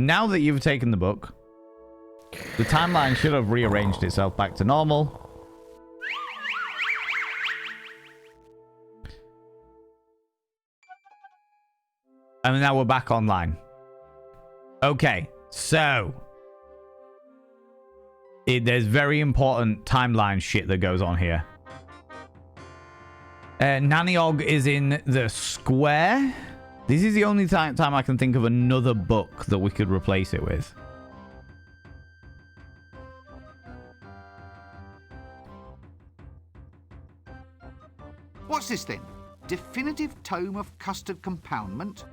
now that you've taken the book, the timeline should have rearranged itself back to normal. And now we're back online. Okay, so there's very important timeline shit that goes on here. Naniog is in the square. This is the only time I can think of another book that we could replace it with. What's this then? Definitive Tome of Custard Compoundment?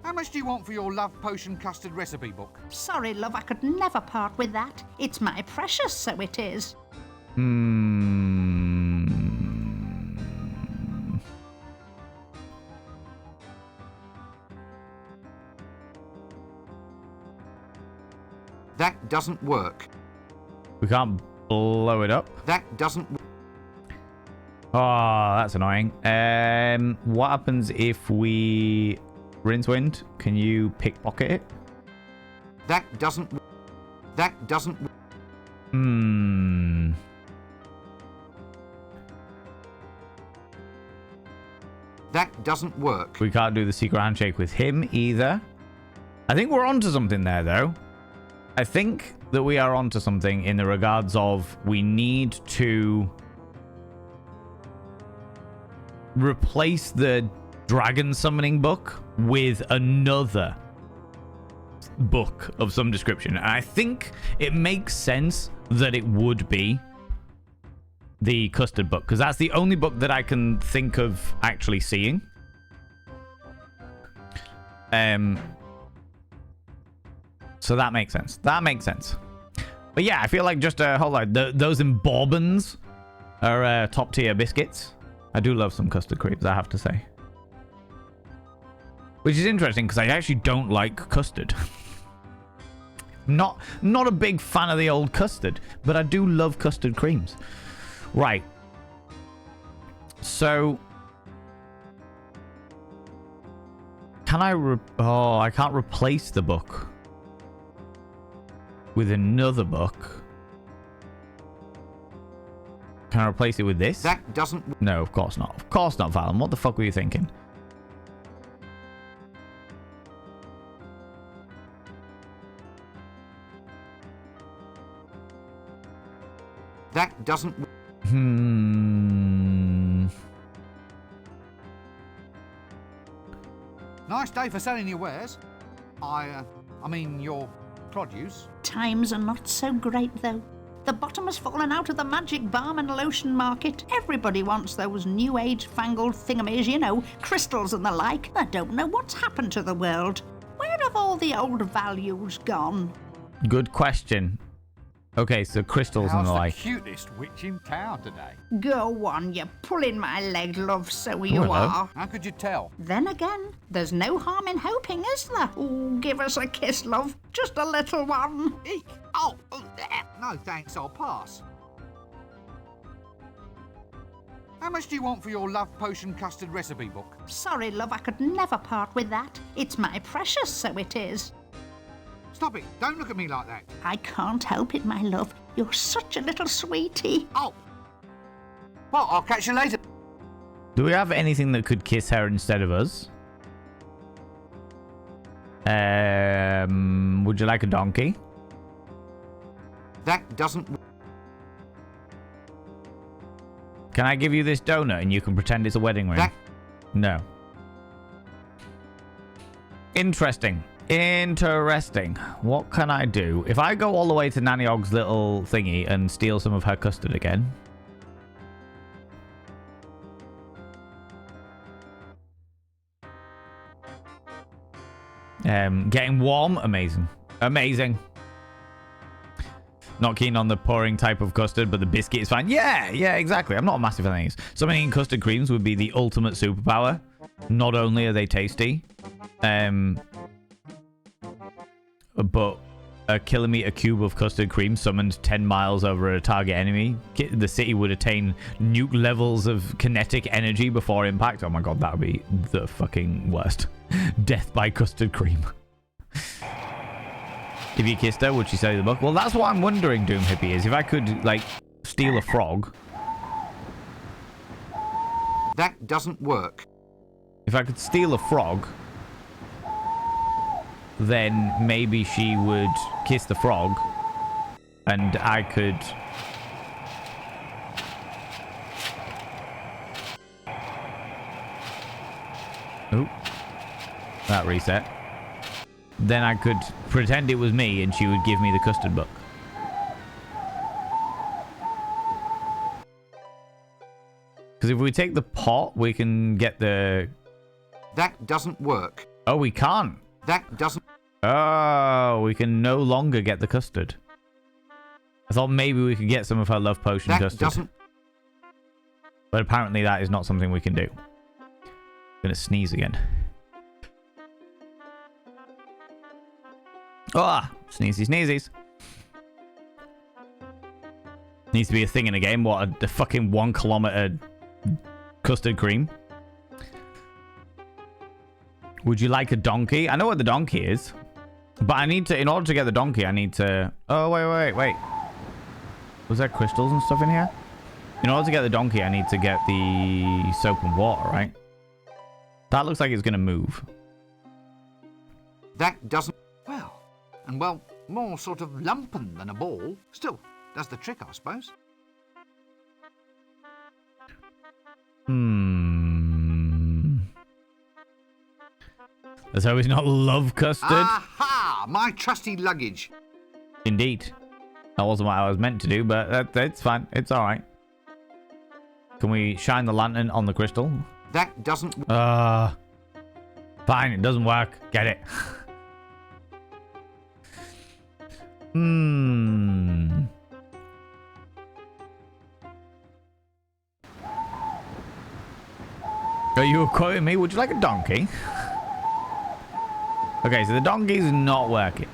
How much do you want for your love potion custard recipe book? Sorry, love, I could never part with that. It's my precious, so it is. That doesn't work. We can't blow it up. That doesn't work. Oh, that's annoying. What happens if we... Rincewind, can you pickpocket it? That doesn't... That doesn't... That doesn't work. We can't do the secret handshake with him either. I think we're onto something there, though. I think that we are onto something in the regards of we need to replace the dragon summoning book with another book of some description. And I think it makes sense that it would be the custard book, because that's the only book that I can think of actually seeing. So that makes sense. That makes sense. But yeah, I feel like just hold on. Those embourbons are top tier biscuits. I do love some custard creams, I have to say. Which is interesting because I actually don't like custard. Not a big fan of the old custard, but I do love custard creams. Right. So can I I can't replace the book with another book. Can I replace it with this? That doesn't... No, of course not. Of course not, Valen. What the fuck were you thinking? That doesn't... Nice day for selling your wares. I mean your produce. Times are not so great, though. The bottom has fallen out of the magic balm and lotion market. Everybody wants those new age fangled thingamies, you know, crystals and the like. I don't know what's happened to the world. Where have all the old values gone? Good question. Okay, so crystals and the like. How's the cutest witch in town today? Go on, you're pulling my leg, love, so you hello. are. How could you tell? Then again, there's no harm in hoping, is there? Ooh, give us a kiss, love. Just a little one. Eek! No thanks, I'll pass. How much do you want for your love potion custard recipe book? Sorry, love, I could never part with that. It's my precious, so it is. Stop it! Don't look at me like that. I can't help it, my love. You're such a little sweetie. Oh! Well, I'll catch you later. Do we have anything that could kiss her instead of us? Would you like a donkey? That doesn't... Can I give you this donut and you can pretend it's a wedding ring? No. Interesting. Interesting. What can I do? If I go all the way to Naniog's little thingy and steal some of her custard again. Getting warm. Amazing. Amazing. Not keen on the pouring type of custard, but the biscuit is fine. Yeah, exactly. I'm not a massive fan of these. Summoning custard creams would be the ultimate superpower. Not only are they tasty, but a kilometer cube of custard cream summoned 10 miles over a target enemy, the city would attain nuke levels of kinetic energy before impact. Oh my god, that would be the fucking worst. Death by custard cream. If you kissed her, would she sell you the book? Well, that's what I'm wondering, Doom Hippie, is if I could, like, steal a frog. That doesn't work. If I could steal a frog, then maybe she would kiss the frog, and I could... Oop. That reset. Then I could pretend it was me, and she would give me the custard book. Because if we take the pot, we can get the... That doesn't work. Oh, we can't. That doesn't... Oh, we can no longer get the custard. I thought maybe we could get some of her love potion that custard. Doesn't... But apparently that is not something we can do. I'm gonna sneeze again. Ah, sneezy sneezies. Needs to be a thing in a game. What, a fucking 1 kilometer custard cream? Would you like a donkey? I know what the donkey is. But I need to, in order to get the donkey, I need to... Oh, wait. Was there crystals and stuff in here? In order to get the donkey, I need to get the soap and water, right? That looks like it's going to move. That doesn't... Well, and well, more sort of lumpen than a ball. Still, does the trick, I suppose. Let's hope it's not love custard. Aha! My trusty luggage. Indeed. That wasn't what I was meant to do, but it's fine. It's alright. Can we shine the lantern on the crystal? That doesn't... Fine, it doesn't work. Get it. Are you quoting me? Would you like a donkey? Okay, so the donkey's not working.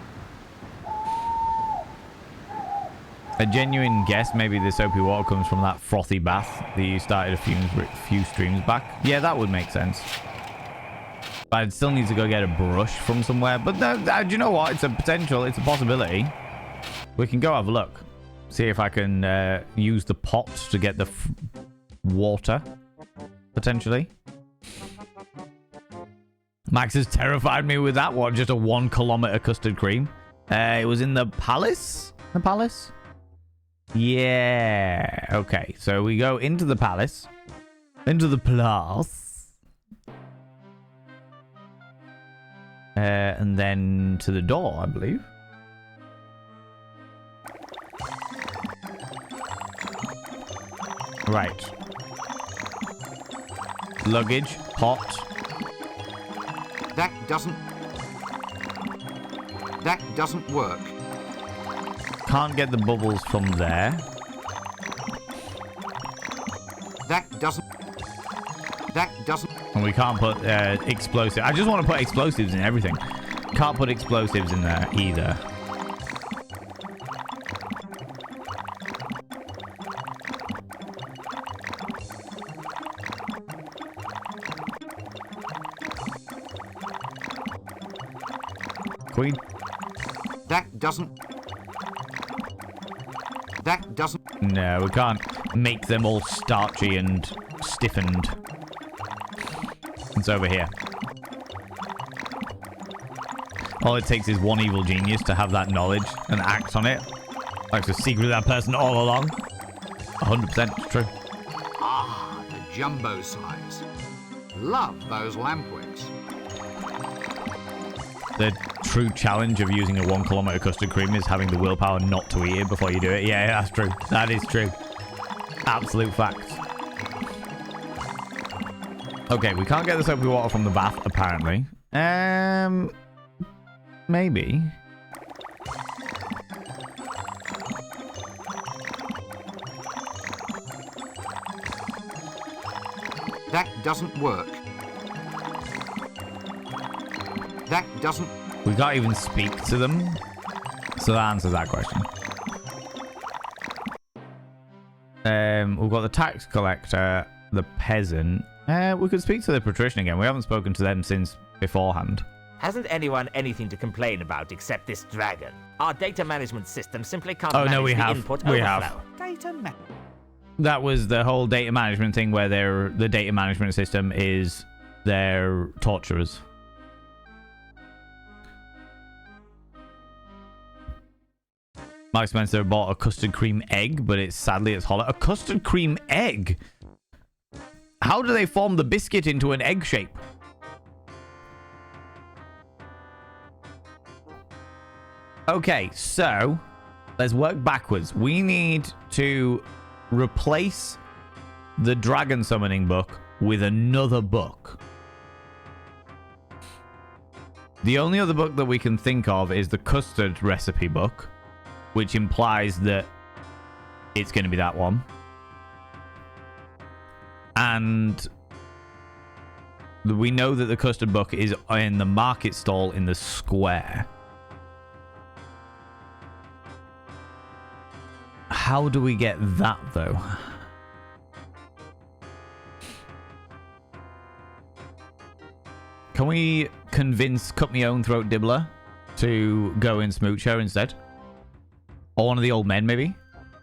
A genuine guess, maybe the soapy water comes from that frothy bath that you started a few streams back. Yeah, that would make sense. But I'd still need to go get a brush from somewhere. But do you know what? It's a potential. It's a possibility. We can go have a look. See if I can use the pot to get the water. Potentially. Max has terrified me with that one. Just a 1 kilometer custard cream. It was in the palace? The palace? Yeah. Okay. So we go into the palace. Into the palace. And then to the door, I believe. Right. Luggage. Pot. That doesn't work. Can't get the bubbles from there. That doesn't... And we can't put explosives. I just want to put explosives in everything. Can't put explosives in there either. Queen? That doesn't... No, we can't make them all starchy and stiffened. It's over here. All it takes is one evil genius to have that knowledge and act on it. Like the secret of that person all along. 100% true. Ah, the jumbo size. Love those lampwicks. The true challenge of using a 1 kilometer custard cream is having the willpower not to eat it before you do it. Yeah, that's true. That is true. Absolute fact. Okay, we can't get the soapy water from the bath, apparently. Maybe. That doesn't work. That doesn't... We can't even speak to them. So that answers that question. We've got the tax collector, the peasant. We could speak to the patrician again. We haven't spoken to them since beforehand. Hasn't anyone anything to complain about except this dragon? Our data management system simply can't manage no, we the have. input We overflow. have. Data ma- That was the whole data management thing where the data management system is their torturers. Mark Spencer bought a custard cream egg, but sadly it's hollow. A custard cream egg? How do they form the biscuit into an egg shape? Okay, so let's work backwards. We need to replace the dragon summoning book with another book. The only other book that we can think of is the custard recipe book, which implies that it's going to be that one. And we know that the custard book is in the market stall in the square. How do we get that, though? Can we convince Cut Me Own Throat Dibbler to go and smooch her instead? Or one of the old men, maybe?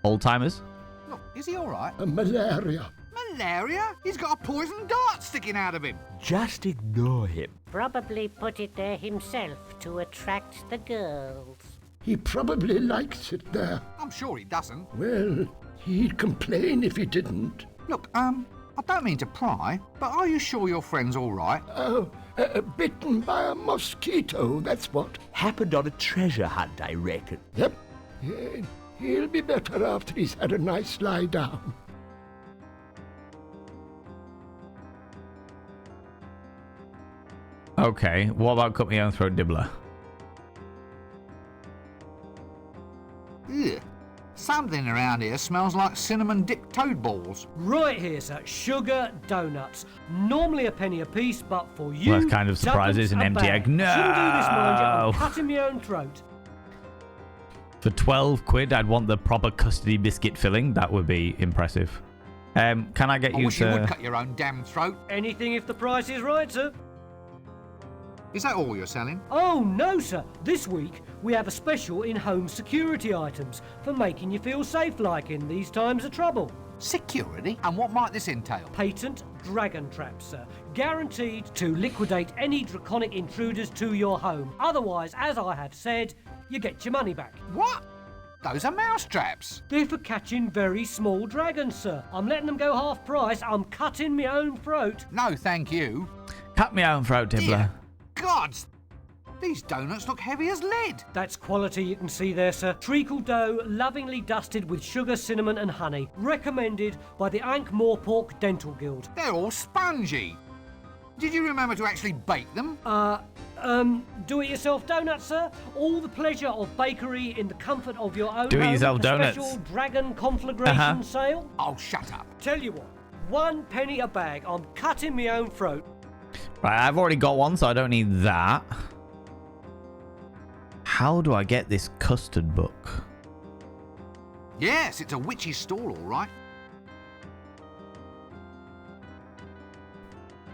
Old timers? Look, is he alright? Malaria. Malaria? He's got a poison dart sticking out of him. Just ignore him. Probably put it there himself to attract the girls. He probably likes it there. I'm sure he doesn't. Well, he'd complain if he didn't. Look, I don't mean to pry, but are you sure your friend's alright? Oh, bitten by a mosquito, that's what. Happened on a treasure hunt, I reckon. Yep. He'll be better after he's had a nice lie down. Okay, what about Cut Me Own Throat Dibbler? Ugh. Something around here smells like cinnamon dipped toad balls. Right here, sir. Sugar donuts. Normally a penny a piece, but for you, Well, that's kind of surprising. It's an tuppence empty a bag. egg. No! Shouldn't do this, mind you. I'm cutting my own throat. For 12 quid, I'd want the proper custody biscuit filling. That would be impressive. Can I get I you wish you would to... cut your own damn throat. Anything if the price is right, sir. Is that all you're selling? Oh, no, sir. This week, we have a special in home security items for making you feel safe like in these times of trouble. Security? And what might this entail? Patent dragon traps, sir. Guaranteed to liquidate any draconic intruders to your home. Otherwise, as I have said, you get your money back. What? Those are mouse traps. They're for catching very small dragons, sir. I'm letting them go half price. I'm cutting my own throat. No, thank you. Cut Me Own Throat Dibbler. Dear gods! These donuts look heavy as lead. That's quality you can see there, sir. Treacle dough, lovingly dusted with sugar, cinnamon and honey. Recommended by the Ankh-Morpork Dental Guild. They're all spongy. Did you remember to actually bake them? Do-it-yourself donuts, sir. All the pleasure of bakery in the comfort of your own Do-it-yourself home. donuts. Special dragon conflagration sale. Oh, shut up. Tell you what, 1 penny a bag. I'm cutting my own throat. Right, I've already got one, so I don't need that. How do I get this custard book? Yes, it's a witch's stall, all right.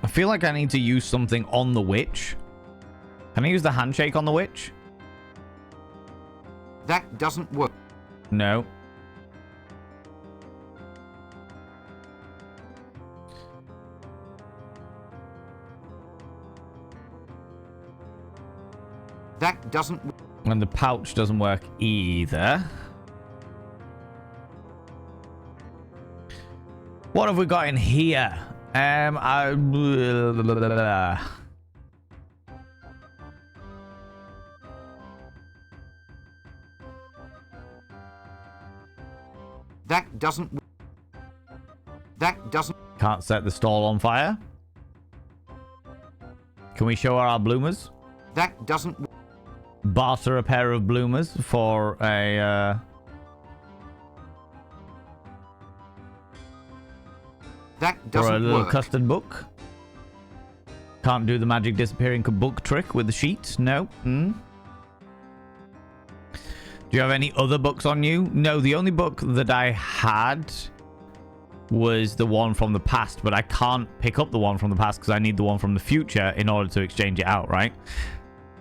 I feel like I need to use something on the witch. Can I use the handshake on the witch? That doesn't work. No. That doesn't work. And the pouch doesn't work either. What have we got in here? That doesn't. That doesn't. Can't set the stall on fire. Can we show her our bloomers? That doesn't. Barter a pair of bloomers for a That for a doesn't little work. custard book. Can't do the magic disappearing book trick with the sheet. No. Do you have any other books on you? No, the only book that I had was the one from the past, but I can't pick up the one from the past because I need the one from the future in order to exchange it out, right?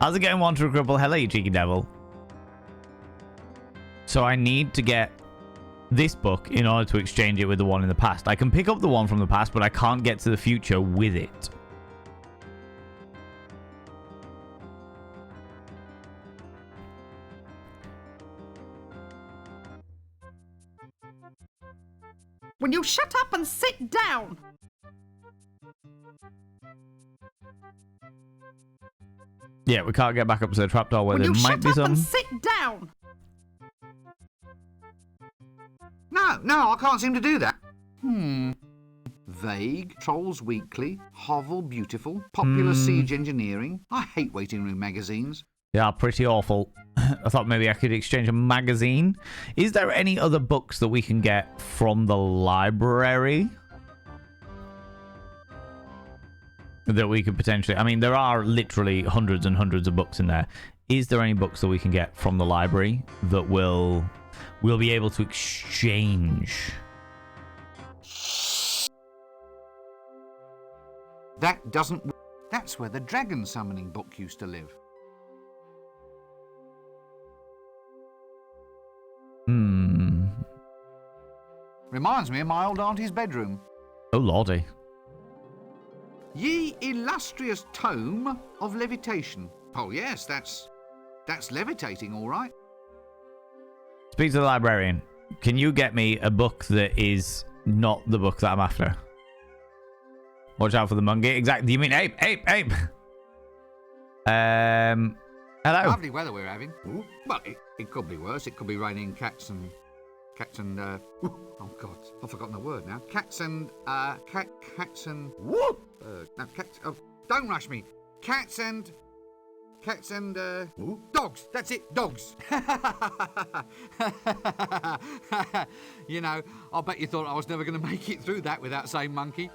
How's it going, Wanderer Cripple? Hello, you cheeky devil. So I need to get this book in order to exchange it with the one in the past. I can pick up the one from the past, but I can't get to the future with it. Will you shut up and sit down? Yeah, we can't get back up to the trapdoor where Will there you might be shut up and some. sit down? No, I can't seem to do that. Vague, Trolls Weekly, Hovel Beautiful, Popular Siege Engineering. I hate waiting room magazines. They are pretty awful. I thought maybe I could exchange a magazine. Is there any other books that we can get from the library that we could potentially... I mean, there are literally hundreds and hundreds of books in there. Is there any books that we can get from the library that we'll be able to exchange? That doesn't... That's where the dragon summoning book used to live. Reminds me of my old auntie's bedroom. Oh, lordy. Ye illustrious tome of levitation. Oh yes, that's levitating, all right. Speak to the librarian. Can you get me a book that is not the book that I'm after? Watch out for the monkey. Exactly. You mean ape? Ape. Hello. Lovely weather we're having. Ooh. Well, it could be worse. It could be raining cats and oh God, I've forgotten the word now. Cats and no, cats. Oh, don't rush me. Cats and dogs. That's it, dogs. You know, I bet you thought I was never going to make it through that without saying monkey.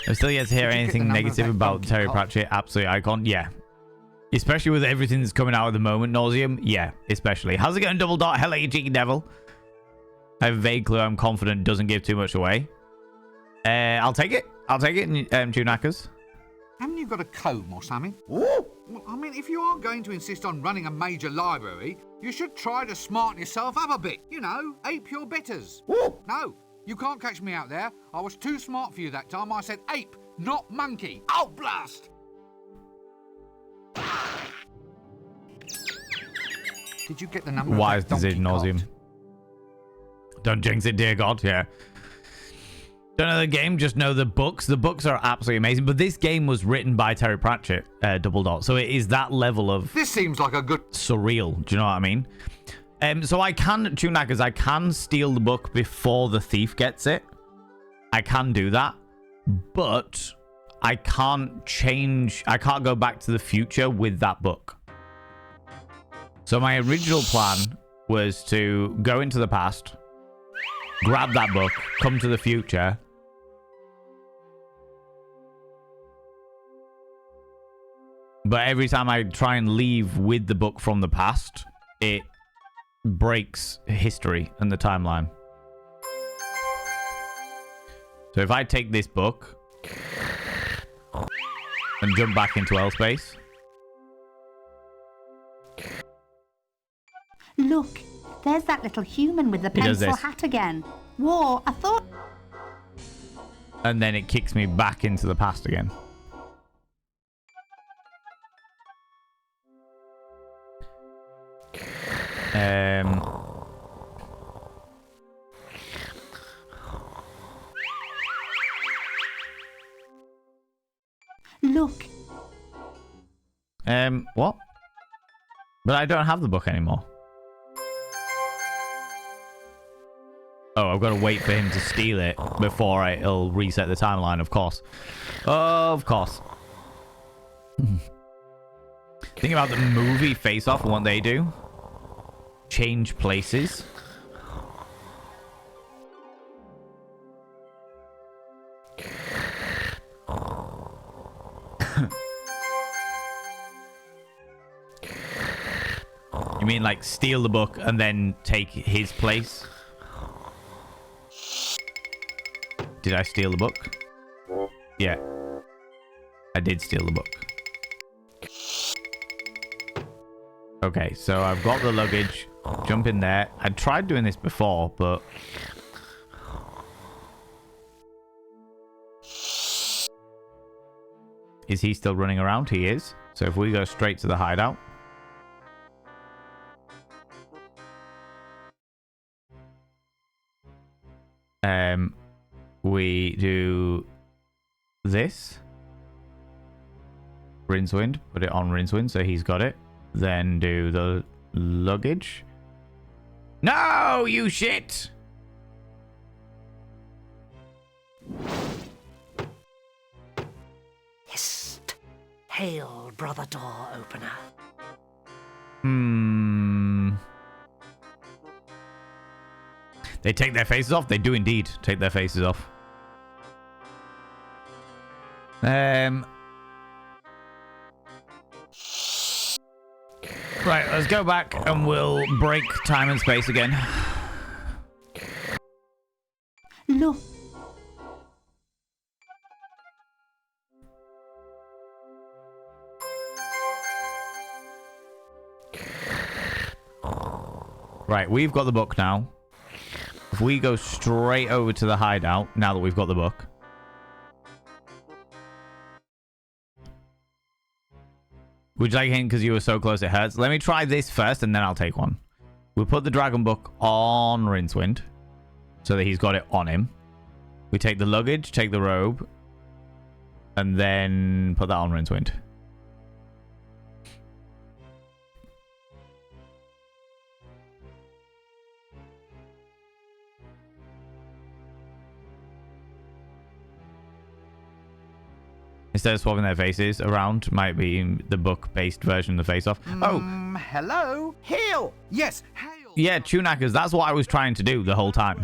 I'm still yet to hear anything negative about Terry Pratchett. Absolute icon. Yeah. Especially with everything that's coming out at the moment, Nauseum. Yeah, especially. How's it going, Double Dot? Hello, you cheeky devil. I have a vague clue. I'm confident doesn't give too much away. I'll take it. Tunakers. Haven't you got a comb or something? Well, I mean, if you are going to insist on running a major library, you should try to smarten yourself up a bit. You know, ape your betters. No, you can't catch me out there. I was too smart for you that time. I said ape, not monkey. Oh, blast! Did you get the number? Wise decision, Nauseum. Don't jinx it, dear God. Yeah. Don't know the game, just know the books. The books are absolutely amazing. But this game was written by Terry Pratchett, Double Dot. So it is that level of... This seems like a good... surreal. Do you know what I mean? So I can, Tunakers, I can steal the book before the thief gets it. I can do that. But I can't change... I can't go back to the future with that book. So my original plan was to go into the past, grab that book, come to the future, but every time I try and leave with the book from the past, it breaks history and the timeline. So if I take this book and jump back into L-Space... Look, there's that little human with the pencil hat again. Whoa, I thought... And then it kicks me back into the past again. Look. What? But I don't have the book anymore. Oh, I've got to wait for him to steal it before it'll reset the timeline, of course. Of course. Think about the movie Face Off and what they do. Change places. You mean like steal the book and then take his place? Did I steal the book? Yeah. I did steal the book. Okay, so I've got the luggage. Jump in there. I tried doing this before, but... Is he still running around? He is. So if we go straight to the hideout... we do this. Rincewind. Put it on Rincewind so he's got it. Then do the luggage. No, you shit! Hist. Hail, brother door opener. They take their faces off? They do indeed take their faces off. Right, let's go back and we'll break time and space again. Look. Right, we've got the book now. If we go straight over to the hideout, now that we've got the book. Would you like a hint because you were so close it hurts? Let me try this first and then I'll take one. We'll put the dragon book on Rincewind so that he's got it on him. We take the luggage, take the robe, and then put that on Rincewind. Instead of swapping their faces around, might be the book-based version of the face-off. Hello? Hail! Yes, hail! Yeah, Tunackers, that's what I was trying to do the whole time.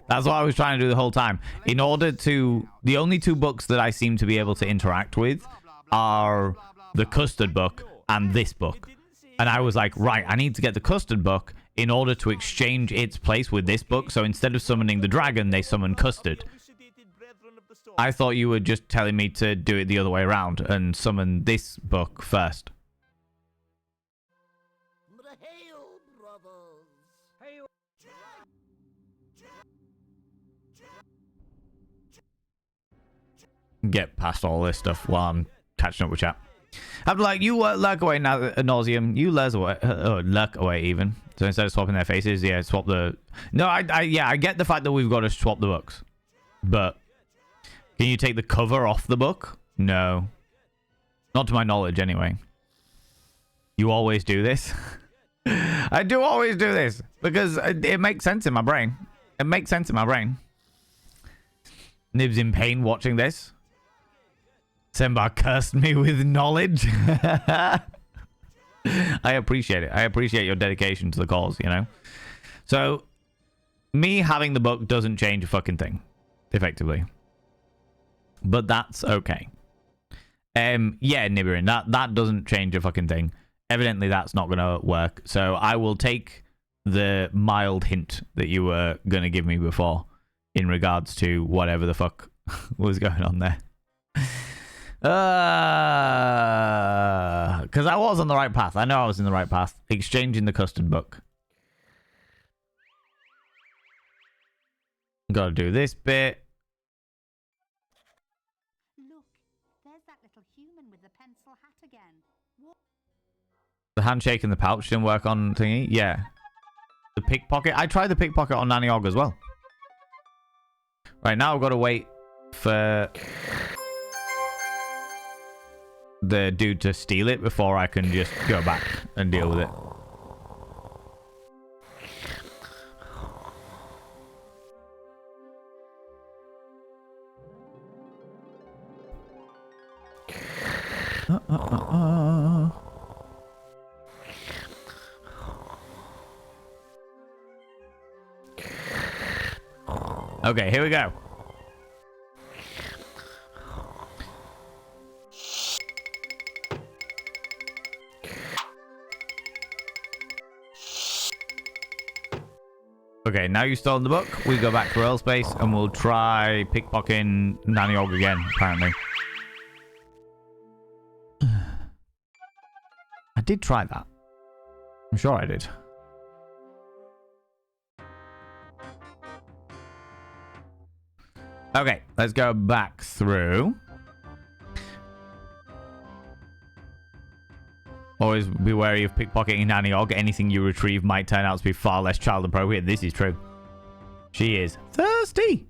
That's what I was trying to do the whole time. In order to... The only two books that I seem to be able to interact with are the custard book and this book. And I was like, right, I need to get the custard book in order to exchange its place with this book. So instead of summoning the dragon, they summon custard. I thought you were just telling me to do it the other way around and summon this book first. Hail, brothers! Hail! Get past all this stuff while I'm catching up with chat. I'm like, you lurk away now, ad nauseum. You lurk away even. So instead of swapping their faces, yeah, swap the... No, I get the fact that we've got to swap the books. But... Can you take the cover off the book? No. Not to my knowledge, anyway. You always do this? I do always do this. Because it makes sense in my brain. It makes sense in my brain. Nib's in pain watching this. Sembar cursed me with knowledge. I appreciate it. I appreciate your dedication to the cause, you know? So, me having the book doesn't change a fucking thing. Effectively. But that's okay. Yeah, Nibirin, that doesn't change a fucking thing. Evidently, that's not going to work. So I will take the mild hint that you were going to give me before in regards to whatever the fuck was going on there. Because I was on the right path. I know I was in the right path. Exchanging the custard book. Got to do this bit. The handshake in the pouch didn't work on thingy? Yeah. The pickpocket? I tried the pickpocket on Nanny Og as well. Right, now I've got to wait for the dude to steal it before I can just go back and deal with it. Okay, here we go. Okay, now you've stolen the book. We go back to Earl Space and we'll try pickpocketing Nanny Og again, apparently. I did try that. I'm sure I did. Okay, let's go back through. Always be wary of pickpocketing Nanny Og. Anything you retrieve might turn out to be far less child appropriate. This is true. She is thirsty.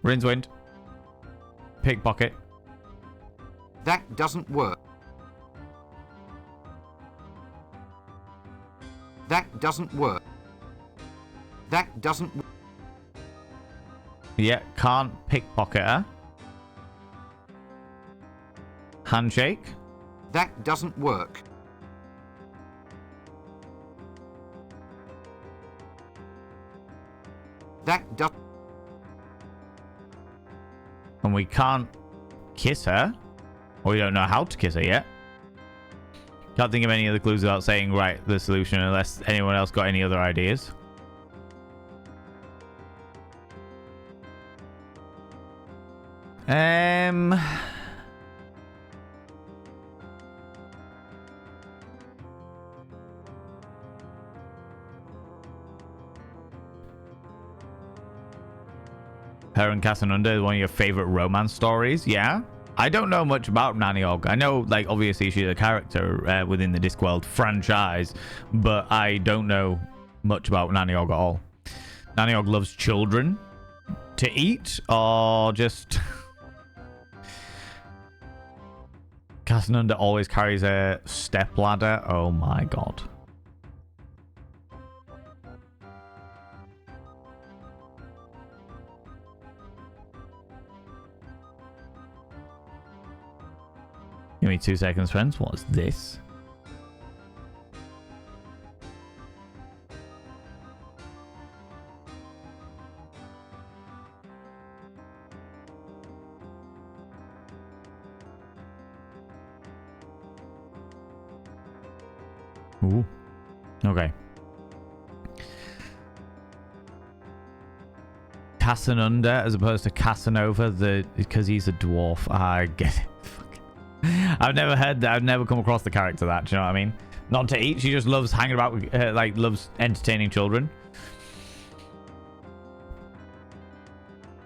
Rincewind. Pickpocket. That doesn't work. That doesn't work. That doesn't work. Yeah, can't pickpocket her. Handshake. That doesn't work. That does. And we can't kiss her. Or we don't know how to kiss her yet. Can't think of any other clues without saying, right, the solution, unless anyone else got any other ideas. Her and Casanunda is one of your favorite romance stories, yeah? I don't know much about Nanny Og. I know, like, obviously she's a character within the Discworld franchise, but I don't know much about Nanny Og at all. Nanny Og loves children to eat, or just... Casanunda always carries a stepladder. Oh my god. Give me 2 seconds, friends. What's this? Ooh. Okay. Casanunda as opposed to Casanova, because he's a dwarf. I get it. I've never heard that. I've never come across the character that. Do you know what I mean? Not to eat. She just loves hanging about with, like, loves entertaining children.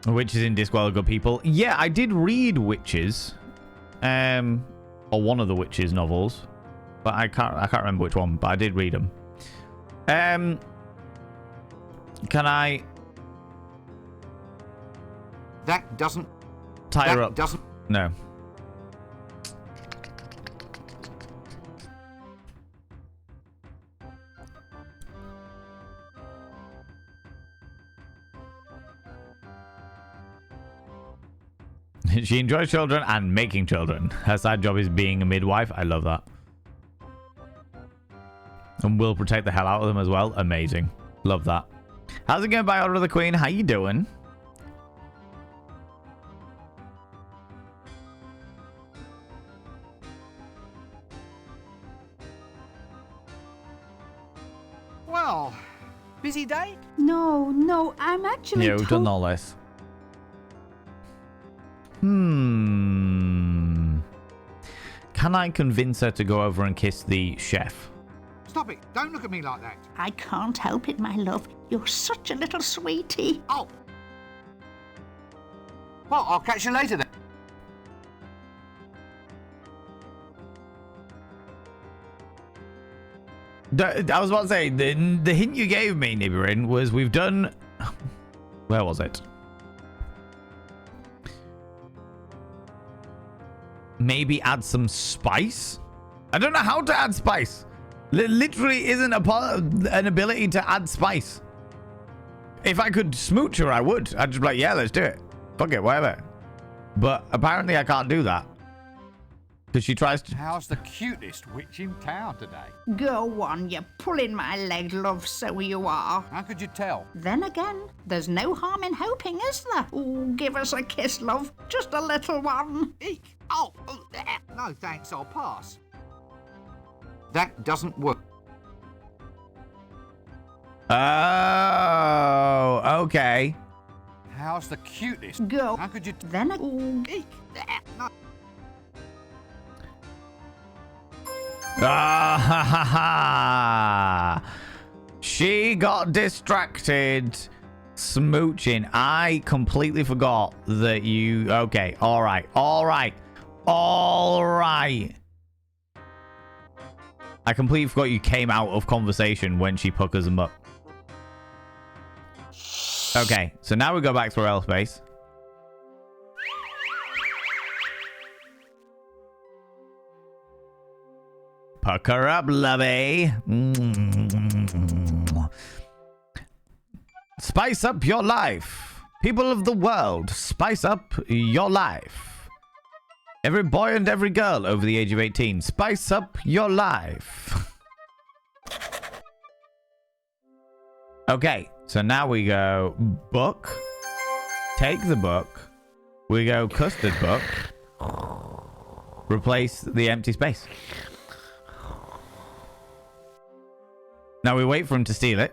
Witches in Discworld are good people. Yeah, I did read Witches. Or one of the Witches novels. But I can't remember which one, but I did read them. Can I... That doesn't... tie her that up? Doesn't... No. She enjoys children and making children. Her side job is being a midwife. I love that. And will protect the hell out of them as well. Amazing. Love that. How's it going by Order of the Queen? How you doing? Well, busy day? No, I'm actually Yeah, we've done all this. Can I convince her to go over and kiss the chef? Stop it. Don't look at me like that. I can't help it, my love. You're such a little sweetie. Oh. Well, I'll catch you later then. I was about to say, the hint you gave me, Nibirin, was we've done... Where was it? Maybe add some spice? I don't know how to add spice. Literally isn't an ability to add spice. If I could smooch her, I would. I'd just be like, yeah, let's do it. Fuck it, whatever. But apparently I can't do that. Because she tries to... How's the cutest witch in town today? Go on, you're pulling my leg, love, so you are. How could you tell? Then again, there's no harm in hoping, is there? Ooh, give us a kiss, love. Just a little one. Eek. Oh, no thanks, I'll pass. That doesn't work. Oh, okay. How's the cutest? Go. How could you... Then a... Eek. No. Ah, ha, ha, ha. She got distracted smooching. I completely forgot that you... Okay, all right. I completely forgot you came out of conversation when she puckers them up. Okay, so now we go back to our elf base. Pucker up, lovey. Spice up your life. People of the world, spice up your life. Every boy and every girl over the age of 18, spice up your life. Okay, so now we go book. Take the book. We go custard book. Replace the empty space. Now we wait for him to steal it.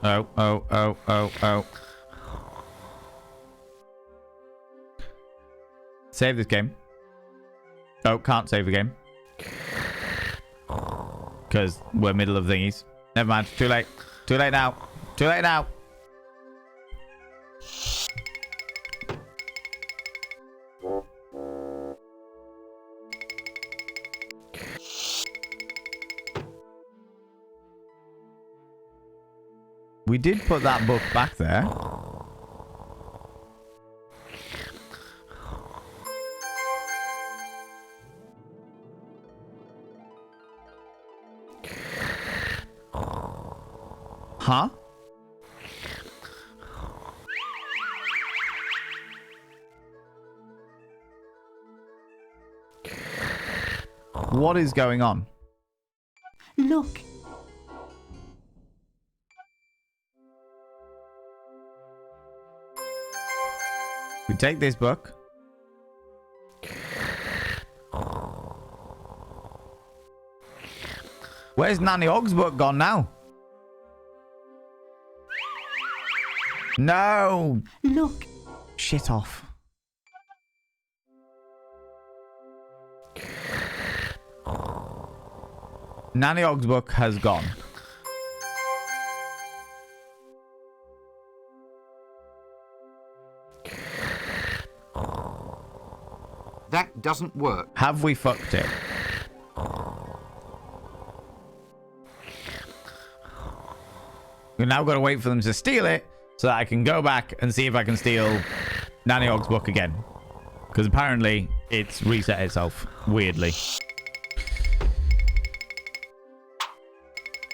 Oh. Save this game. Oh, can't save the game. Because we're middle of thingies. Never mind. Too late. Too late now. Too late now. We did put that book back there. Huh? What is going on? Look. We take this book. Where's Nanny Og's book gone now? No! Look. Shit off. Nanny Og's book has gone. That doesn't work. Have we fucked it? We've now got to wait for them to steal it so that I can go back and see if I can steal Nanny Og's book again. Because apparently it's reset itself weirdly.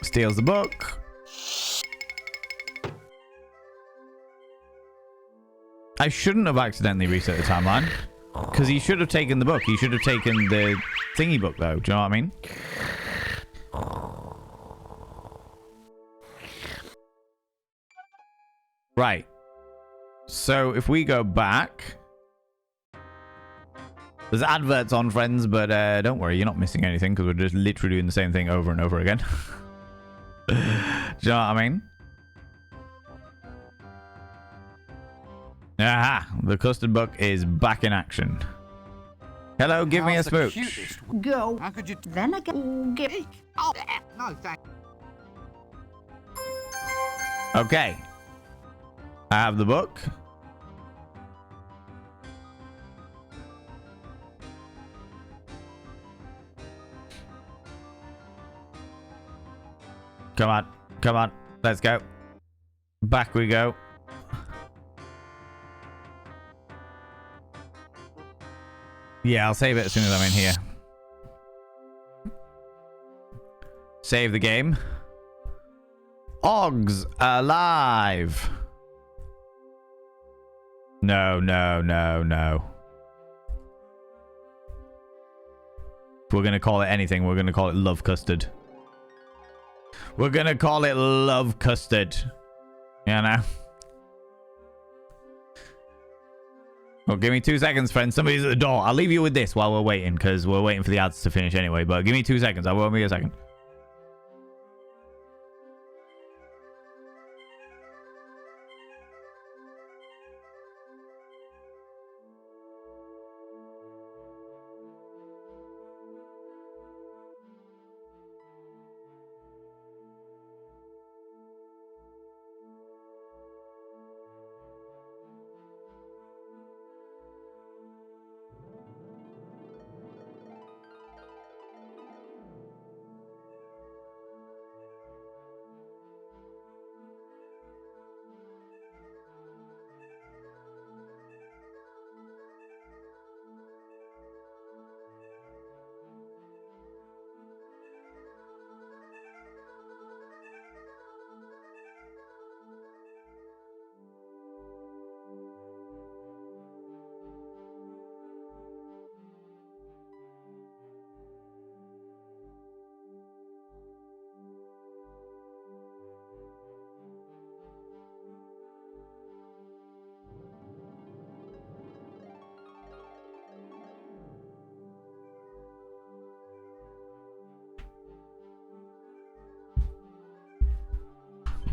Steals the book. I shouldn't have accidentally reset the timeline. Because he should have taken the book. He should have taken the thingy book, though. Do you know what I mean? Right. So, if we go back... There's adverts on, friends, but don't worry. You're not missing anything, because we're just literally doing the same thing over and over again. Do you know what I mean? Aha! The custard book is back in action. Hello, give me a smooch. Go. How could you... Then again. Give. Oh, no, thank... Okay. I have the book. Come on. Come on. Let's go. Back we go. Yeah, I'll save it as soon as I'm in here. Save the game. Og's alive. No. If we're going to call it anything, we're going to call it Love Custard. We're going to call it Love Custard. You know? Well, give me 2 seconds, friend. Somebody's at the door. I'll leave you with this while we're waiting, because we're waiting for the ads to finish anyway. But give me 2 seconds. I won't be a second.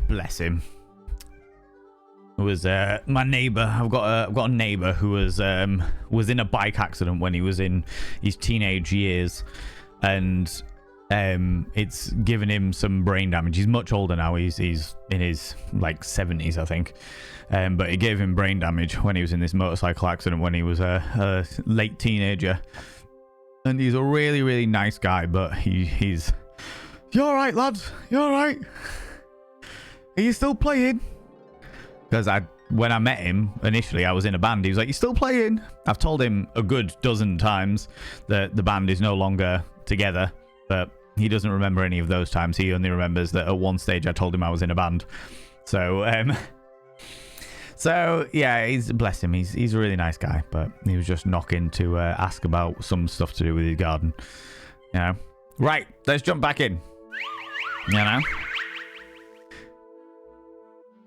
Bless him. It was my neighbor. I've got a neighbor who was in a bike accident when he was in his teenage years, and it's given him some brain damage. He's much older now. He's in his like 70s, I think. But it gave him brain damage when he was in this motorcycle accident when he was a late teenager. And he's a really, really nice guy, but he's... You all right, lads? You all right? Are you still playing? Because when I met him initially, I was in a band. He was like, "You still playing?" I've told him a good dozen times that the band is no longer together, but he doesn't remember any of those times. He only remembers that at one stage I told him I was in a band. So, so yeah, bless him. He's a really nice guy, but he was just knocking to ask about some stuff to do with his garden. You know, right? Let's jump back in. You know.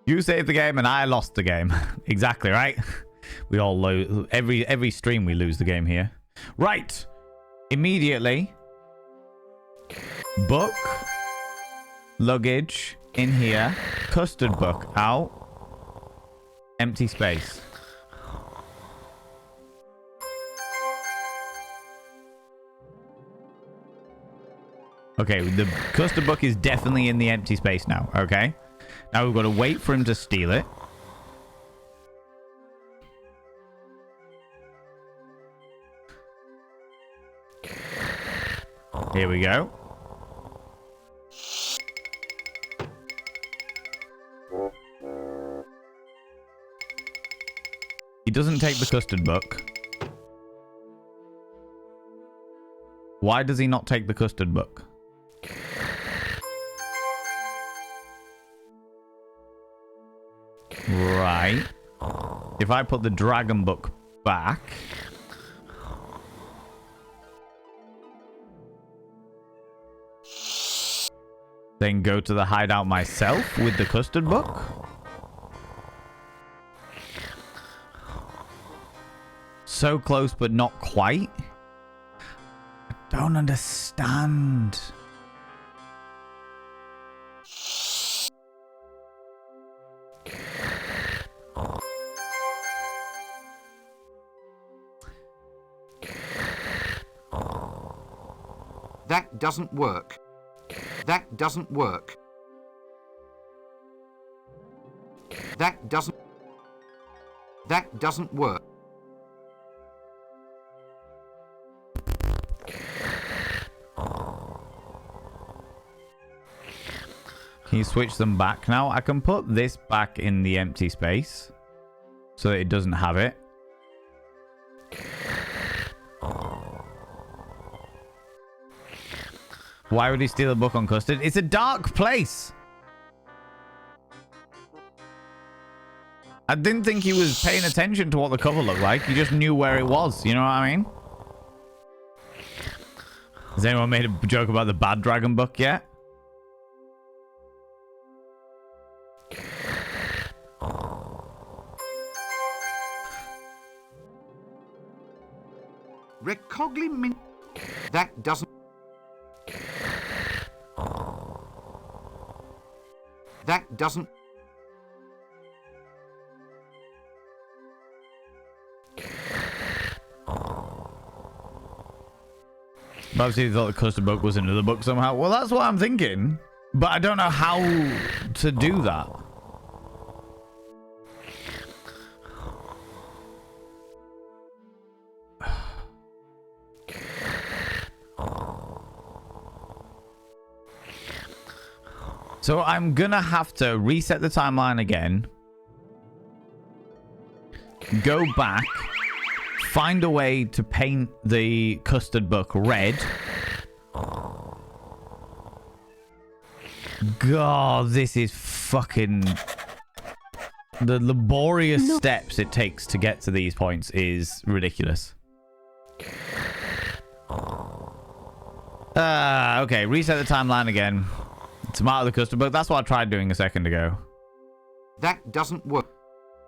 You saved the game and I lost the game. Exactly, right? We all lose. Every stream we lose the game here. Right. Immediately. Book. Luggage. In here. Custard book. Out. Empty space. Okay, the custard book is definitely in the empty space now, okay? Now we've got to wait for him to steal it. Here we go. He doesn't take the custard book. Why does he not take the custard book? Right. If I put the dragon book back... Then go to the hideout myself with the custard book? So close, but not quite? I don't understand. That doesn't work. That doesn't work. That doesn't work. Can you switch them back now? I can put this back in the empty space so that it doesn't have it. Why would he steal a book on custard? It's a dark place. I didn't think he was paying attention to what the cover looked like. He just knew where it was. You know what I mean? Has anyone made a joke about the bad dragon book yet? Recogli That doesn't... That doesn't... Obviously, you thought the custard book was into the book somehow. Well, that's what I'm thinking. But I don't know how to do that. So I'm gonna have to reset the timeline again. Go back. Find a way to paint the custard book red. God, this is fucking... The laborious steps it takes to get to these points is ridiculous. Okay, reset the timeline again. It's out of the custard book. That's what I tried doing a second ago. That doesn't work.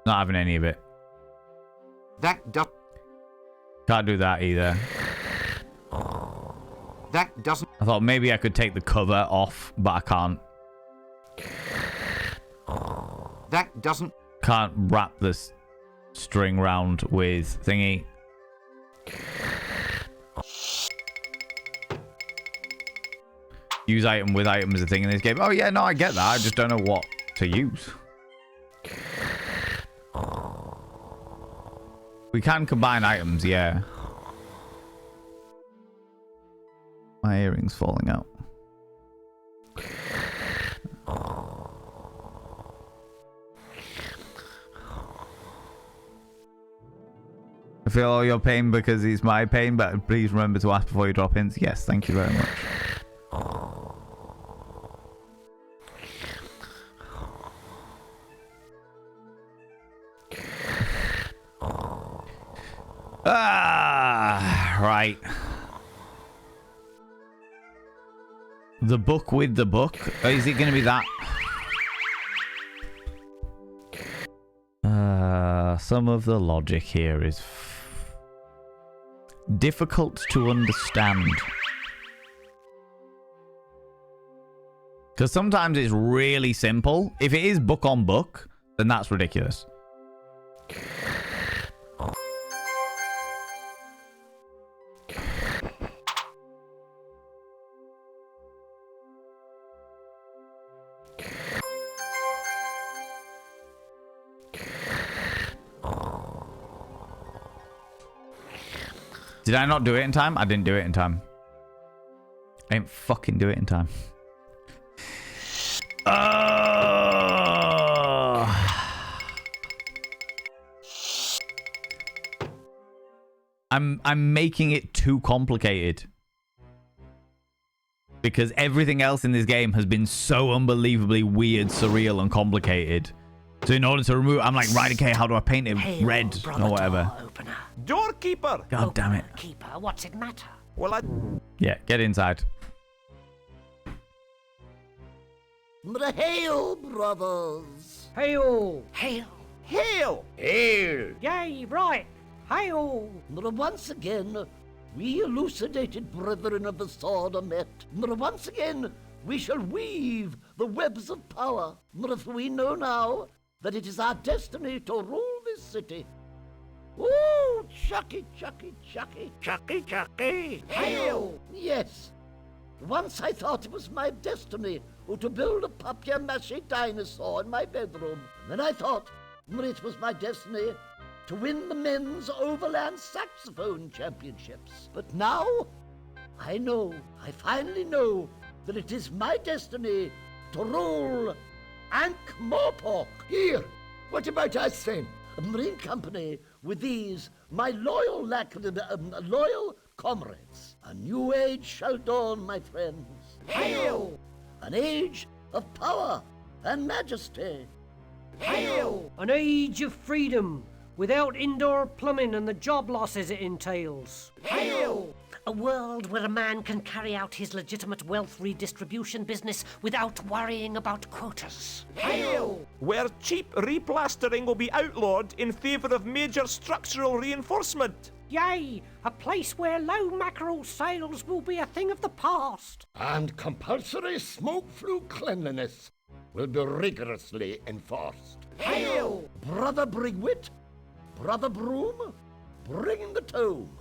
Not having any of it. That does... Can't do that either. That doesn't... I thought maybe I could take the cover off, but I can't. That doesn't... Can't wrap this string round with thingy. Use item with item is a thing in this game. Oh yeah, no, I get that. I just don't know what to use. We can combine items, yeah. My earring's falling out. I feel all your pain because it's my pain, but please remember to ask before you drop hints. Yes, thank you very much. Right. The book with the book? Is it going to be that? Some of the logic here is difficult to understand. Because sometimes it's really simple. If it is book on book, then that's ridiculous. Did I not do it in time? I didn't do it in time. I didn't fucking do it in time. I'm making it too complicated. Because everything else in this game has been so unbelievably weird, surreal, and complicated. So in order to remove, I'm like, right, okay, how do I paint it red or whatever? Doorkeeper! God damn it. Keeper, what's it matter? Well, Yeah, get inside. Hail, brothers! Hail! Hail! Hail! Hail! Yay, right! Hail! Once again, we elucidated brethren of the sword are met. Once again, we shall weave the webs of power. For we know now that it is our destiny to rule this city. Ooh, chucky, chucky, chucky. Chucky, chucky! Hail! Yes. Once I thought it was my destiny to build a papier-mâché dinosaur in my bedroom. And then I thought it was my destiny to win the men's overland saxophone championships. But now, I I finally know that it is my destiny to rule Ankh-Morpork. Here, what about us then? In company with these, my loyal loyal comrades. A new age shall dawn, my friends. Hail! An age of power and majesty. Hail! An age of freedom, without indoor plumbing and the job losses it entails. Hail! A world where a man can carry out his legitimate wealth redistribution business without worrying about quotas. Hail! Where cheap replastering will be outlawed in favour of major structural reinforcement. Yay! A place where low mackerel sales will be a thing of the past. And compulsory smoke-flue cleanliness will be rigorously enforced. Hail! Brother Brigwit, Brother Broom, bring the tome.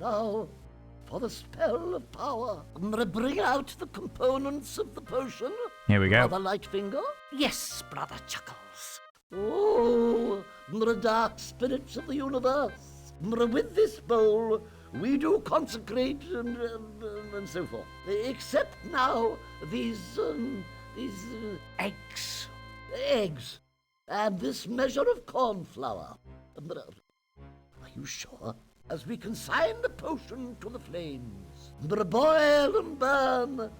Now, for the spell of power. I'm gonna bring out the components of the potion. Here we go. Brother Lightfinger. Yes, Brother Chuckles. Oh, the dark spirits of the universe. With this bowl, we do consecrate and so forth. Except now, these Eggs. eggs and this measure of corn flour. Are you sure? As we consign the potion to the flames, boil and burn,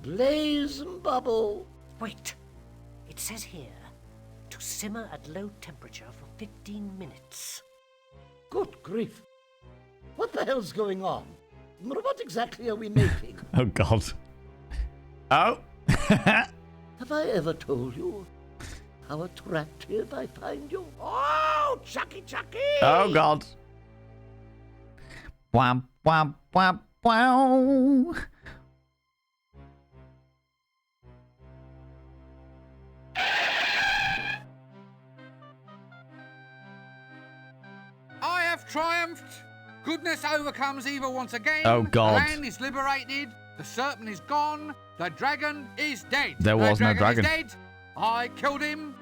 blaze and bubble. Wait. It says here to simmer at low temperature for 15 minutes. Good grief. What the hell's going on? What exactly are we making? Oh, God. Oh. Have I ever told you how attractive I find you? Oh, Chucky! Oh, God. Wham, wham, wham, wow. I have triumphed. Goodness overcomes evil once again. Oh, God. The land is liberated. The serpent is gone. The dragon is dead. There was no dragon. Is dead. I killed him.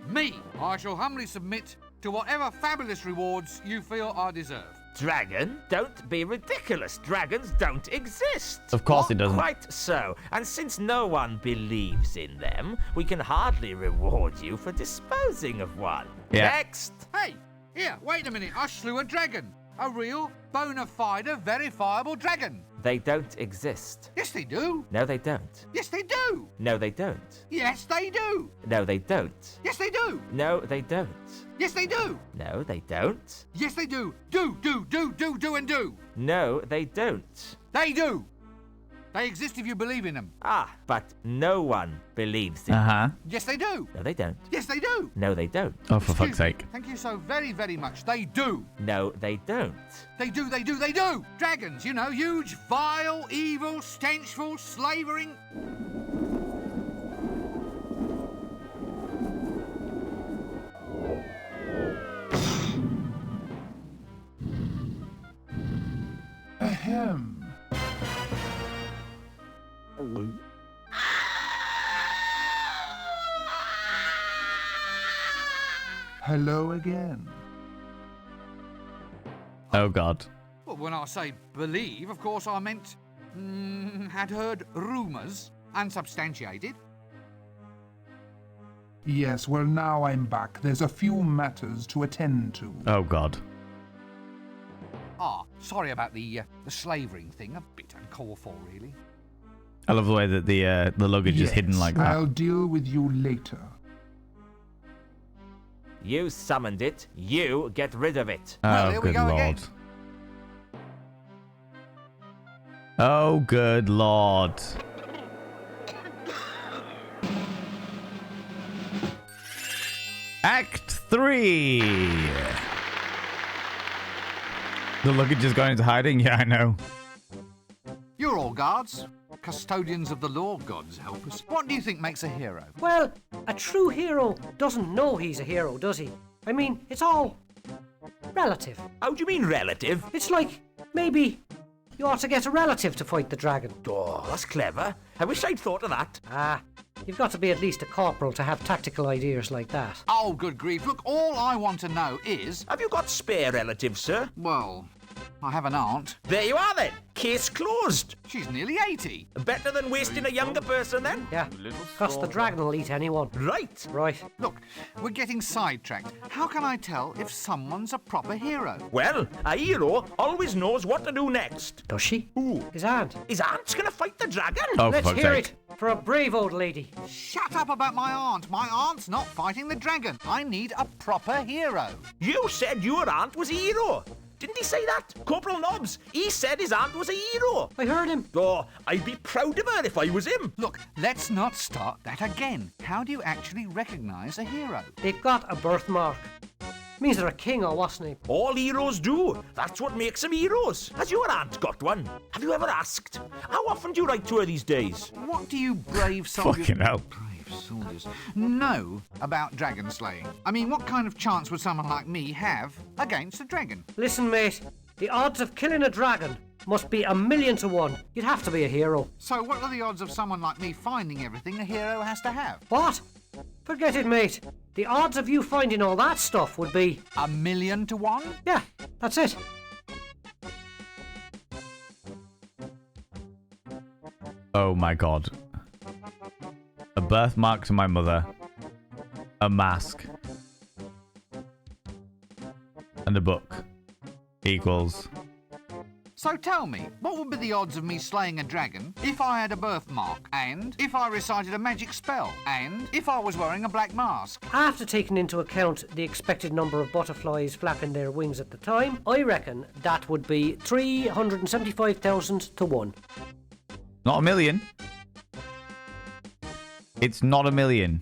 Me. I shall humbly submit to whatever fabulous rewards you feel I deserve. Dragon? Don't be ridiculous. Dragons don't exist. Of course it doesn't. Quite so. And since no one believes in them, we can hardly reward you for disposing of one. Yeah. Next. Hey, here, wait a minute. I slew a dragon. A real, bona fide, verifiable dragon. They don't exist. Yes, they do. No, they don't. Yes, they do. No, they don't. Yes, they do. No, they don't. Yes, they do. No, they don't. Yes, they do. No, they don't. Yes, they do. Do, and do. No, they don't. They do. They exist if you believe in them. Ah, but no one believes in them. Uh-huh. Yes, they do. No, they don't. Yes, they do. No, they don't. Oh, for Excuse fuck's me. sake. Thank you so very, very much. They do. No, they don't. They do. Dragons, you know, huge, vile, evil, stenchful, slavering. Ahem. Hello again. Oh, God. Well, when I say believe, of course I meant had heard rumours, unsubstantiated. Yes, well, now I'm back. There's a few matters to attend to. Oh, God. Ah, sorry about the slavering thing. A bit uncalled for, really. I love the way that the luggage is hidden like that. I'll deal with you later. You summoned it. You get rid of it. Well, Oh, here we good go Lord. again. Oh, good Lord. Act 3. The luggage is going into hiding? Yeah, I know. You're all guards, custodians of the law, gods help us. What do you think makes a hero? Well, a true hero doesn't know he's a hero, does he? I mean, it's all relative. How do you mean relative? It's like maybe you ought to get a relative to fight the dragon. Oh, that's clever. I wish I'd thought of that. Ah, you've got to be at least a corporal to have tactical ideas like that. Oh, good grief. Look, all I want to know is... Have you got spare relatives, sir? Well, I have an aunt. There you are then. Case closed. She's nearly 80. Better than wasting a younger person then? Yeah, because the dragon will eat anyone. Right. Right. Look, we're getting sidetracked. How can I tell if someone's a proper hero? Well, a hero always knows what to do next. Does she? Who? His aunt. His aunt's gonna fight the dragon? Oh, for Let's fuck's hear sake. it for a brave old lady. Shut up about my aunt. My aunt's not fighting the dragon. I need a proper hero. You said your aunt was a hero. Didn't he say that? Corporal Nobbs, he said his aunt was a hero. I heard him. Oh, I'd be proud of her if I was him. Look, let's not start that again. How do you actually recognise a hero? They've got a birthmark. Means they're a king or wasn't he? All heroes do. That's what makes them heroes. Has your aunt got one? Have you ever asked? How often do you write to her these days? What do you brave soldiers... Fucking hell. Brave soldiers... know about dragon slaying? I mean, what kind of chance would someone like me have against a dragon? Listen, mate. The odds of killing a dragon must be 1,000,000 to 1. You'd have to be a hero. So what are the odds of someone like me finding everything a hero has to have? What? Forget it, mate. The odds of you finding all that stuff would be... 1,000,000 to 1? Yeah, that's it. Oh my god. A birthmark to my mother. A mask. And a book. Equals... So tell me, what would be the odds of me slaying a dragon if I had a birthmark, and if I recited a magic spell, and if I was wearing a black mask? After taking into account the expected number of butterflies flapping their wings at the time, I reckon that would be 375,000 to 1. Not 1,000,000. It's not 1,000,000.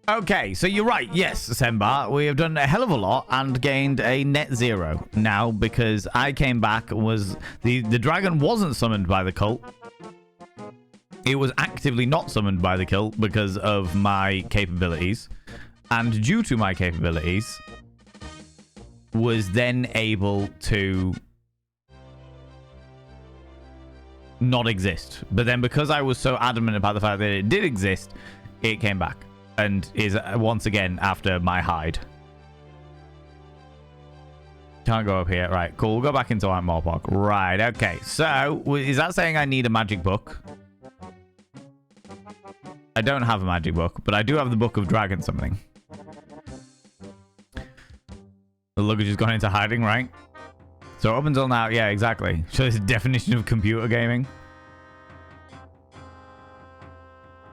Okay, so you're right. Yes, Sembar, we have done a hell of a lot and gained a net 0 now because I came back and was... The dragon wasn't summoned by the cult. It was actively not summoned by the cult because of my capabilities. And due to my capabilities, was then able to not exist. But then because I was so adamant about the fact that it did exist, it came back. And is once again after my hide. Can't go up here. Right, cool. We'll go back into Aunt Morpok. Right, okay. So, is that saying I need a magic book? I don't have a magic book, but I do have the Book of Dragon something. The luggage has gone into hiding, right? So up until now, yeah, exactly. So this definition of computer gaming.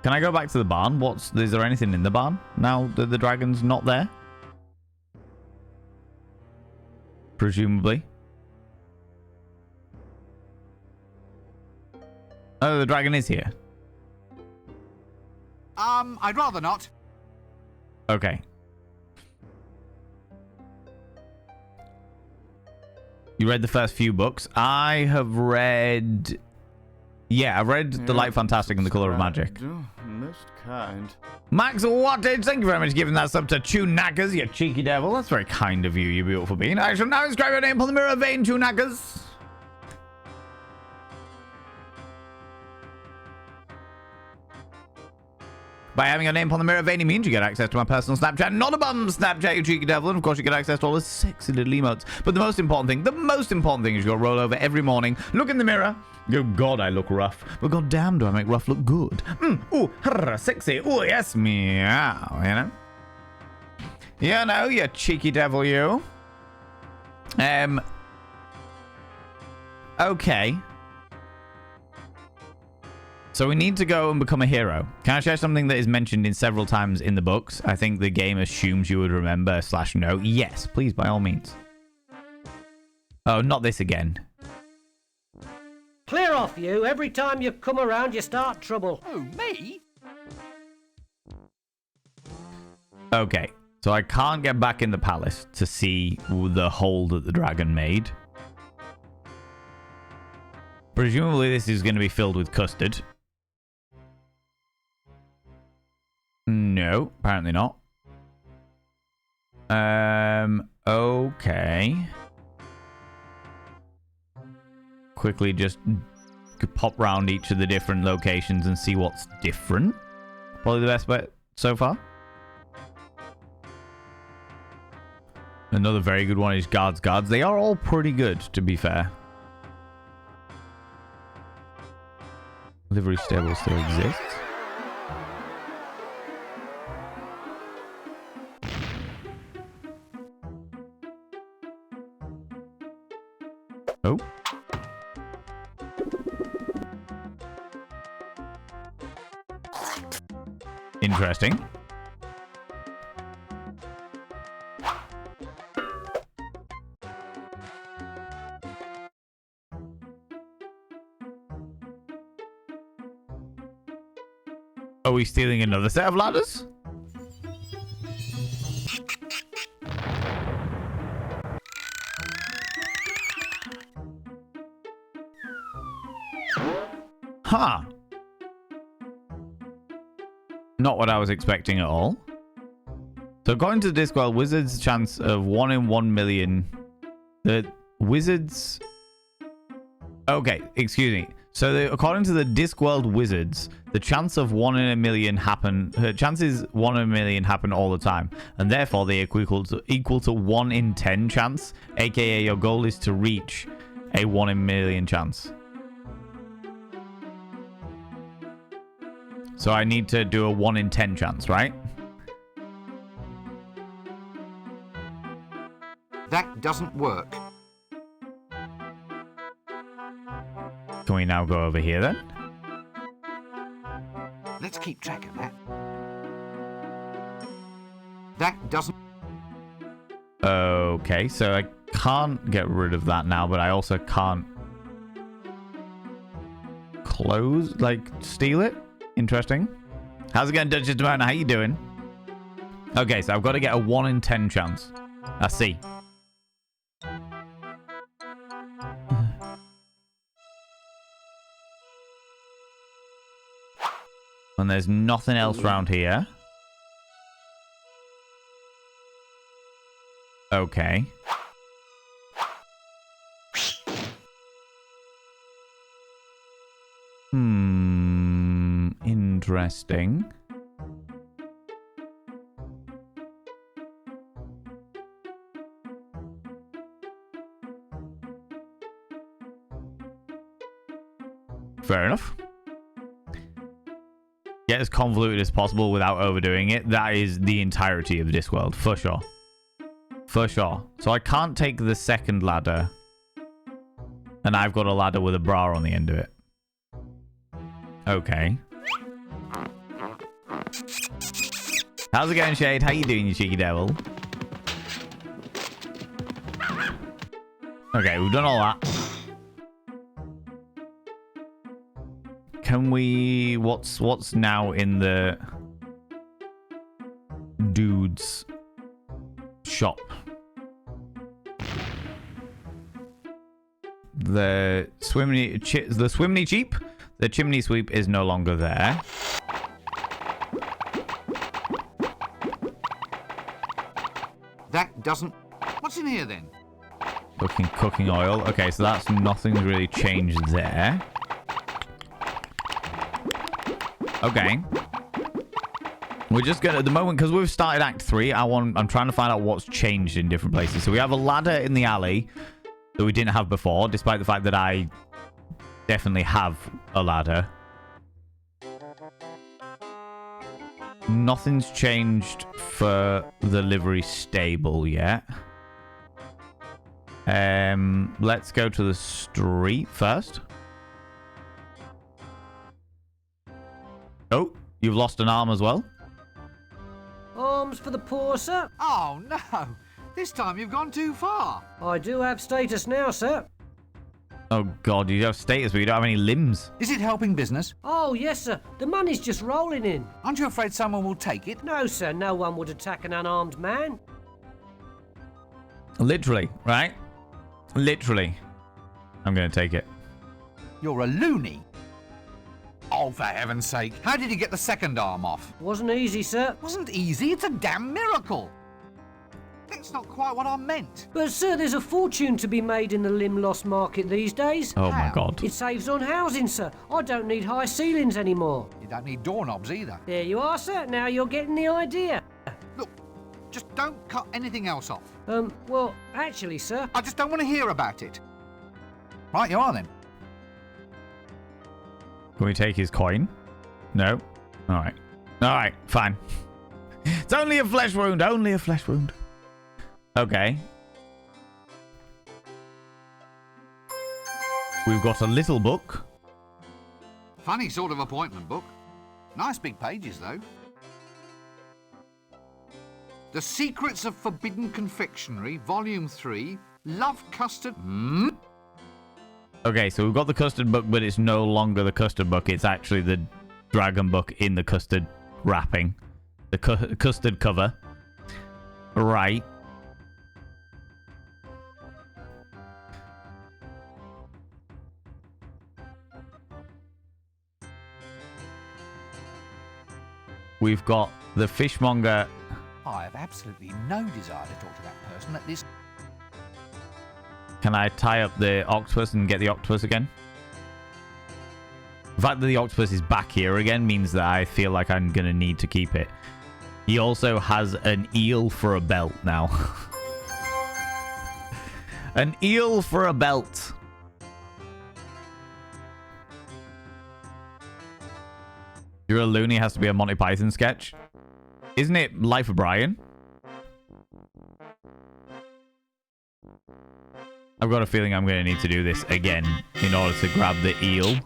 Can I go back to the barn? Is there anything in the barn now that the dragon's not there? Presumably. Oh, the dragon is here. I'd rather not. Okay. You read the first few books. I have read... Yeah, I read The Light Fantastic and The Colour of Magic. Most kind. Max Wattage, thank you very much for giving that sub to Tunackers, you cheeky devil. That's very kind of you, you beautiful being. I shall now inscribe your name upon the mirror vein, Tunackers. By having your name upon the mirror vein, it means you get access to my personal Snapchat, not a bum Snapchat, you cheeky devil. And of course, you get access to all the sexy little emotes. But the most important thing is you got to roll over every morning, look in the mirror. Oh, God, I look rough. But goddamn, do I make rough look good. Ooh, sexy. Ooh, yes, meow, you know? You know, you cheeky devil, you. Okay. So we need to go and become a hero. Can I share something that is mentioned in several times in the books? I think the game assumes you would remember / know. Yes, please, by all means. Oh, not this again. Clear off, you. Every time you come around, you start trouble. Oh, me? Okay, so I can't get back in the palace to see the hole that the dragon made. Presumably this is going to be filled with custard. No, apparently not. Okay. Quickly just pop round each of the different locations and see what's different. Probably the best bet so far. Another very good one is guards. They are all pretty good, to be fair. Livery stable still exists. Oh. Interesting. Are we stealing another set of ladders? Huh. Not what I was expecting at all. So according to Discworld, wizards' chance of 1 in 1 million. The wizards... Okay, excuse me. So according to the Discworld wizards, the chance of 1 in a million happen... chances 1 in a million happen all the time. And therefore they equal to 1 in 10 chance. AKA your goal is to reach a 1 in a million chance. So I need to do a 1 in 10 chance, right? That doesn't work. Can we now go over here then? Let's keep track of that. That doesn't... Okay, so I can't get rid of that now, but I also can't close, like, steal it? Interesting. How's it going, Duchess Demona? How you doing? Okay, so I've got to get a 1 in 10 chance. I see. And there's nothing else around here. Okay. Interesting. Fair enough. Get as convoluted as possible without overdoing it. That is the entirety of Discworld, for sure. For sure. So I can't take the second ladder. And I've got a ladder with a bra on the end of it. Okay. How's it going, Shade? How you doing, you cheeky devil? Okay, we've done all that. Can we... What's now in the dude's shop? The Swimney Cheap? The chimney sweep is no longer there. That doesn't... What's in here then? Cooking oil. Okay, so that's nothing's really changed there. Okay. We're just gonna, at the moment, because we've started Act 3, I'm trying to find out what's changed in different places. So we have a ladder in the alley that we didn't have before, despite the fact that I definitely have a ladder. Nothing's changed for the livery stable yet. Let's go to the street first. Oh, you've lost an arm as well? Arms for the poor, sir? Oh, no. This time you've gone too far. I do have status now, sir. Oh, God, you have status, but you don't have any limbs. Is it helping business? Oh, yes, sir. The money's just rolling in. Aren't you afraid someone will take it? No, sir. No one would attack an unarmed man. Literally, right? Literally. I'm going to take it. You're a loony. Oh, for heaven's sake. How did you get the second arm off? Wasn't easy, sir. Wasn't easy? It's a damn miracle. That's not quite what I meant. But, sir, there's a fortune to be made in the limb loss market these days. Oh, my God. It saves on housing, sir. I don't need high ceilings anymore. You don't need doorknobs either. There you are, sir. Now you're getting the idea. Look, just don't cut anything else off. Well, actually, sir... I just don't want to hear about it. Right, you are then. Can we take his coin? No? Alright. Alright, fine. It's only a flesh wound. Only a flesh wound. Okay. We've got a little book. Funny sort of appointment book. Nice big pages, though. The Secrets of Forbidden Confectionery, Volume 3, Love Custard... Okay, so we've got the custard book, but it's no longer the custard book. It's actually the dragon book in the custard wrapping. The custard cover. Right. We've got the fishmonger. I have absolutely no desire to talk to that person at this. Can I tie up the octopus and get the octopus again? The fact that the octopus is back here again means that I feel like I'm going to need to keep it. He also has an eel for a belt now. An eel for a belt. You're a loony has to be a Monty Python sketch. Isn't it Life of Brian? I've got a feeling I'm going to need to do this again in order to grab the eel.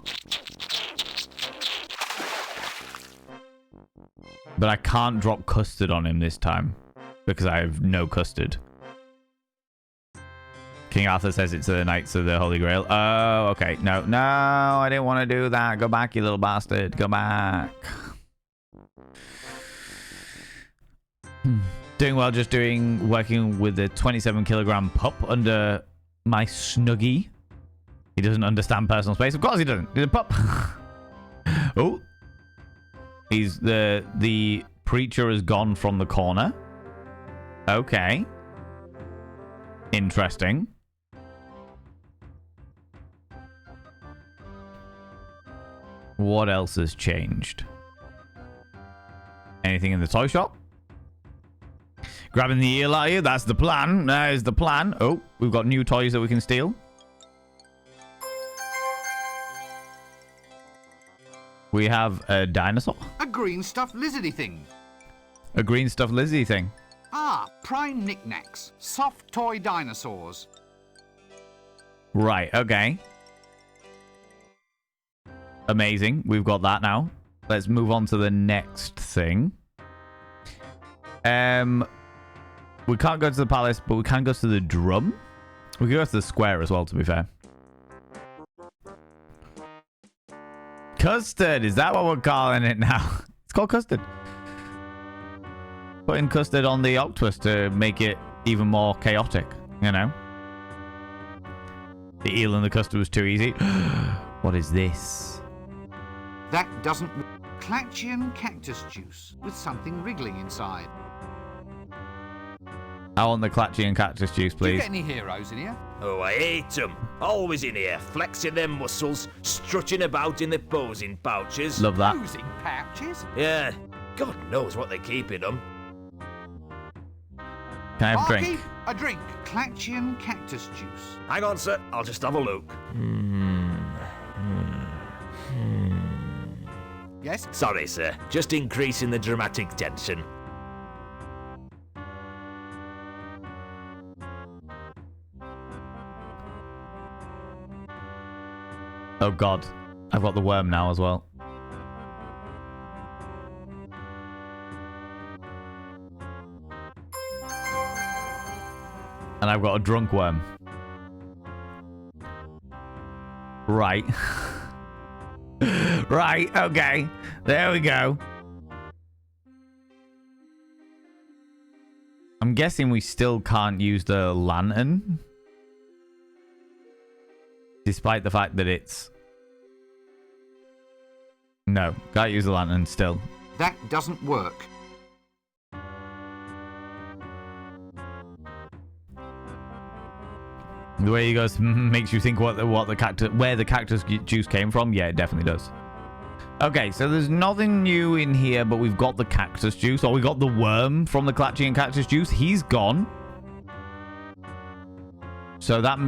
But I can't drop custard on him this time because I have no custard. King Arthur says it's the Knights of the Holy Grail. Oh, okay. No, I didn't want to do that. Go back, you little bastard. Go back. Doing well, just working with the 27-kilogram pup under my snuggie. He doesn't understand personal space. Of course he doesn't. He's a pup. Oh. He's the preacher has gone from the corner. Okay. Interesting. What else has changed? Anything in the toy shop? Grabbing the eel, are you? That's the plan. That is the plan. Oh, we've got new toys that we can steal. We have a dinosaur. A green stuffed lizardy thing. A green stuffed lizardy thing. Ah, prime knickknacks. Soft toy dinosaurs. Right, okay. Amazing. We've got that now. Let's move on to the next thing. We can't go to the palace, but we can go to the drum. We can go to the square as well, to be fair. Custard, is that what we're calling it now? It's called custard. Putting custard on the octopus to make it even more chaotic, you know? The eel and the custard was too easy. What is this? That doesn't... Clatchian cactus juice with something wriggling inside. I want the Clatchian cactus juice, Do you please. get any heroes in here? Oh, I hate them. Always in here, flexing their muscles, strutting about in their posing pouches. Love that. Posing pouches? Yeah, God knows what they keep in them. Can I have a Barkeep, drink? a drink. Clatchian cactus juice. Hang on, sir. I'll just have a look. Yes? Sorry, sir. Just increasing the dramatic tension. Oh god, I've got the worm now as well. And I've got a drunk worm. Right. Right, okay. There we go. I'm guessing we still can't use the lantern. Despite the fact that it's... No, can't use the lantern still. That doesn't work. The way he goes makes you think where the cactus juice came from. Yeah, it definitely does. Okay, so there's nothing new in here, but we've got the cactus juice. Or we got the worm from the Clatchian cactus juice. He's gone. So that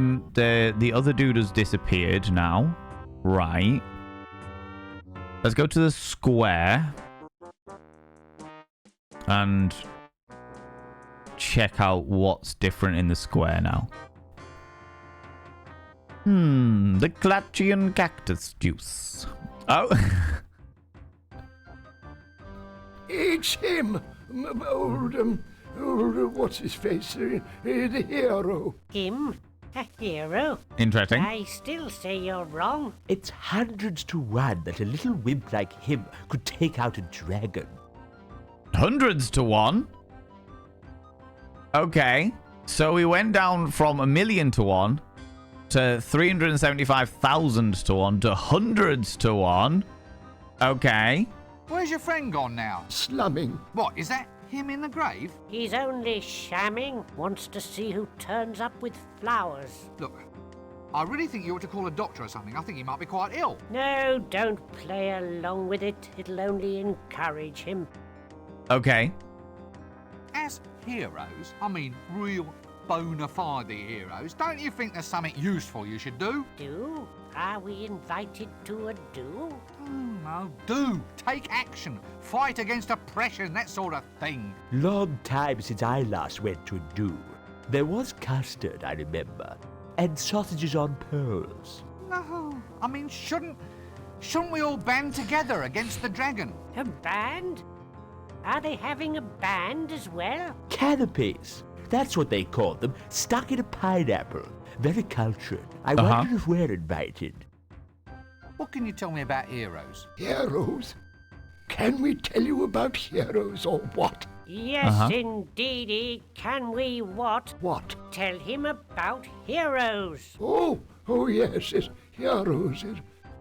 the other dude has disappeared now. Right. Let's go to the square. And check out what's different in the square now. The Clatchian cactus juice. Oh. It's him. What's his face? The hero. Him? A hero? Interesting. I still say you're wrong. It's hundreds to one that a little wimp like him could take out a dragon. Hundreds to one? Okay. So we went down from 1,000,000 to 1 to 375,000 to 1 to hundreds to 1. Okay. Where's your friend gone now? Slumming. What, is that him in the grave? He's only shamming. Wants to see who turns up with flowers. Look, I really think you ought to call a doctor or something. I think he might be quite ill. No, don't play along with it. It'll only encourage him. Okay. As heroes, I mean real bona fide heroes, don't you think there's something useful you should do? Do? Are we invited to a do? No, do. Take action. Fight against oppression, that sort of thing. Long time since I last went to a do. There was custard, I remember, and sausages on poles. No, I mean, shouldn't we all band together against the dragon? A band? Are they having a band as well? Canopies. That's what they call them, stuck in a pineapple. Very cultured. I wonder if we're invited. What can you tell me about heroes? Heroes? Can we tell you about heroes or what? Yes, indeedy. Can we what? What? Tell him about heroes. Oh, yes, heroes.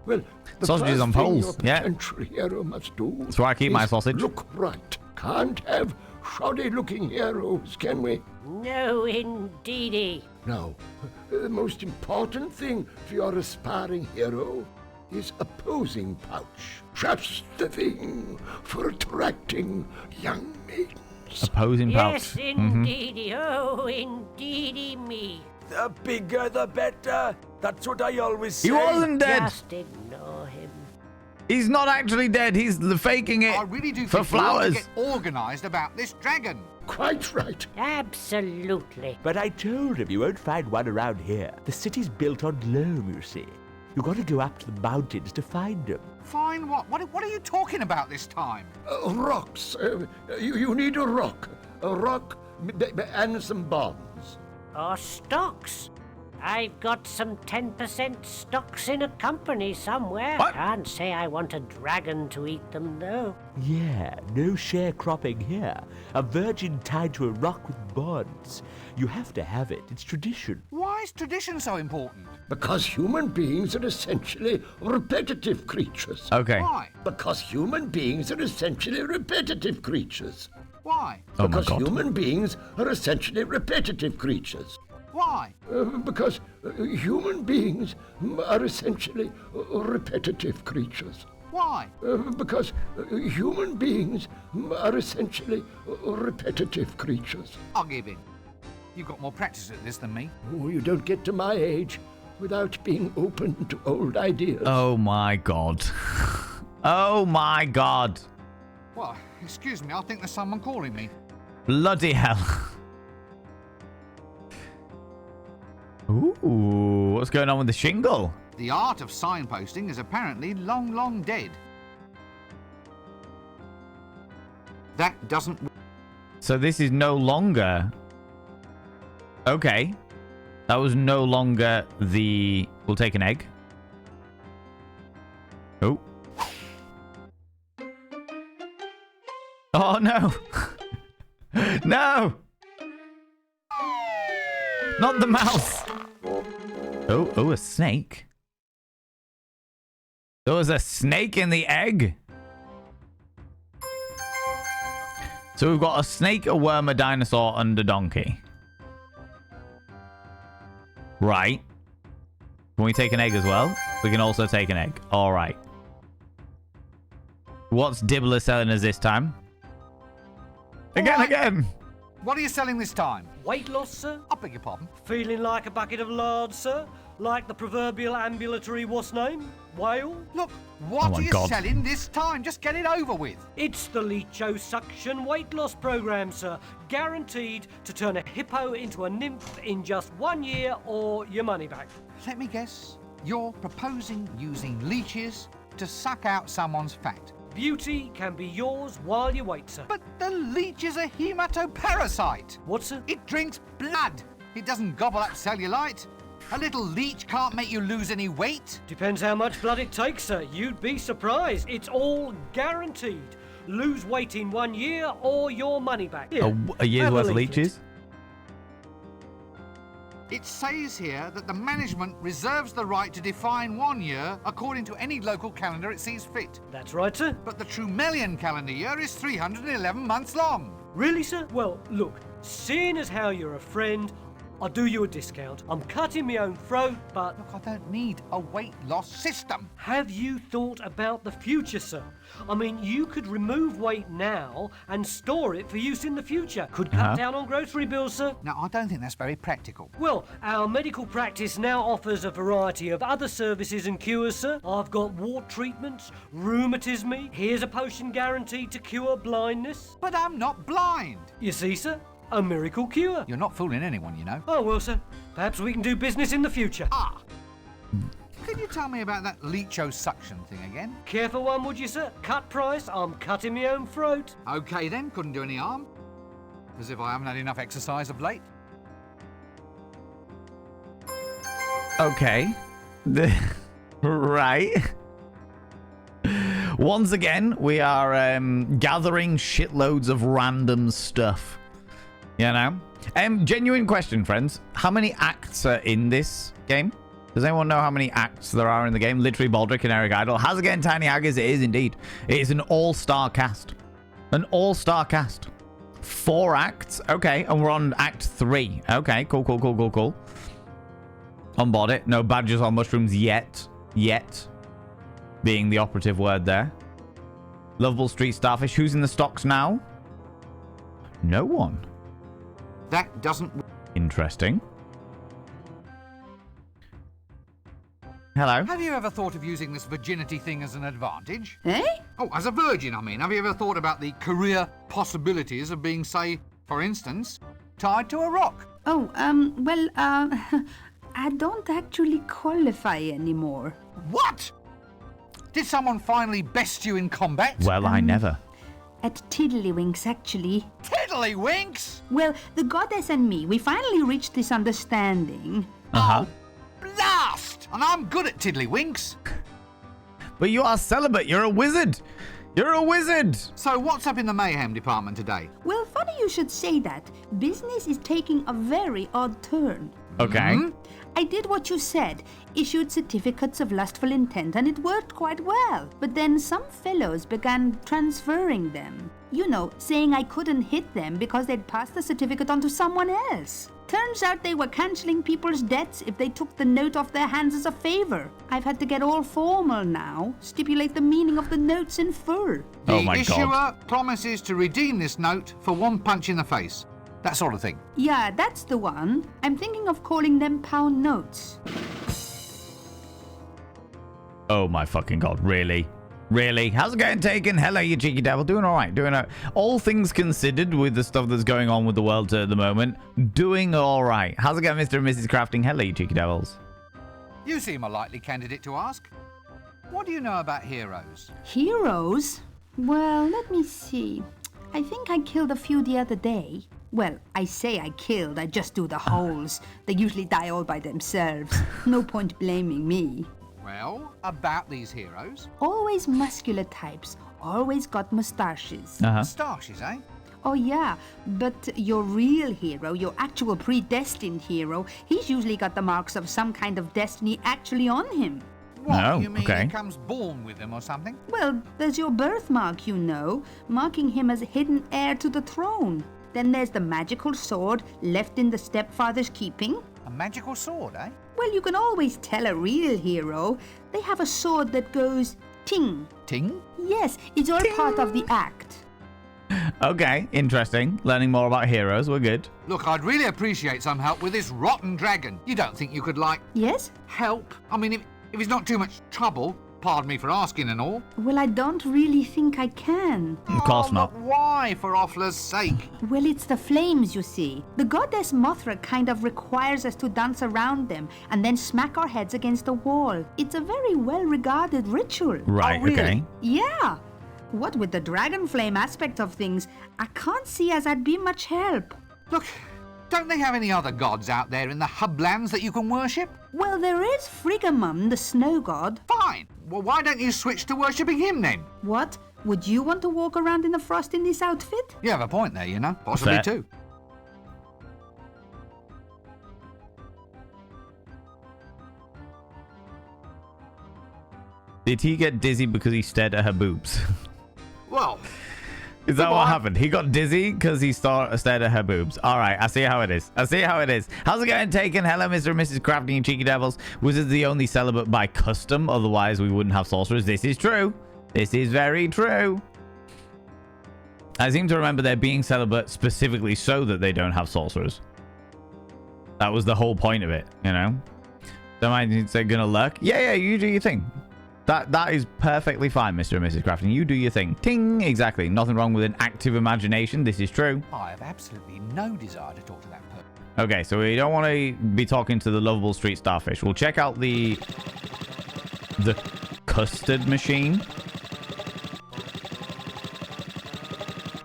Well, the Sausages first on thing poles, your yeah. potential hero must do. That's where I keep my is sausage. Look right. Can't have shoddy-looking heroes, can we? No, indeedy. No. The most important thing for your aspiring hero is a posing pouch. Just the thing for attracting young maidens. A posing pouch. Yes, indeedy. Oh, indeedy me. The bigger the better. That's what I always say. He wasn't dead. Just ignore him. He's not actually dead. He's faking it I really do for think we ought flowers. to get organised about this dragon. Quite right. Absolutely. But I told him you won't find one around here. The city's built on loam, you see. You've got to go up to the mountains to find them. Fine, what? What are you talking about this time? Rocks. You need a rock. A rock and some bombs. Or stocks. I've got some 10% stocks in a company somewhere. What? Can't say I want a dragon to eat them, though. Yeah, no sharecropping here. A virgin tied to a rock with bonds. You have to have it. It's tradition. Why is tradition so important? Because human beings are essentially repetitive creatures. Okay. Why? Because human beings are essentially repetitive creatures. Why? Oh my Because God. human beings are essentially repetitive creatures. Why? Because human beings are essentially repetitive creatures. Why? Because human beings are essentially repetitive creatures. I'll give in. You've got more practice at this than me. Oh, you don't get to my age without being open to old ideas. Oh my God. Oh my God. Well, excuse me, I think there's someone calling me. Bloody hell. Ooh, what's going on with the shingle? The art of signposting is apparently long, long dead. That doesn't... So this is no longer... Okay. That was no longer the... We'll take an egg. Oh. Oh, no. No. Not the mouse. Oh, a snake. There was a snake in the egg. So we've got a snake, a worm, a dinosaur, and a donkey. Right. Can we take an egg as well? We can also take an egg. All right. What's Dibbler selling us this time? Again. What are you selling this time? Weight loss, sir? I beg your pardon? Feeling like a bucket of lard, sir? Like the proverbial ambulatory what's name? Whale? Look, what my are you God. selling this time? Just get it over with. It's the liposuction weight loss program, sir. Guaranteed to turn a hippo into a nymph in just 1 year or your money back. Let me guess. You're proposing using leeches to suck out someone's fat. Beauty can be yours while you wait, sir. But the leech is a hematoparasite. What, sir? It drinks blood. It doesn't gobble up cellulite. A little leech can't make you lose any weight. Depends how much blood it takes, sir. You'd be surprised. It's all guaranteed. Lose weight in 1 year or your money back. Here, A year's have worth of leaflet. leeches? It says here that the management reserves the right to define 1 year according to any local calendar it sees fit. That's right, sir. But the Trumelian calendar year is 311 months long. Really, sir? Well, look, seeing as how you're a friend, I'll do you a discount. I'm cutting my own throat, but... Look, I don't need a weight loss system. Have you thought about the future, sir? I mean, you could remove weight now and store it for use in the future. Could cut down on grocery bills, sir. No, I don't think that's very practical. Well, our medical practice now offers a variety of other services and cures, sir. I've got wart treatments, rheumatism. Here's a potion guaranteed to cure blindness. But I'm not blind. You see, sir? A miracle cure. You're not fooling anyone, you know. Oh, well, sir. Perhaps we can do business in the future. Ah! Can you tell me about that leecho-suction thing again? Careful one, would you, sir? Cut price, I'm cutting my own throat. OK then, couldn't do any harm. As if I haven't had enough exercise of late. Okay. Right. Once again, we are gathering shitloads of random stuff. You know? Genuine question, friends. How many acts are in this game? Does anyone know how many acts there are in the game? Literally, Baldric and Eric Idle. Has again Tiny Haggis. It is indeed. It is an all-star cast. An all-star cast. 4 acts. Okay, and we're on Act 3. Okay, cool. On board it. No badges or mushrooms yet. Yet. Being the operative word there. Lovable Street Starfish. Who's in the stocks now? No one. That doesn't... Interesting. Hello. Have you ever thought of using this virginity thing as an advantage? Eh? Oh, as a virgin, I mean. Have you ever thought about the career possibilities of being, say, for instance, tied to a rock? Oh, I don't actually qualify anymore. What? Did someone finally best you in combat? Well, I never. At Tiddlywinks, actually. Tiddlywinks? Well, the goddess and me, we finally reached this understanding. Oh, blast! And I'm good at Tiddlywinks. But you are celibate. You're a wizard. You're a wizard. So what's up in the mayhem department today? Well, funny you should say that. Business is taking a very odd turn. Okay. I did what you said, issued certificates of lustful intent, and it worked quite well. But then some fellows began transferring them. You know, saying I couldn't hit them because they'd passed the certificate on to someone else. Turns out they were cancelling people's debts if they took the note off their hands as a favour. I've had to get all formal now, stipulate the meaning of the notes in full. Oh my The issuer God. promises to redeem this note for 1 punch in the face. That sort of thing. Yeah, that's the one. I'm thinking of calling them pound notes. Oh my fucking God. Really? Really? How's it getting taken? Hello, you cheeky devil. Doing all right. Doing all right. All things considered with the stuff that's going on with the world at the moment, doing all right. How's it going, Mr. and Mrs. Crafting? Hello, you cheeky devils. You seem a likely candidate to ask. What do you know about heroes? Heroes? Well, let me see. I think I killed a few the other day. Well, I say I killed, I just do the holes. They usually die all by themselves. No point blaming me. Well, about these heroes. Always muscular types, always got moustaches. Moustaches, eh? Oh yeah, but your real hero, your actual predestined hero, he's usually got the marks of some kind of destiny actually on him. What, Oh, you mean okay. he comes born with them or something? Well, there's your birthmark, you know, marking him as hidden heir to the throne. Then there's the magical sword left in the stepfather's keeping. A magical sword, eh? Well, you can always tell a real hero. They have a sword that goes ting. Ting? Yes, it's all part of the act. Okay, interesting. Learning more about heroes. We're good. Look, I'd really appreciate some help with this rotten dragon. You don't think you could, like, Yes? help? I mean, if it's not too much trouble, pardon me for asking and all. Well, I don't really think I can. Of course Oh, not. but why, for Offler's sake? Well, it's the flames, you see. The goddess Mothra kind of requires us to dance around them and then smack our heads against a wall. It's a very well-regarded ritual. Right, Oh, really? okay. Yeah. What with the dragon flame aspect of things, I can't see as I'd be much help. Look, Don't they have any other gods out there in the hublands that you can worship? Well, there is Friggamon, the snow god. Fine. Well, why don't you switch to worshipping him then? What? Would you want to walk around in the frost in this outfit? You have a point there, you know. Possibly Fair. too. Did he get dizzy because he stared at her boobs? Well, Is that Goodbye. what happened? He got dizzy because he stared at her boobs. All right, I see how it is. How's it going, Taken? Hello, Mr. and Mrs. Crafty and Cheeky Devils. Wizards the only celibate by custom, otherwise we wouldn't have sorcerers. This is true. This is very true. I seem to remember there being celibate specifically so that they don't have sorcerers. That was the whole point of it, you know? Don't mind they're gonna lurk. Yeah, you do your thing. That is perfectly fine, Mr. and Mrs. Crafton. You do your thing. Ting! Exactly. Nothing wrong with an active imagination. This is true. I have absolutely no desire to talk to that person. Okay, so we don't want to be talking to the lovable street starfish. We'll check out the custard machine.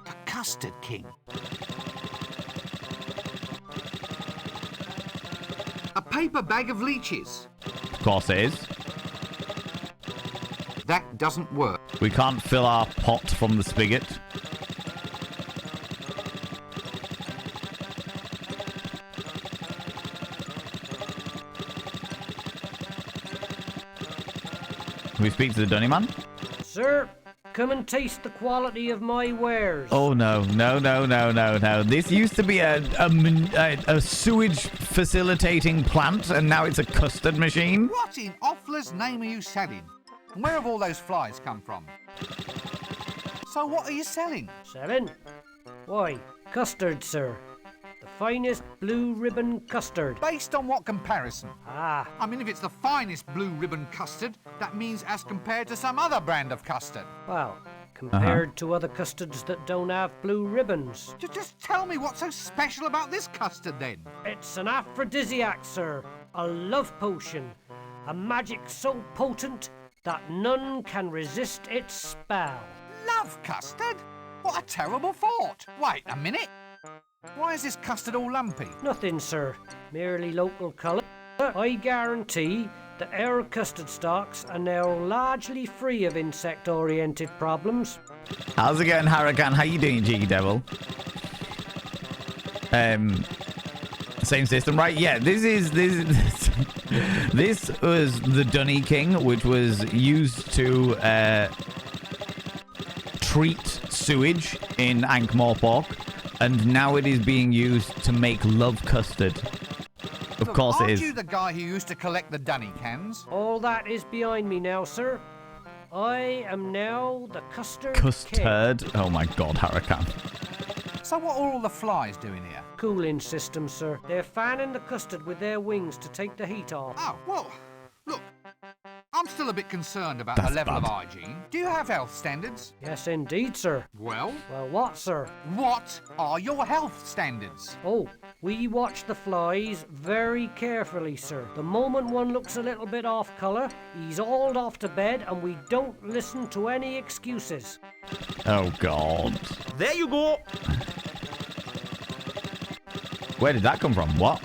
The Custard King. A paper bag of leeches. Of course it is. That doesn't work. We can't fill our pot from the spigot. Can we speak to the Dunny Man? Sir, come and taste the quality of my wares. Oh no. This used to be a sewage facilitating plant, and now it's a custard machine. What in Offler's name are you selling? And where have all those flies come from? So what are you selling? Selling? Why, custard, sir. The finest blue ribbon custard. Based on what comparison? Ah, I mean, if it's the finest blue ribbon custard, that means as compared to some other brand of custard. well, compared to other custards that don't have blue ribbons. Just tell me what's so special about this custard then. It's an aphrodisiac, sir. A love potion. A magic so potent that none can resist its spell. Love custard? What a terrible thought. Wait a minute. Why is this custard all lumpy? Nothing, sir. Merely local colour. I guarantee that our custard stocks are now largely free of insect-oriented problems. How's it going, Hurricane? How you doing, Cheeky Devil? Same system, right? Yeah, this was the Dunny King, which was used to treat sewage in Ankh-Morpork, and now it is being used to make love custard. Of Look, course it aren't is. you the guy who used to collect the dunny cans? All that is behind me now, sir. I am now the custard Custard? Oh my god, Hurricane. So what are all the flies doing here? Cooling system, sir. They're fanning the custard with their wings to take the heat off. Oh, well, look, I'm still a bit concerned about That's the level of bad. hygiene. Do you have health standards? Yes, indeed, sir. Well, Well, what, sir? what are your health standards? Oh, we watch the flies very carefully, sir. The moment one looks a little bit off colour, he's hauled off to bed and we don't listen to any excuses. Oh god. There you go. Where did that come from? What?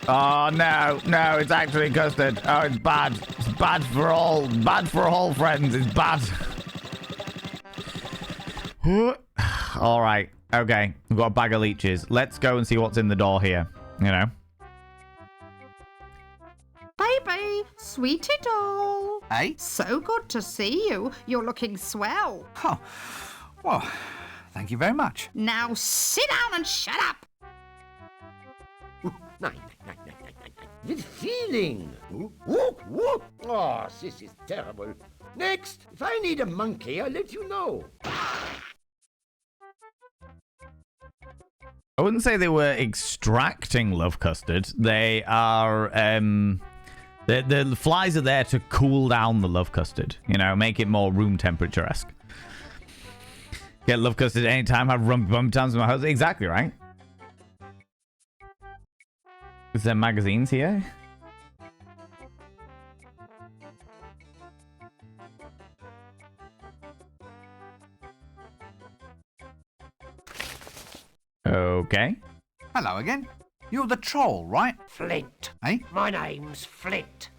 Oh no, it's actually custard. Oh, it's bad. It's bad for all friends. It's bad. All right. Okay. We've got a bag of leeches. Let's go and see what's in the door here. You know. Baby, sweetie doll. Eh? So good to see you. You're looking swell. Oh, well, thank you very much. Now sit down and shut up. Nine. With feeling. Whoop, whoop. Oh, this is terrible. Next, if I need a monkey, I'll let you know. I wouldn't say they were extracting love custard. They are, the flies are there to cool down the love custard. You know, make it more room temperature-esque. Get love custard anytime, have rump times in my house. Exactly, right? Is there magazines here? Okay. Hello again. You're the troll, right? Flint. Eh? My name's Flint.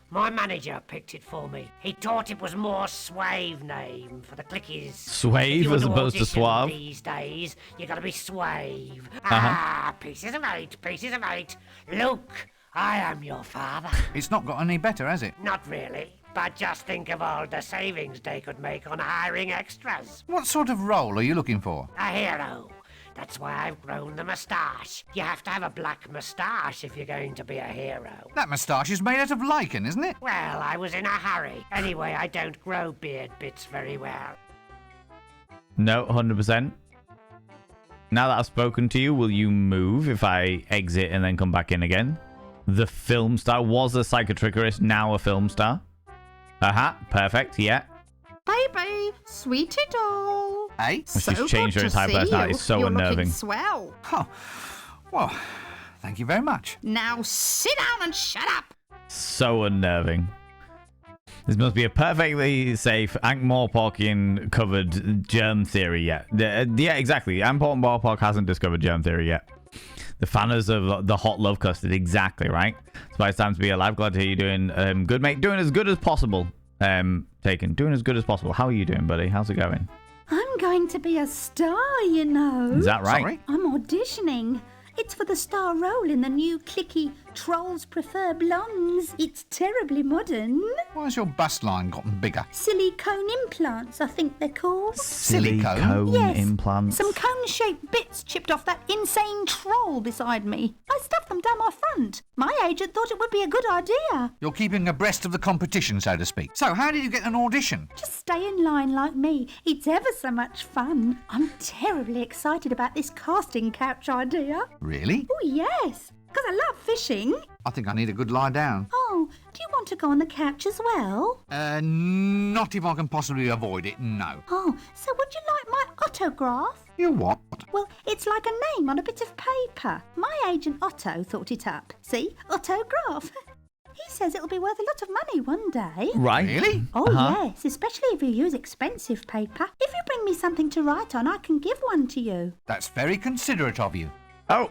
My manager picked it for me. He thought it was more suave name for the clickies. Suave as opposed to suave? These days, you gotta be suave. Uh-huh. Pieces of 8, pieces of 8. Luke, I am your father. It's not got any better, has it? Not really, but just think of all the savings they could make on hiring extras. What sort of role are you looking for? A hero. That's why I've grown the moustache. You have to have a black moustache if you're going to be a hero. That moustache is made out of lichen, isn't it? Well, I was in a hurry. Anyway, I don't grow beard bits very well. No, 100%. Now that I've spoken to you, will you move if I exit and then come back in again? The film star was a psychotrickerist, now a film star. Aha, perfect, yeah. Baby, sweetie doll. Eh? She's changed her entire personality. It's so You're unnerving. looking swell. Oh, well, thank you very much. Now sit down and shut up. So unnerving. This must be a perfectly safe Ankh-Morporkian covered germ theory yet. Yeah, exactly. Ankh-Morpork hasn't discovered germ theory yet. The fanners of the hot love custard, exactly, right? So it's time to be alive. Glad to hear you doing good, mate. Doing as good as possible. Taken. Doing as good as possible. How are you doing, buddy? How's it going? I'm going to be a star, you know. Is that right? Sorry? I'm auditioning. It's for the star role in the new clicky Trolls Prefer Blondes. It's terribly modern. Why has your bust line gotten bigger? Silicone implants, I think they're called. Silicone Yes. implants. Some cone-shaped bits chipped off that insane troll beside me. I stuffed them down my front. My agent thought it would be a good idea. You're keeping abreast of the competition, so to speak. So, how did you get an audition? Just stay in line like me. It's ever so much fun. I'm terribly excited about this casting couch idea. Really? Oh, yes, because I love fishing. I think I need a good lie down. Oh, do you want to go on the couch as well? Not if I can possibly avoid it, no. Oh, so would you like my autograph? You what? Well, it's like a name on a bit of paper. My agent Otto thought it up. See? Autograph. He says it'll be worth a lot of money one day. Right. Really? Oh, yes, especially if you use expensive paper. If you bring me something to write on, I can give one to you. That's very considerate of you. Oh.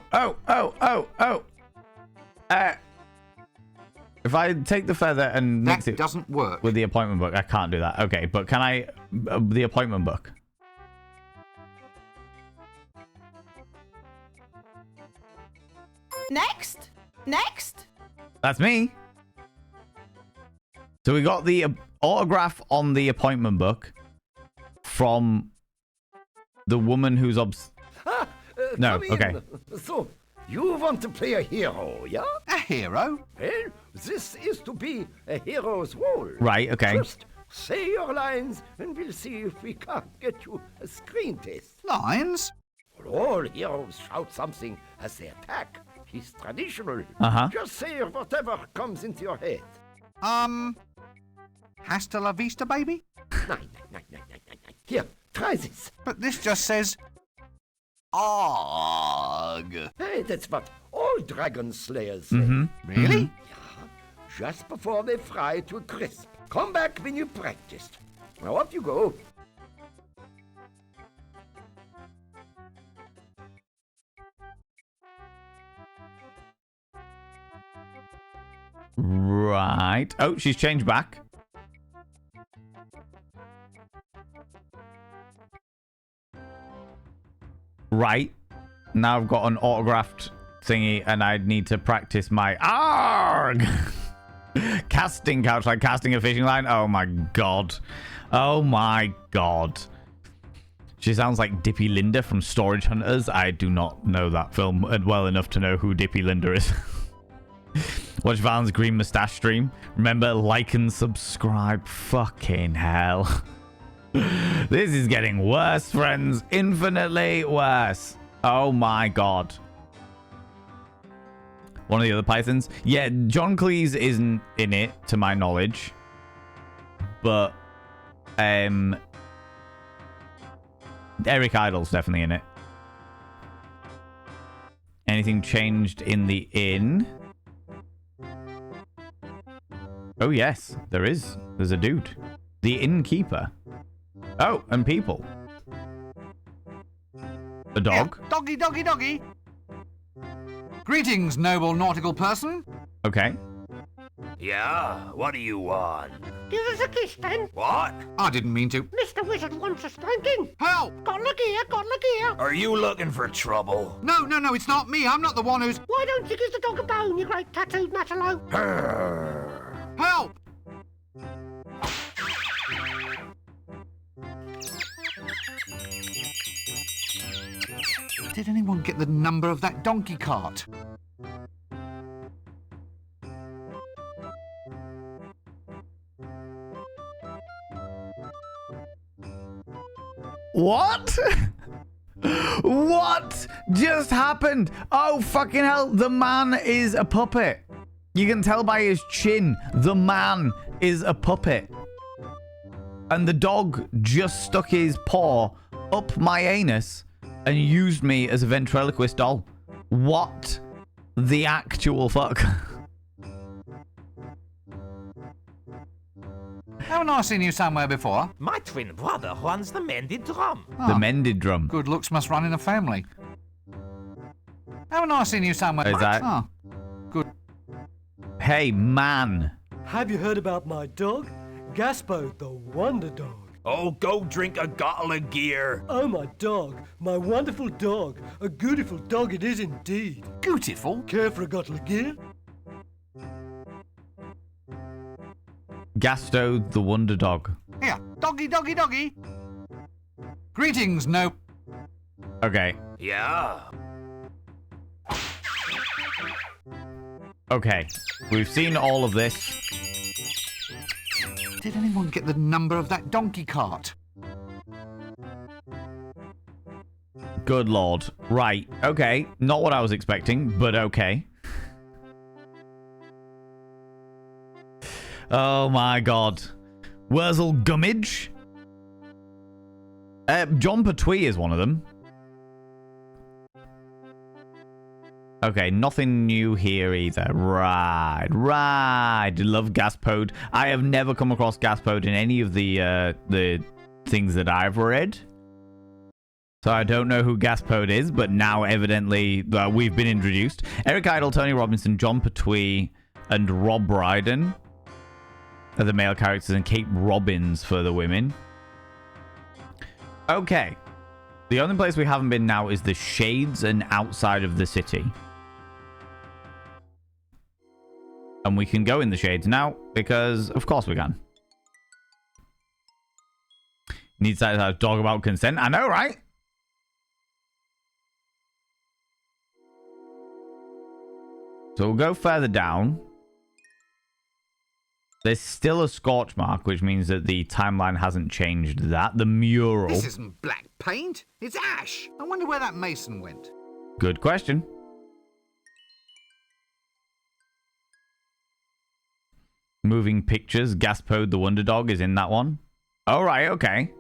If I take the feather and mix That it doesn't work. with the appointment book, I can't do that. Okay, but can I... the appointment book. Next. That's me. So we got the autograph on the appointment book from the woman who's No, come in. okay. So, you want to play a hero, yeah? A hero? Well, this is to be a hero's role. Right, okay. Just say your lines and we'll see if we can't get you a screen test. Lines? Well, all heroes shout something as they attack. It's traditional. Uh-huh. Just say whatever comes into your head. Hasta la vista, baby? No. Here, try this. But this just says... Arg. Hey, that's what all dragon slayers say. Really? Yeah, just before they fry to a crisp. Come back when you practiced. Now off you go. Right. Oh, she's changed back. Right. Now I've got an autographed thingy and I need to practice my ARG! Casting couch, like casting a fishing line. Oh my god. Oh my god. She sounds like Dippy Linda from Storage Hunters. I do not know that film well enough to know who Dippy Linda is. Watch Valen's green mustache stream. Remember, like and subscribe. Fucking hell. This is getting worse, friends. Infinitely worse. Oh my god. One of the other Pythons. Yeah, John Cleese isn't in it, to my knowledge. But, Eric Idle's definitely in it. Anything changed in the inn? Oh, yes, there is. There's a dude. The innkeeper. Oh, and people. A dog. Yeah, doggy. Greetings, noble nautical person. Okay. Yeah, what do you want? Give us a kiss, then. What? I didn't mean to. Mr. Wizard wants a spanking. Help! Got the gear, got the gear. Are you looking for trouble? No, it's not me. I'm not the one who's... Why don't you give the dog a bone, you great tattooed matalo? Help! Did anyone get the number of that donkey cart? What? What just happened? Oh, fucking hell. The man is a puppet. You can tell by his chin. The man is a puppet. And the dog just stuck his paw up my anus and used me as a ventriloquist doll. What the actual fuck? Haven't I seen you somewhere before? My twin brother runs the mended drum. The mended drum. Good looks must run in a family. Haven't I seen you somewhere? Is that? Oh, good. Hey, man. Have you heard about my dog? Gaspo, the wonder dog. Oh, go drink a bottle of gear. Oh, my dog. My wonderful dog. A beautiful dog it is indeed. Beautiful? Care for a bottle of gear? Gasto the wonder dog. Here, doggy, doggy, doggy. Greetings, no... Okay. Yeah. Okay. We've seen all of this. Did anyone get the number of that donkey cart? Good lord. Right. Okay. Not what I was expecting, but okay. Oh my god. Wurzel Gummidge? John Pertwee is one of them. Okay, nothing new here either. Right. Love Gaspode. I have never come across Gaspode in any of the things that I've read. So I don't know who Gaspode is, but now evidently we've been introduced. Eric Idle, Tony Robinson, John Pertwee, and Rob Brydon are the male characters, and Kate Robbins for the women. Okay. The only place we haven't been now is the Shades and outside of the city. And we can go in the Shades now, because of course we can. Needs to talk about consent. I know, right? So we'll go further down. There's still a scorch mark, which means that the timeline hasn't changed that. The mural... This isn't black paint. It's ash. I wonder where that mason went. Good question. Moving Pictures, Gaspode the Wonder Dog is in that one. Oh, right, okay.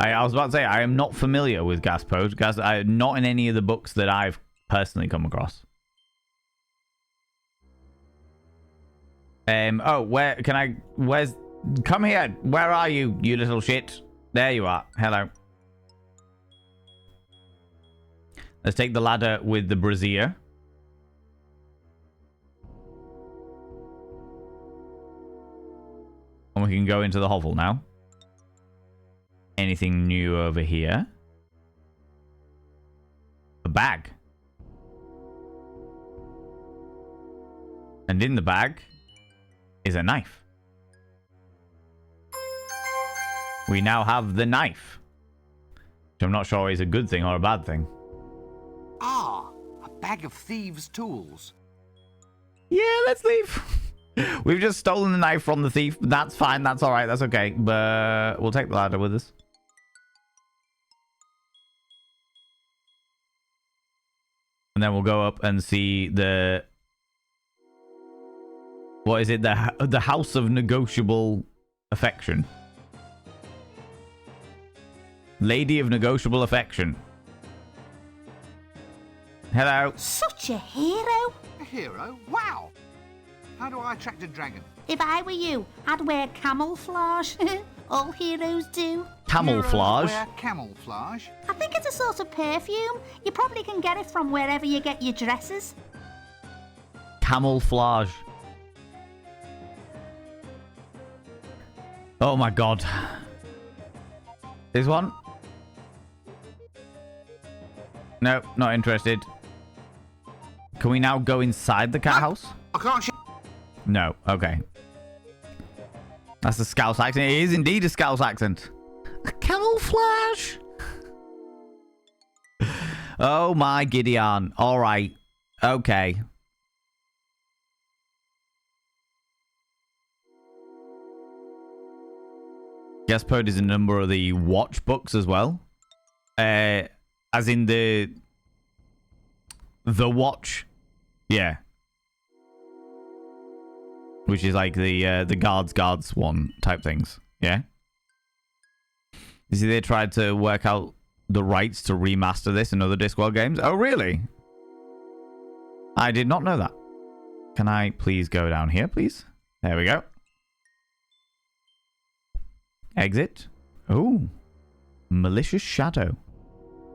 I was about to say, I am not familiar with Gaspode. Not in any of the books that I've personally come across. Oh, where can I... Where's... Come here. Where are you, you little shit? There you are. Hello. Let's take the ladder with the brazier. And we can go into the hovel now. Anything new over here? A bag. And in the bag is a knife. We now have the knife. Which I'm not sure is a good thing or a bad thing. Ah, a bag of thieves' tools. Yeah, let's leave. We've just stolen the knife from the thief. That's fine. That's all right. That's okay. But we'll take the ladder with us. And then we'll go up and see the... What is it? The House of Negotiable Affection. Lady of Negotiable Affection. Hello. Such a hero. A hero? Wow. How do I attract a dragon? If I were you, I'd wear camouflage. All heroes do. Camouflage. Wear camouflage? I think it's a sort of perfume. You probably can get it from wherever you get your dresses. Camouflage. Oh my god. This one? No, not interested. Can we now go inside the cat house? I can't. No. Okay. That's a Scouse accent. It is indeed a Scouse accent. Camouflage. Oh my Gideon. All right. Okay. Guest Pod is a number of the watch books as well. As in the watch. Yeah. Which is like the guards one type things. Yeah. You see, they tried to work out the rights to remaster this in other Discworld games. Oh, really? I did not know that. Can I please go down here, please? There we go. Exit. Oh. Malicious Shadow.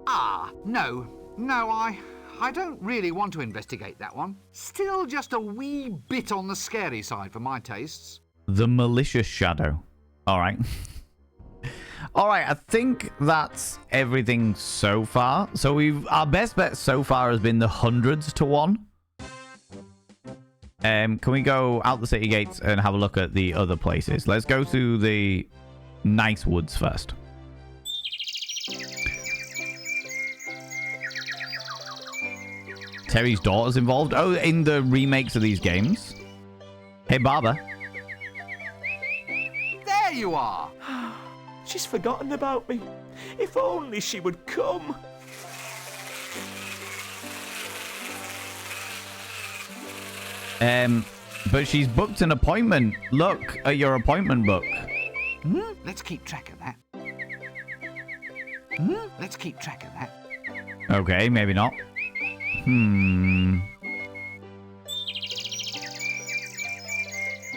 Ah, no. No, I don't really want to investigate that one. Still just a wee bit on the scary side for my tastes. The Malicious Shadow. All right. All right, I think that's everything so far. So our best bet so far has been the 100s to 1. Can we go out the city gates and have a look at the other places? Let's go to the nice woods first. Terry's daughter's involved. Oh, in the remakes of these games. Hey, Barbara. There you are. She's forgotten about me. If only she would come. But she's booked an appointment. Look at your appointment book. Let's keep track of that. Let's keep track of that. Okay, maybe not.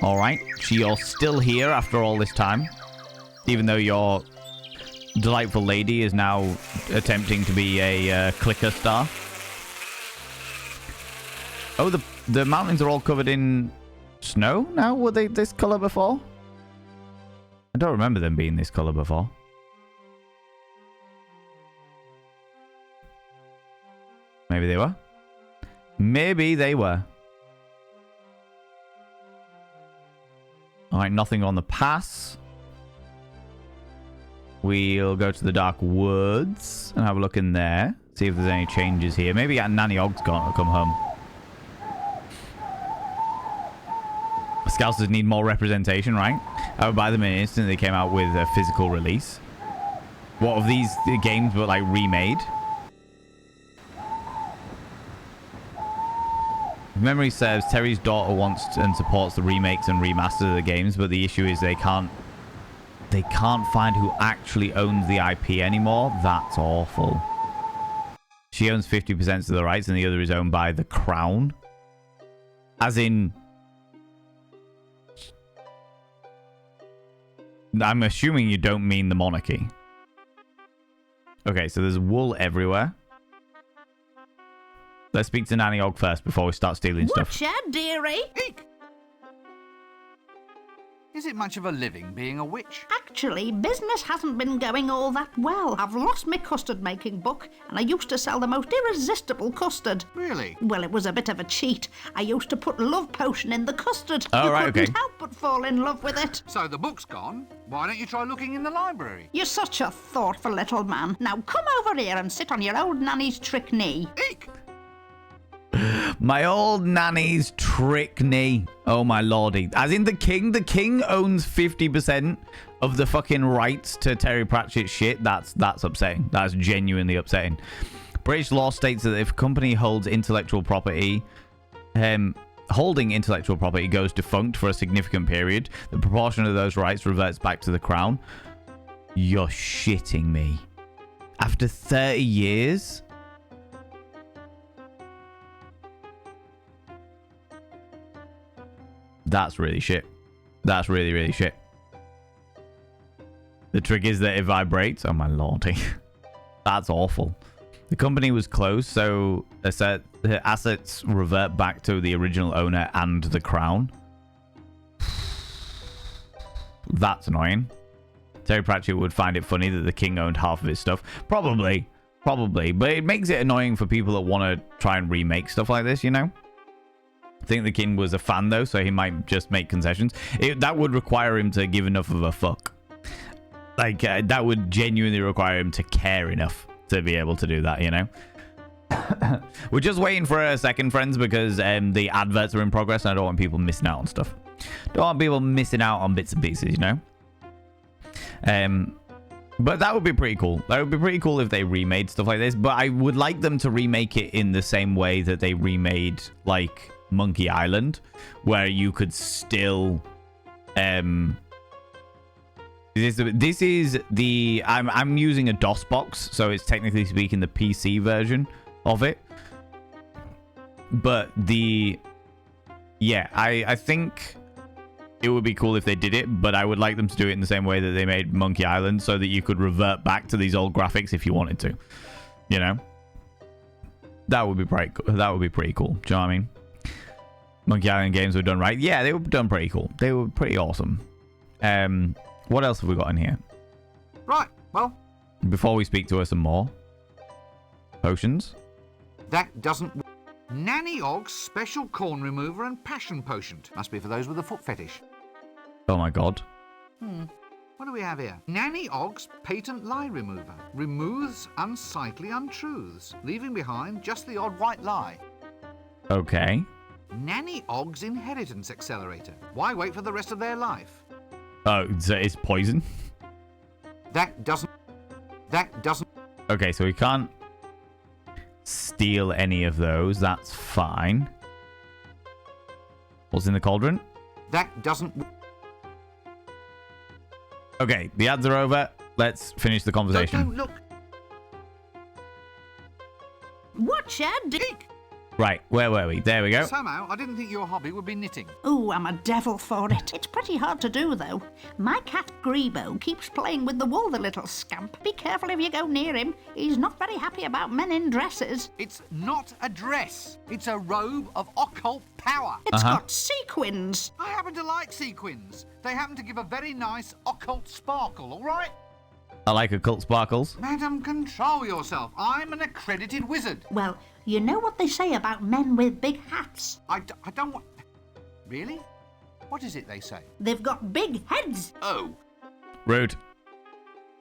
All right. You're still here after all this time. Even though your delightful lady is now attempting to be a clicker star. Oh, the mountains are all covered in snow now? Were they this color before? I don't remember them being this color before. Maybe they were. Maybe they were. Alright, nothing on the pass. We'll go to the Dark Woods and have a look in there. See if there's any changes here. Maybe Nanny Og's gone to come home. Scousers need more representation, right? I would buy them in an instant they came out with a physical release. What of these games but like remade? If memory serves, Terry's daughter wants and supports the remakes and remasters of the games, but the issue is they can't find who actually owns the IP anymore. That's awful. She owns 50% of the rights and the other is owned by the Crown. As in... I'm assuming you don't mean the monarchy. Okay, so there's wool everywhere. Let's speak to Nanny Og first before we start stealing stuff. Watch out, dearie. Eek! Is it much of a living being a witch? Actually, business hasn't been going all that well. I've lost my custard making book, and I used to sell the most irresistible custard. Really? Well, it was a bit of a cheat. I used to put love potion in the custard. Oh, you right, couldn't okay. help but fall in love with it. So the book's gone. Why don't you try looking in the library? You're such a thoughtful little man. Now come over here and sit on your old nanny's trick knee. Eek! My old nanny's trick knee. Oh my lordy. As in the king. The king owns 50% of the fucking rights to Terry Pratchett's shit. That's upsetting. That's genuinely upsetting. British law states that if a company holds intellectual property, holding intellectual property goes defunct for a significant period, the proportion of those rights reverts back to the Crown. You're shitting me. After 30 years? That's really shit. That's really, really shit. The trick is that it vibrates. Oh, my lordy. That's awful. The company was closed, so the assets revert back to the original owner and the crown. That's annoying. Terry Pratchett would find it funny that the king owned half of his stuff. Probably. But it makes it annoying for people that want to try and remake stuff like this, you know? I think the king was a fan, though, so he might just make concessions. That would require him to give enough of a fuck. Like, that would genuinely require him to care enough to be able to do that, you know? We're just waiting for a second, friends, because the adverts are in progress, and I don't want people missing out on stuff. Don't want people missing out on bits and pieces, you know? But that would be pretty cool. That would be pretty cool if they remade stuff like this, but I would like them to remake it in the same way that they remade, like, Monkey Island, where you could still... This is the... I'm using a DOS box, so it's technically speaking the PC version of it. But the... Yeah, I think it would be cool if they did it, but I would like them to do it in the same way that they made Monkey Island, so that you could revert back to these old graphics if you wanted to. You know? That would be pretty cool. That would be pretty cool. Do you know what I mean? Monkey Island games were done right. Yeah, they were done pretty cool. They were pretty awesome. What else have we got in here? Right, well... Before we speak to her some more. Potions? That doesn't... Nanny Ogg's special corn remover and passion potion. Must be for those with a foot fetish. Oh my god. What do we have here? Nanny Ogg's patent lie remover. Removes unsightly untruths, leaving behind just the odd white lie. Okay. Nanny Ogg's inheritance accelerator. Why wait for the rest of their life? Oh, so it's poison? That doesn't... Okay, so we can't steal any of those. That's fine. What's in the cauldron? That doesn't... Okay, the ads are over. Let's finish the conversation. Don't look. Watch your dick. Right, where were we? There we go. Somehow, I didn't think your hobby would be knitting. Ooh, I'm a devil for it. It's pretty hard to do, though. My cat Grebo keeps playing with the wool, the little scamp. Be careful if you go near him. He's not very happy about men in dresses. It's not a dress. It's a robe of occult power. It's got sequins. I happen to like sequins. They happen to give a very nice occult sparkle, all right? I like occult sparkles. Madam, control yourself. I'm an accredited wizard. Well, you know what they say about men with big hats? I don't want... Really? What is it they say? They've got big heads. Oh. Rude.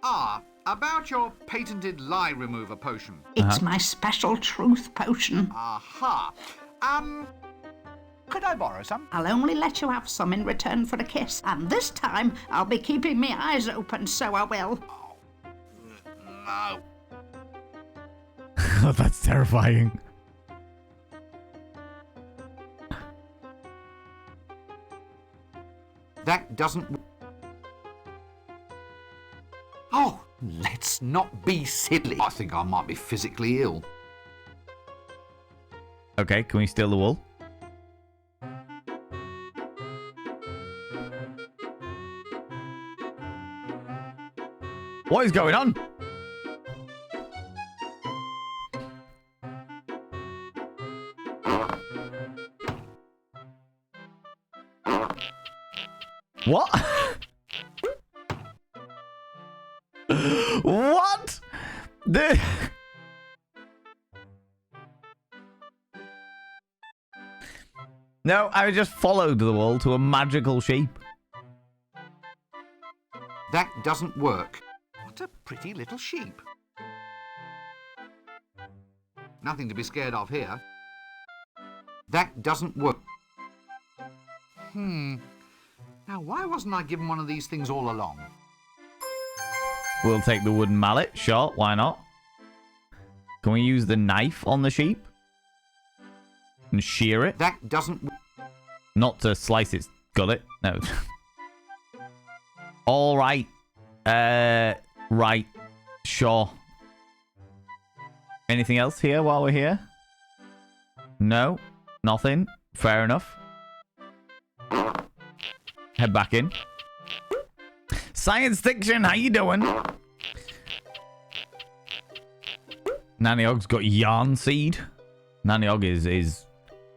About your patented lie remover potion. It's my special truth potion. Aha. Could I borrow some? I'll only let you have some in return for a kiss. And this time, I'll be keeping my eyes open, so I will. No. Oh, that's terrifying. That doesn't... Oh, let's not be silly. I think I might be physically ill. Okay, can we steal the wool? What is going on? What? What? No, I just followed the wall to a magical sheep. That doesn't work. What a pretty little sheep. Nothing to be scared of here. That doesn't work. Now, why wasn't I given one of these things all along? We'll take the wooden mallet. Sure, why not? Can we use the knife on the sheep? And shear it? That doesn't... Not to slice its gullet. No. All right. Right. Sure. Anything else here while we're here? No. Nothing. Fair enough. Head back in. Science fiction, how you doing? Nanny Og's got yarn seed. Nanny Og is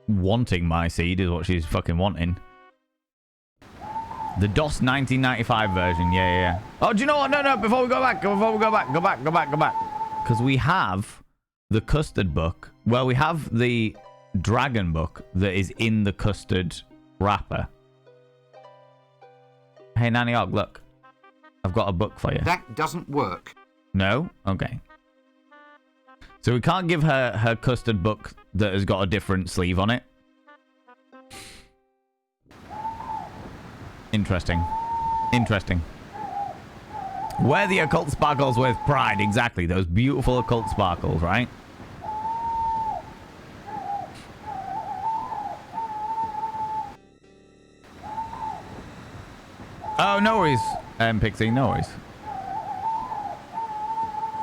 wanting my seed, is what she's fucking wanting. The DOS 1995 version, yeah. Oh, do you know what? No, before we go back. Go back. Because we have the custard book. Well, we have the dragon book that is in the custard wrapper. Hey, Nanny Og, look. I've got a book for you. That doesn't work. No? Okay. So we can't give her her custard book that has got a different sleeve on it. Interesting. Wear the occult sparkles with pride. Exactly. Those beautiful occult sparkles, right? Oh, no worries, Pixie. No worries.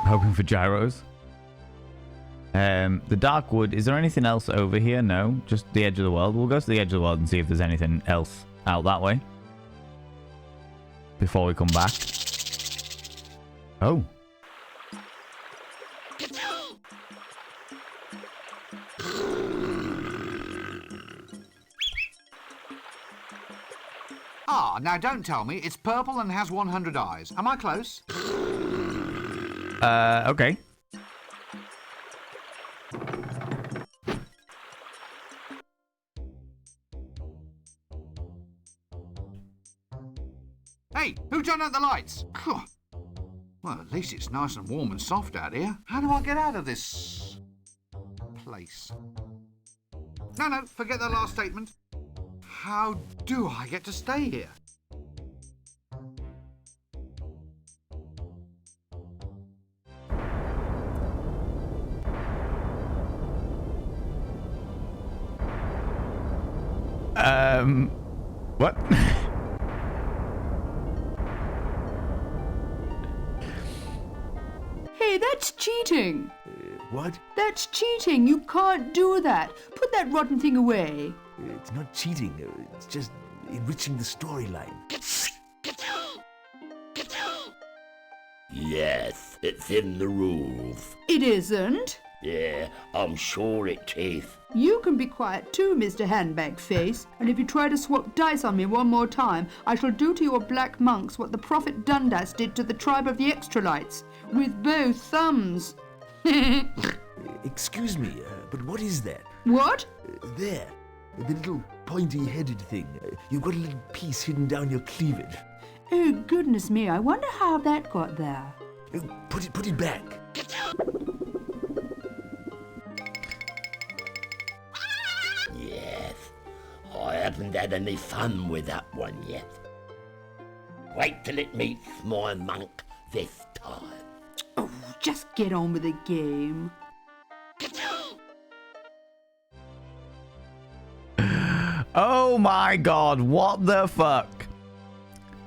Hoping for gyros. The dark wood. Is there anything else over here? No. Just the edge of the world. We'll go to the edge of the world and see if there's anything else out that way. Before we come back. Oh. Ah, now don't tell me. It's purple and has 100 eyes. Am I close? Okay. Hey, who turned out the lights? Well, at least it's nice and warm and soft out here. How do I get out of this place? No, forget that last statement. How do I get to stay here? What? Hey, that's cheating. What? That's cheating. You can't do that. Put that rotten thing away. It's not cheating. It's just enriching the storyline. Yes, it's in the rules. It isn't. Yeah, I'm sure it is. You can be quiet too, Mr. Handbag Face. And if you try to swap dice on me one more time, I shall do to your black monks what the Prophet Dundas did to the tribe of the Extralites, with both thumbs. Excuse me, but what is that? What? There. The little pointy-headed thing. You've got a little piece hidden down your cleavage. Oh, goodness me, I wonder how that got there. Put it back. Yes, I haven't had any fun with that one yet. Wait till it meets my monk this time. Oh, just get on with the game. Oh my god, what the fuck?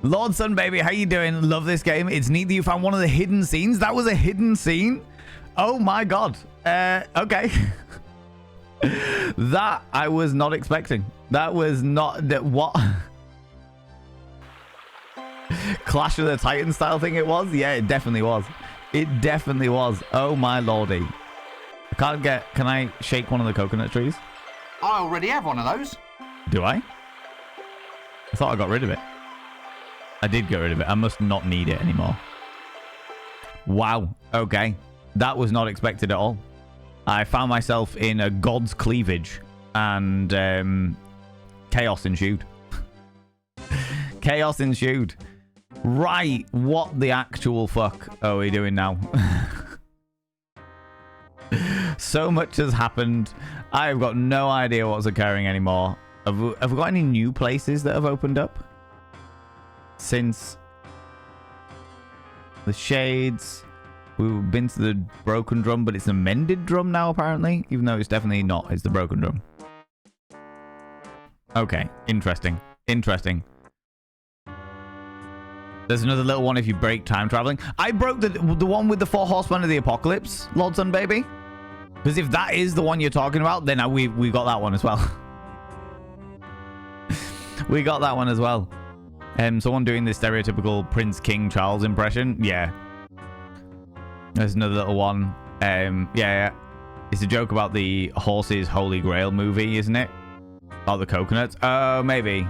Lord Sun Baby, how you doing? Love this game. It's neat that you found one of the hidden scenes. That was a hidden scene? Oh my god. Okay. That I was not expecting. That was not... What? Clash of the Titans style thing it was? Yeah, it definitely was. It definitely was. Oh my lordy. I can't get... Can I shake one of the coconut trees? I already have one of those. Do I? I thought I got rid of it. I did get rid of it. I must not need it anymore. Wow. Okay. That was not expected at all. I found myself in a god's cleavage and chaos ensued. Chaos ensued. Right. What the actual fuck are we doing now? So much has happened. I've got no idea what's occurring anymore. Have we got any new places that have opened up? Since the Shades, we've been to the Broken Drum, but it's a mended drum now apparently, even though it's definitely not. It's the Broken Drum. Okay, interesting. Interesting. There's another little one if you break time traveling. I broke the one with the 4 Horsemen of the Apocalypse, Lord Sun Baby. Because if that is the one you're talking about, then we got that one as well. We got that one as well. Someone doing the stereotypical Prince King Charles impression. Yeah. There's another little one. Yeah. It's a joke about the horse's Holy Grail movie, isn't it? About the coconuts. Oh, maybe.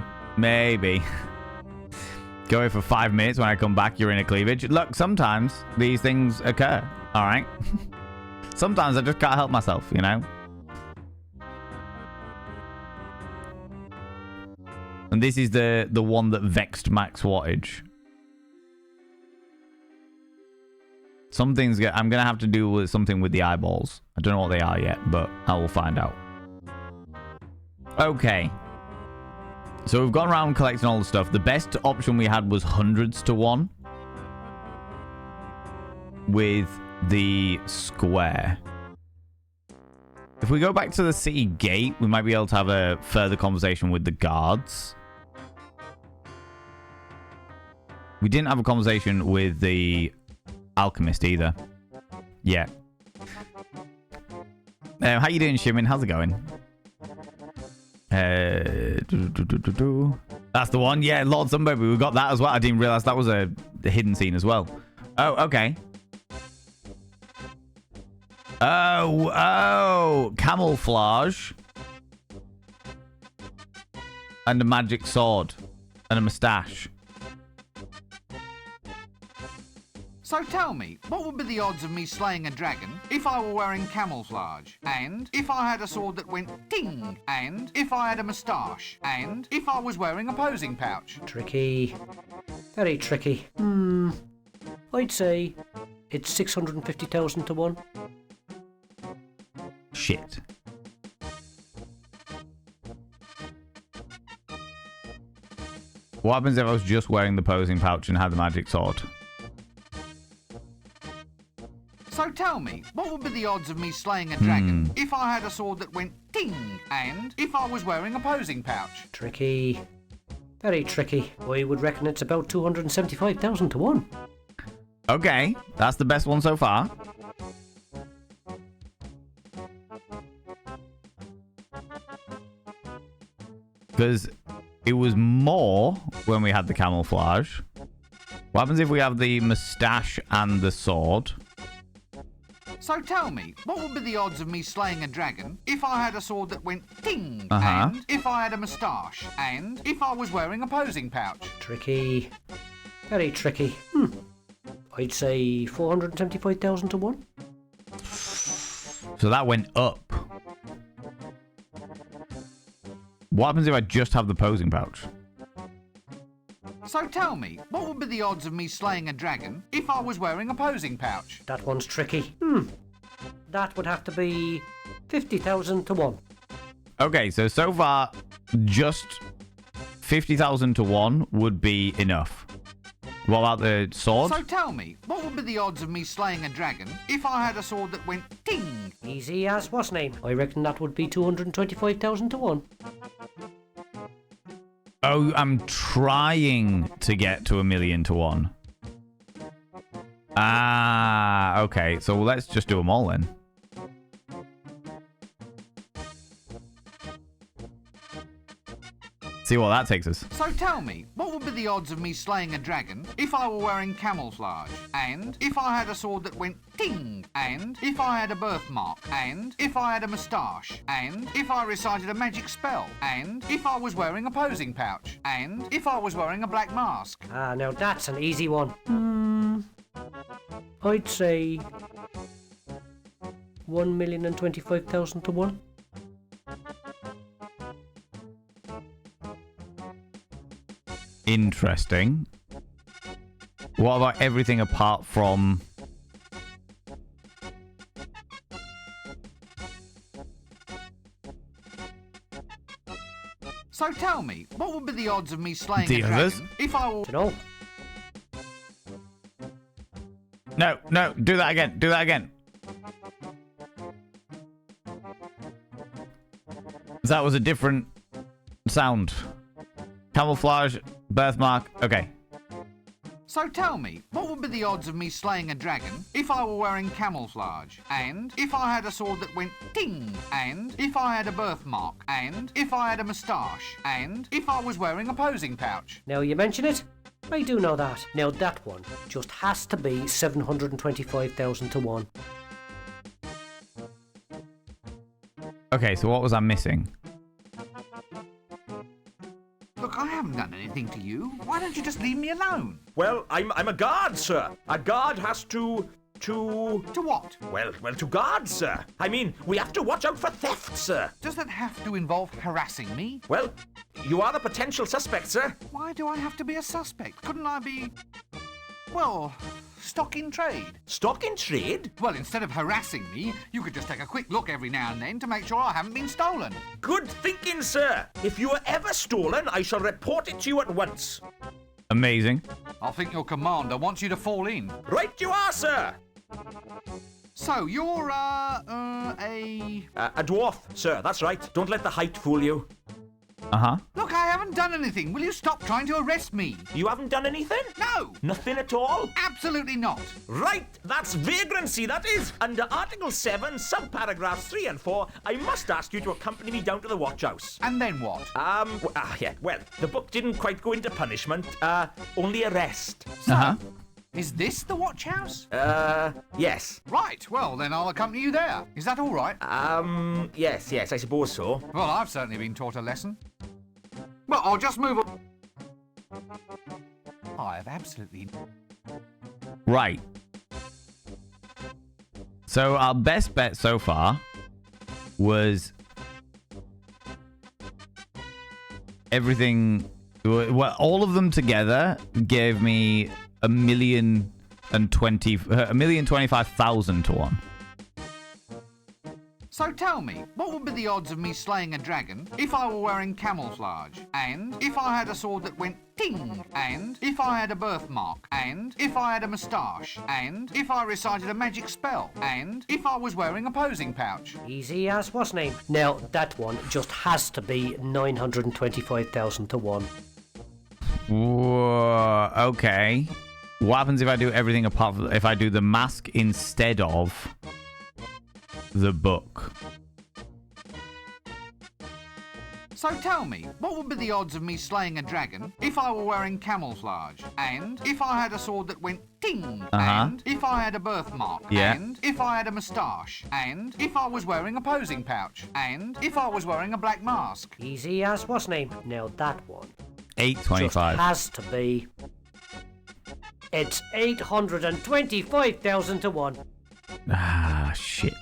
Go away for 5 minutes. When I come back, you're in a cleavage. Look, sometimes these things occur. All right. Sometimes I just can't help myself, you know? And this is the one that vexed max wattage. I'm gonna have to do with something with the eyeballs. I don't know what they are yet, but I will find out. Okay. So we've gone around collecting all the stuff. The best option we had was hundreds to 1 with the square. If we go back to the city gate, we might be able to have a further conversation with the guards. We didn't have a conversation with the alchemist either. Yeah. How you doing, Shimin? How's it going? That's the one. Yeah, Lord Sunbaby. We got that as well. I didn't realize that was a hidden scene as well. Oh, okay. Oh, camouflage. And a magic sword. And a moustache. So tell me, what would be the odds of me slaying a dragon if I were wearing camouflage? And if I had a sword that went ting? And if I had a moustache? And if I was wearing a posing pouch? Tricky. Very tricky. I'd say it's 650,000 to 1. Shit. What happens if I was just wearing the posing pouch and had the magic sword? So tell me, what would be the odds of me slaying a dragon if I had a sword that went ting? And if I was wearing a posing pouch? Tricky. Very tricky. I would reckon it's about 275,000 to 1. Okay, that's the best one so far. Because it was more when we had the camouflage. What happens if we have the moustache and the sword? So tell me, what would be the odds of me slaying a dragon if I had a sword that went ting? Uh-huh. And if I had a moustache? And if I was wearing a posing pouch? Tricky. Very tricky. I'd say 475,000 to 1. So that went up. What happens if I just have the posing pouch? So tell me, what would be the odds of me slaying a dragon if I was wearing a posing pouch? That one's tricky. That would have to be 50,000 to 1. Okay, so far, just 50,000 to 1 would be enough. What about the sword? So tell me, what would be the odds of me slaying a dragon if I had a sword that went ting? Easy as what's name? I reckon that would be 225,000 to 1. Oh, I'm trying to get to 1,000,000 to 1. Ah, okay. So let's just do them all then. See what that takes us. So tell me, what would be the odds of me slaying a dragon if I were wearing camouflage? And if I had a sword that went ting? And if I had a birthmark? And if I had a moustache? And if I recited a magic spell? And if I was wearing a posing pouch? And if I was wearing a black mask? Ah, now that's an easy one. I'd say 1,025,000 to 1. Interesting. What about everything apart from... So tell me, what would be the odds of me slaying The a others? dragon if I were... No. No, do that again. Do that again. That was a different sound. Camouflage, birthmark. Okay. So tell me, what would be the odds of me slaying a dragon if I were wearing camouflage? And if I had a sword that went ting? And if I had a birthmark? And if I had a moustache? And if I was wearing a posing pouch? Now you mention it, I do know that. Now that one just has to be 725,000 to 1. Okay, so what was I missing? Look, I haven't done anything to you. Why don't you just leave me alone? Well, I'm a guard, sir. A guard has to... To what? Well, to guard, sir. I mean, we have to watch out for theft, sir. Does that have to involve harassing me? Well, you are a potential suspect, sir. Why do I have to be a suspect? Couldn't I be... well, stock in trade? Stock in trade? Well, instead of harassing me, you could just take a quick look every now and then to make sure I haven't been stolen. Good thinking, sir. If you are ever stolen, I shall report it to you at once. Amazing. I think your commander wants you to fall in. Right you are, sir. So, you're, a dwarf, sir, that's right. Don't let the height fool you. Uh-huh. Look, I haven't done anything. Will you stop trying to arrest me? You haven't done anything? No. Nothing at all? Absolutely not. Right, that's vagrancy, that is. Under Article 7, subparagraphs 3 and 4, I must ask you to accompany me down to the watch house. And then what? Well, the book didn't quite go into punishment, only arrest. Uh-huh. Is this the watch house? Yes. Right, well, then I'll accompany you there. Is that all right? Yes, I suppose so. Well, I've certainly been taught a lesson. Well, I'll just move on. I have absolutely... Right. So our best bet so far was everything... Well, all of them together gave me 1,025,000 to 1. So tell me, what would be the odds of me slaying a dragon if I were wearing camouflage? And if I had a sword that went ting? And if I had a birthmark? And if I had a moustache? And if I recited a magic spell? And if I was wearing a posing pouch? Easy as what's name. Now that one just has to be 925,000 to 1. Whoa, okay. What happens if I do everything apart from... if I do the mask instead of the book? So tell me, what would be the odds of me slaying a dragon if I were wearing camouflage? And if I had a sword that went ting? And if I had a birthmark? Yeah. And if I had a moustache? And if I was wearing a posing pouch? And if I was wearing a black mask? Easy as what's name. Now that one 825 just has to be... it's 825,000 to 1. Ah, shit.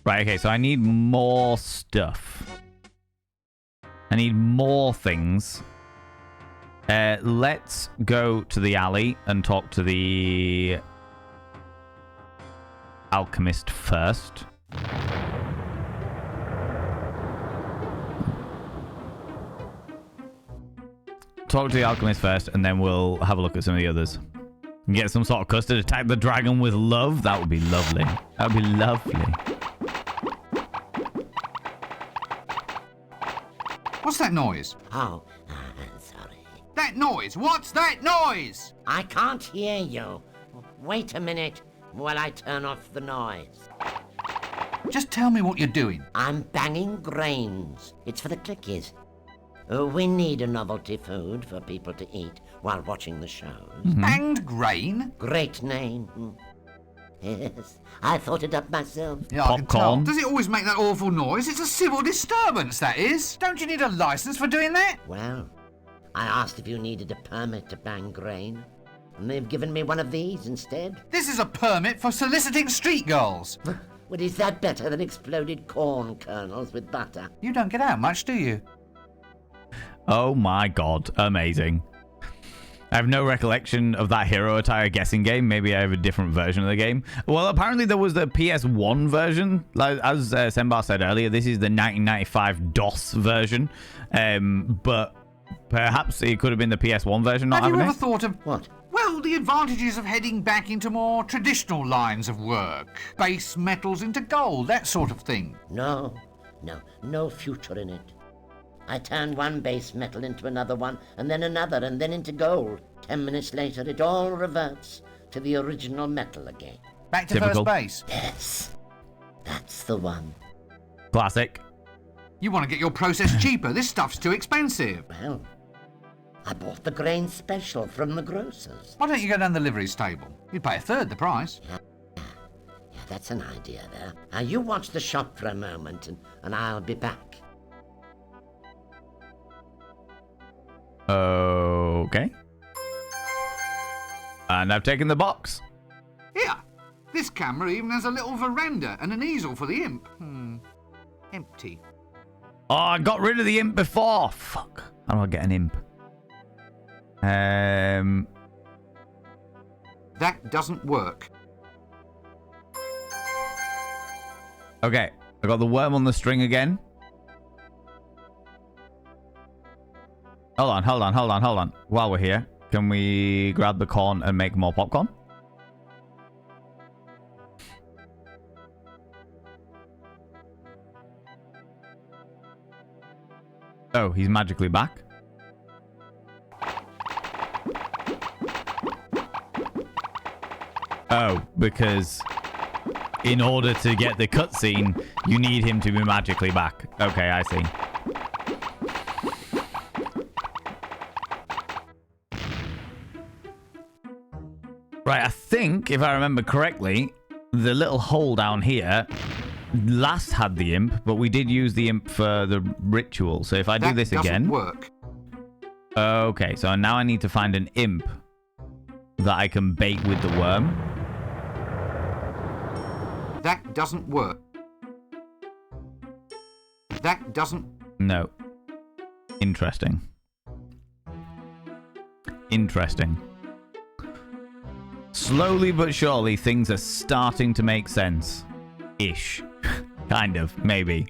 Right, okay, so I need more stuff. I need more things. Let's go to the alley and talk to the alchemist first. Talk to the alchemist first, and then we'll have a look at some of the others. Get some sort of custard, attack the dragon with love. That would be lovely. That would be lovely. What's that noise? Oh, sorry. That noise! What's that noise? I can't hear you. Wait a minute while I turn off the noise. Just tell me what you're doing. I'm banging grains. It's for the clickies. We need a novelty food for people to eat while watching the shows. Banged grain? Great name. Yes, I thought it up myself. Yeah, I can tell. Does it always make that awful noise? It's a civil disturbance, that is. Don't you need a license for doing that? Well, I asked if you needed a permit to bang grain, and they've given me one of these instead. This is a permit for soliciting street girls. Well, is that better than exploded corn kernels with butter? You don't get out much, do you? Oh my god, amazing. I have no recollection of that hero attire guessing game. Maybe I have a different version of the game. Well, apparently there was the PS1 version. Like, as Sembar said earlier, this is the 1995 DOS version. But perhaps it could have been the PS1 version not having it. Have you ever thought of... What? Well, the advantages of heading back into more traditional lines of work. Base metals into gold, that sort of thing. No future in it. I turned one base metal into another one, and then another, and then into gold. 10 minutes later, it all reverts to the original metal again. Back to Typical. first base. Yes, that's the one. Classic. You want to get your process cheaper. This stuff's too expensive. Well, I bought the grain special from the grocers. Why don't you go down the liveries table? You'd pay a third the price. Yeah, that's an idea there. Now, you watch the shop for a moment, and I'll be back. Okay. And I've taken the box. Here, this camera even has a little veranda and an easel for the imp. Empty. Oh, I got rid of the imp before. Fuck. How do I get an imp? That doesn't work. Okay. I got the worm on the string again. Hold on. While we're here, can we grab the corn and make more popcorn? Oh, he's magically back. Oh, because in order to get the cutscene, you need him to be magically back. Okay, I see. Right, I think, if I remember correctly, the little hole down here last had the imp, but we did use the imp for the ritual. So if I do this again... work. Okay, so now I need to find an imp that I can bait with the worm. That doesn't work. That doesn't... No. Interesting. Interesting. Slowly but surely, things are starting to make sense. Ish. Kind of, maybe.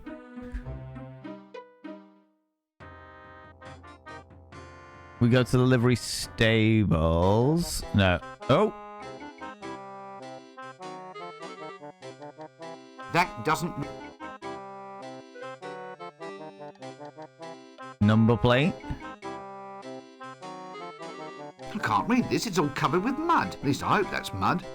We go to the livery stables. No. Oh! That doesn't... Number plate. I can't read this. It's all covered with mud. At least I hope that's mud.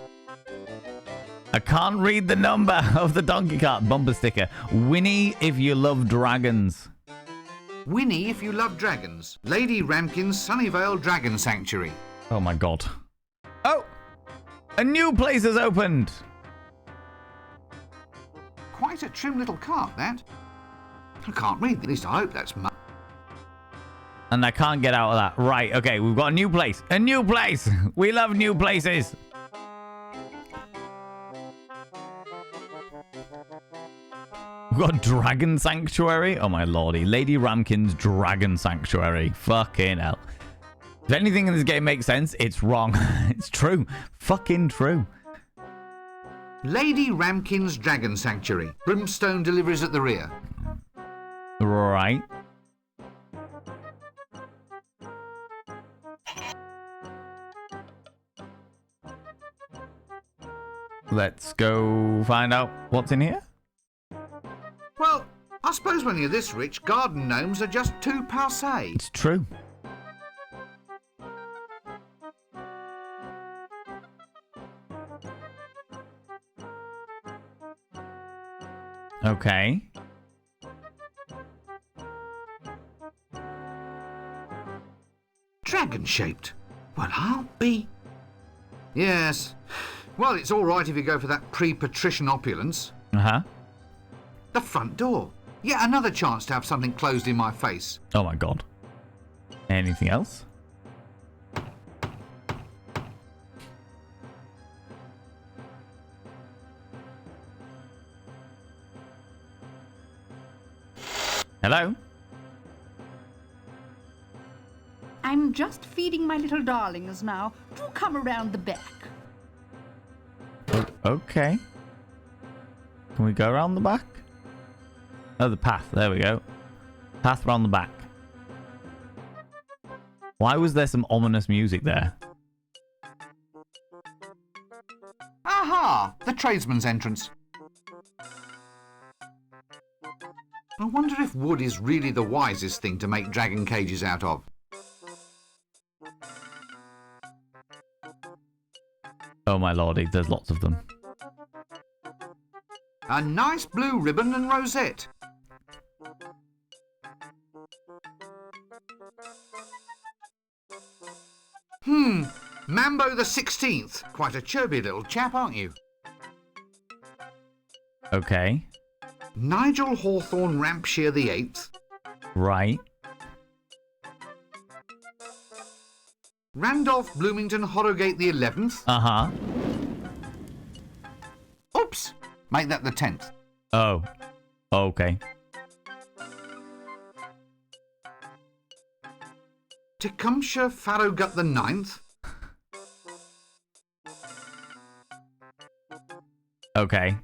I can't read the number of the donkey cart bumper sticker. Winnie, if you love dragons. Winnie, if you love dragons. Lady Ramkin's Sunnyvale Dragon Sanctuary. Oh my god. Oh! A new place has opened! Quite a trim little cart, that. I can't read. At least I hope that's mud. And I can't get out of that. Right, okay, we've got a new place. A new place! We love new places! We've got Dragon Sanctuary. Oh my lordy. Lady Ramkin's Dragon Sanctuary. Fucking hell. If anything in this game makes sense, it's wrong. It's true. Fucking true. Lady Ramkin's Dragon Sanctuary. Brimstone deliveries at the rear. Right. Let's go find out what's in here. Well, I suppose when you're this rich, garden gnomes are just too passé. It's true. Okay. Dragon-shaped. Well, I'll be... Yes. Well, it's all right if you go for that pre-patrician opulence. Uh-huh. The front door. Yet another chance to have something closed in my face. Oh my god. Anything else? Hello? I'm just feeding my little darlings now. Do come around the back. Okay. Can we go around the back? Oh, the path. There we go. Path around the back. Why was there some ominous music there? Aha! The tradesman's entrance. I wonder if wood is really the wisest thing to make dragon cages out of. Oh my lordy, there's lots of them. A nice blue ribbon and rosette. Mambo the 16th. Quite a chubby little chap, aren't you? Okay. Nigel Hawthorne Rampshire the 8th. Right. Randolph Bloomington Horrogate the 11th. Uh-huh. Oops! Make that the 10th. Oh. Okay. Tecumseh Farrowgut the 9th. Okay.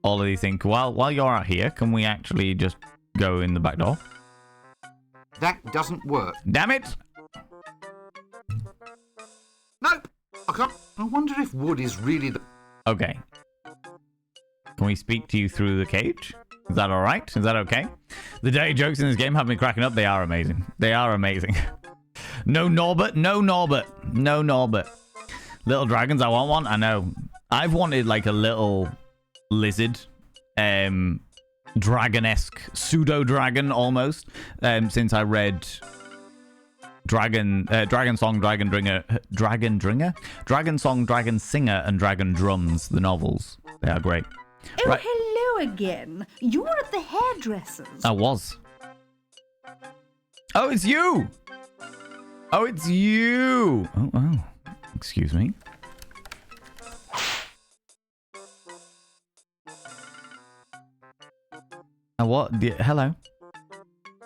All of these things. While you're out here, can we actually just go in the back door? That doesn't work. Damn it! Nope! I can't. I wonder if wood is really the... Okay. Can we speak to you through the cage? Is that alright? Is that okay? The dirty jokes in this game have me cracking up. They are amazing. They are amazing. No Norbert. No Norbert. No Norbert. Little dragons. I want one. I know. I've wanted like a little lizard. Dragon-esque. Pseudo-dragon almost. Since I read... Dragon Song, Dragon Song, Dragon Singer, and Dragon Drums, the novels. They are great. Oh, right. Hello again. You were at the hairdresser's. I was. Oh, it's you! Oh, it's you! Oh. Excuse me. What? Hello?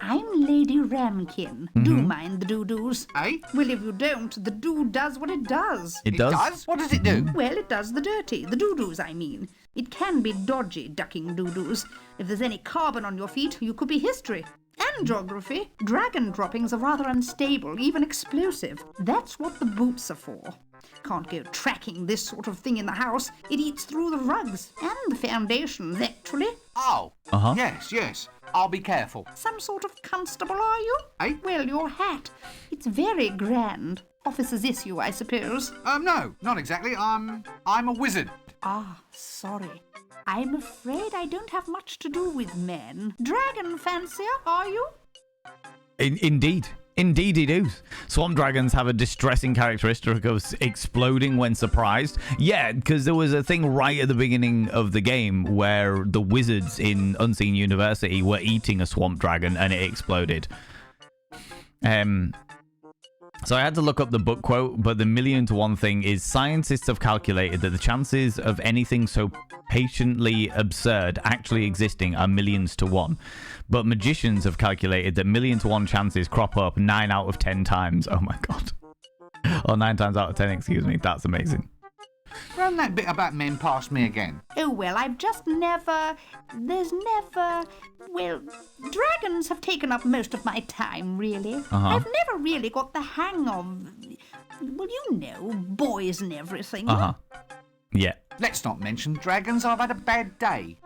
I'm Lady Ramkin. Do mind the doo-doos. Eh? Well, if you don't, the doo does what it does. It does? What does it do? Well, it does the dirty. The doo-doos, I mean. It can be dodgy, ducking doo-doos. If there's any carbon on your feet, you could be history. And geography. Dragon droppings are rather unstable, even explosive. That's what the boots are for. Can't go tracking this sort of thing in the house. It eats through the rugs. And the foundations, actually. Oh. Uh-huh. Yes. I'll be careful. Some sort of constable, are you? Eh? Well, your hat. It's very grand. Officer's issue, I suppose. No, not exactly. I'm a wizard. Ah, sorry. I'm afraid I don't have much to do with men. Dragon fancier, are you? Indeed he do. Swamp dragons have a distressing characteristic of exploding when surprised. Yeah, because there was a thing right at the beginning of the game where the wizards in Unseen University were eating a swamp dragon and it exploded. So I had to look up the book quote, but the 1,000,000-to-1 thing is scientists have calculated that the chances of anything so patiently absurd actually existing are millions to one. But magicians have calculated that 1,000,000-to-1 chances crop up 9 out of 10 times. Oh my god. Or 9 times out of 10, excuse me. That's amazing. Run that bit about men past me again. Oh, well, well, dragons have taken up most of my time, really. Uh-huh. I've never really got the hang of, well, you know, boys and everything. Uh-huh. Yeah. Let's not mention dragons. I've had a bad day.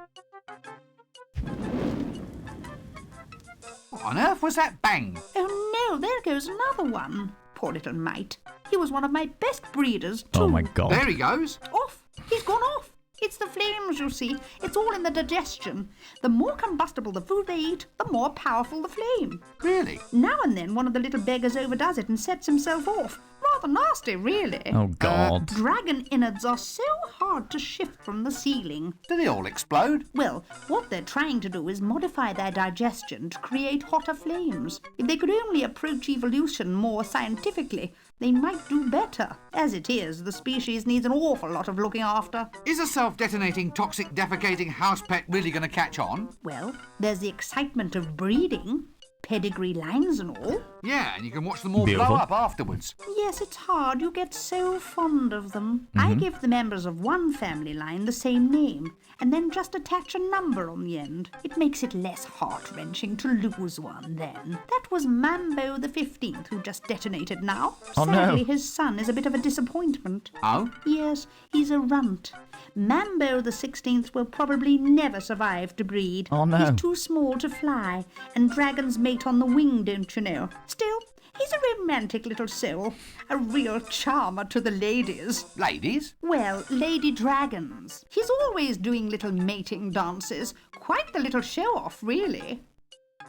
What on earth was that bang? Oh, no, there goes another one. Poor little mite. He was one of my best breeders, too. Oh, my God. There he goes. Off. He's gone off. It's the flames, you see. It's all in the digestion. The more combustible the food they eat, the more powerful the flame. Really? Now and then one of the little beggars overdoes it and sets himself off. Rather nasty, really. Oh, God. Dragon innards are so hard to shift from the ceiling. Do they all explode? Well, what they're trying to do is modify their digestion to create hotter flames. If they could only approach evolution more scientifically, they might do better. As it is, the species needs an awful lot of looking after. Is a self-detonating, toxic, defecating house pet really going to catch on? Well, there's the excitement of breeding, pedigree lines and all. Yeah, and you can watch them all Beautiful. blow up afterwards. Yes, it's hard. You get so fond of them. I give the members of one family line the same name, and then just attach a number on the end. It makes it less heart-wrenching to lose one then. That was Mambo the 15th who just detonated now. Oh, no. Sadly, his son is a bit of a disappointment. Oh? Yes, he's a runt. Mambo the 16th will probably never survive to breed. Oh, no. He's too small to fly, and dragons mate on the wing, don't you know? Still, he's a romantic little soul. A real charmer to the ladies. Ladies? Well, lady dragons. He's always doing little mating dances. Quite the little show-off, really.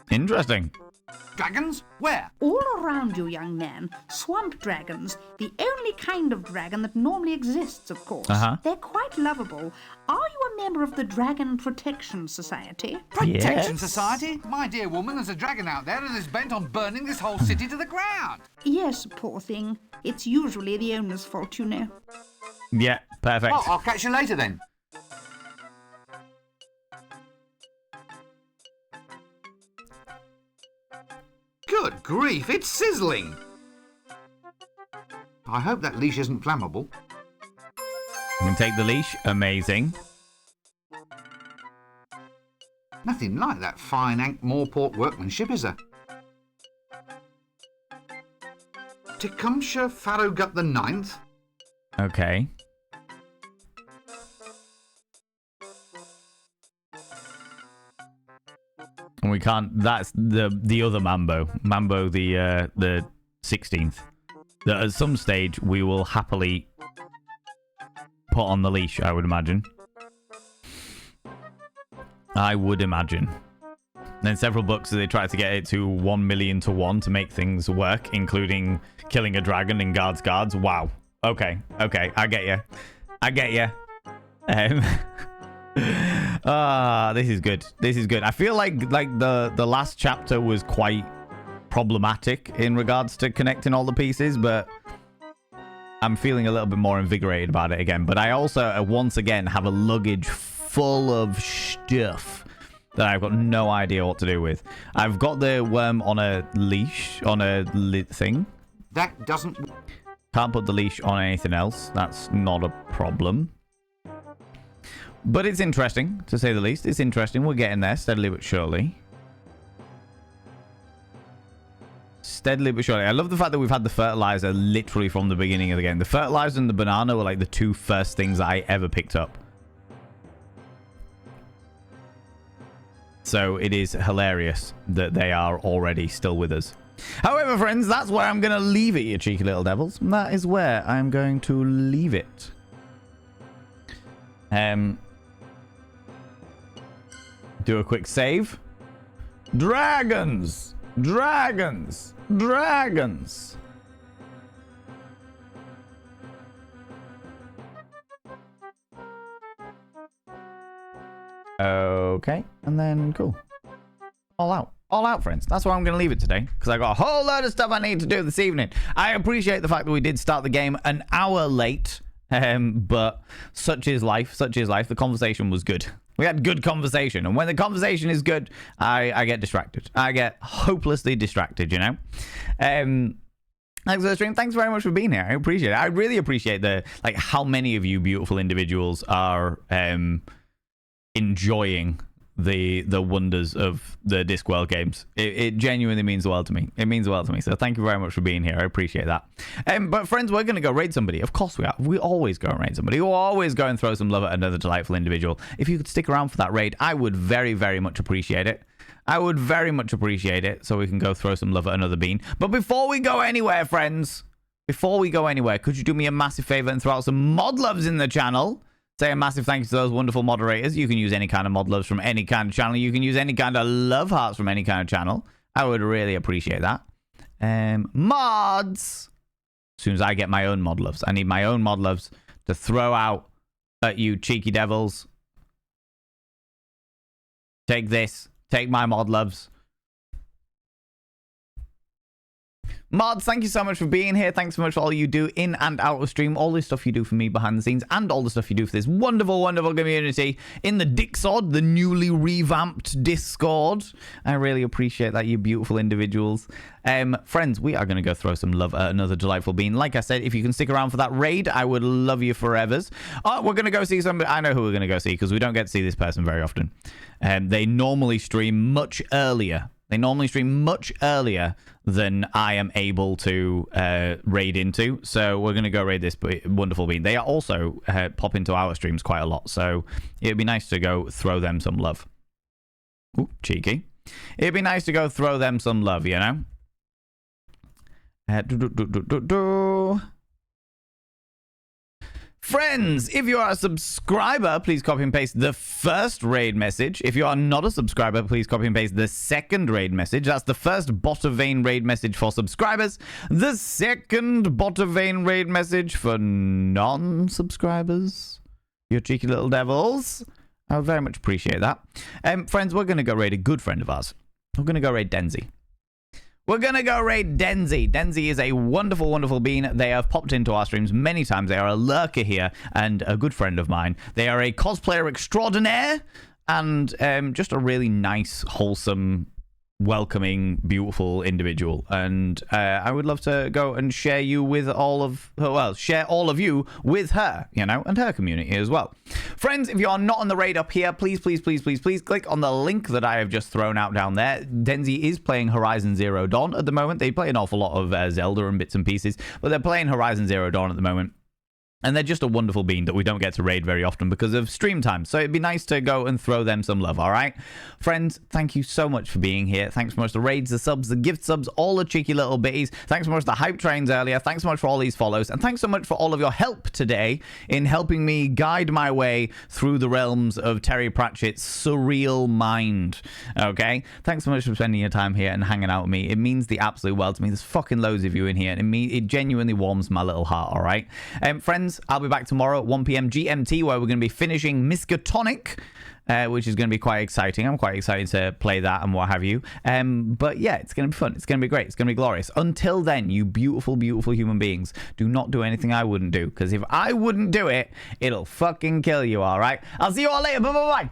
Interesting. Dragons? Where? All around you, young man. Swamp dragons. The only kind of dragon that normally exists, of course. They're quite lovable. Are you a member of the Dragon Protection Society? Protection Society? My dear woman, there's a dragon out there that is bent on burning this whole city to the ground. Yes, poor thing. It's usually the owner's fault, you know. Yeah, perfect. Well, I'll catch you later then. Good grief, it's sizzling. I hope that leash isn't flammable. You can take the leash. Amazing. Nothing like that fine Ankh-Morport workmanship, is there? Tecumseh Farrowgut the Ninth? Okay. And we can't. That's the other Mambo. Mambo the 16th. That at some stage we will happily put on the leash, I would imagine. I would imagine. Then several books they tried to get it to 1 million to 1 to make things work, including killing a dragon in guards. Wow. Okay. I get you. This is good. I feel like the last chapter was quite problematic in regards to connecting all the pieces, but I'm feeling a little bit more invigorated about it again. But I also, once again, have a luggage full of stuff that I've got no idea what to do with. I've got the worm on a leash, on a thing. That doesn't... Can't put the leash on anything else. That's not a problem. But it's interesting, to say the least. It's interesting. We're getting there, steadily but surely. Steadily but surely. I love the fact that we've had the fertilizer literally from the beginning of the game. The fertilizer and the banana were like the two first things I ever picked up. So it is hilarious that they are already still with us. However, friends, that's where I'm going to leave it, you cheeky little devils. That is where I'm going to leave it. Do a quick save. Dragons! Dragons! Dragons! Okay, and then cool. All out, friends. That's where I'm going to leave it today, because I got a whole load of stuff I need to do this evening. I appreciate the fact that we did start the game an hour late, but such is life. The conversation was good. We had good conversation, and when the conversation is good, I get distracted. I get hopelessly distracted, you know? Thanks for the stream. Thanks very much for being here. I appreciate it. I really appreciate how many of you beautiful individuals are enjoying the wonders of the Discworld games. It genuinely means the world to me. It means the world to me. So thank you very much for being here. I appreciate that. But friends, we're going to go raid somebody. Of course we are. We always go and raid somebody. We always go and throw some love at another delightful individual. If you could stick around for that raid, I would very, very much appreciate it. So we can go throw some love at another bean. But before we go anywhere, friends, could you do me a massive favor and throw out some mod loves in the channel? Say a massive thank you to those wonderful moderators. You can use any kind of mod loves from any kind of channel. You can use any kind of love hearts from any kind of channel. I would really appreciate that. Mods! As soon as I get my own mod loves. I need my own mod loves to throw out at you cheeky devils. Take this. Take my mod loves. Mods, thank you so much for being here. Thanks so much for all you do in and out of stream, all the stuff you do for me behind the scenes, and all the stuff you do for this wonderful, wonderful community in the Discord, the newly revamped Discord. I really appreciate that, you beautiful individuals. Friends, we are going to go throw some love at another delightful bean. Like I said, if you can stick around for that raid, I would love you forevers. We're going to go see somebody. I know who we're going to go see, because we don't get to see this person very often. They normally stream much earlier. Than I am able to raid into. So we're going to go raid this wonderful bean. They also pop into our streams quite a lot. So it'd be nice to go throw them some love. Ooh, cheeky. It'd be nice to go throw them some love, you know? Friends, if you are a subscriber, please copy and paste the first raid message. If you are not a subscriber, please copy and paste the second raid message. That's the first bot of vein raid message for subscribers. The second bot of vein raid message for non-subscribers. You cheeky little devils. I would very much appreciate that. Friends, we're going to go raid a good friend of ours. We're going to go raid Denzi. Denzi is a wonderful, wonderful bean. They have popped into our streams many times. They are a lurker here and a good friend of mine. They are a cosplayer extraordinaire and just a really nice, wholesome, welcoming, beautiful individual. And I would love to go and share you with share all of you with her, you know, and her community as well. Friends, if you are not on the raid up here, please click on the link that I have just thrown out down there. Denzi is playing Horizon Zero Dawn at the moment. They play an awful lot of Zelda and bits and pieces, but they're playing Horizon Zero Dawn at the moment. And they're just a wonderful bean that we don't get to raid very often because of stream time. So it'd be nice to go and throw them some love, all right? Friends, thank you so much for being here. Thanks so much for the raids, the subs, the gift subs, all the cheeky little bitties. Thanks so much for the hype trains earlier. Thanks so much for all these follows. And thanks so much for all of your help today in helping me guide my way through the realms of Terry Pratchett's surreal mind, okay? Thanks so much for spending your time here and hanging out with me. It means the absolute world to me. There's fucking loads of you in here, and it genuinely warms my little heart, all right? Friends, I'll be back tomorrow at 1 p.m. GMT, where we're going to be finishing Miskatonic, which is going to be quite exciting. I'm quite excited to play that and what have you. But yeah, it's going to be fun. It's going to be great. It's going to be glorious. Until then, you beautiful, beautiful human beings, do not do anything I wouldn't do. Because if I wouldn't do it, it'll fucking kill you, all right? I'll see you all later. Bye-bye-bye.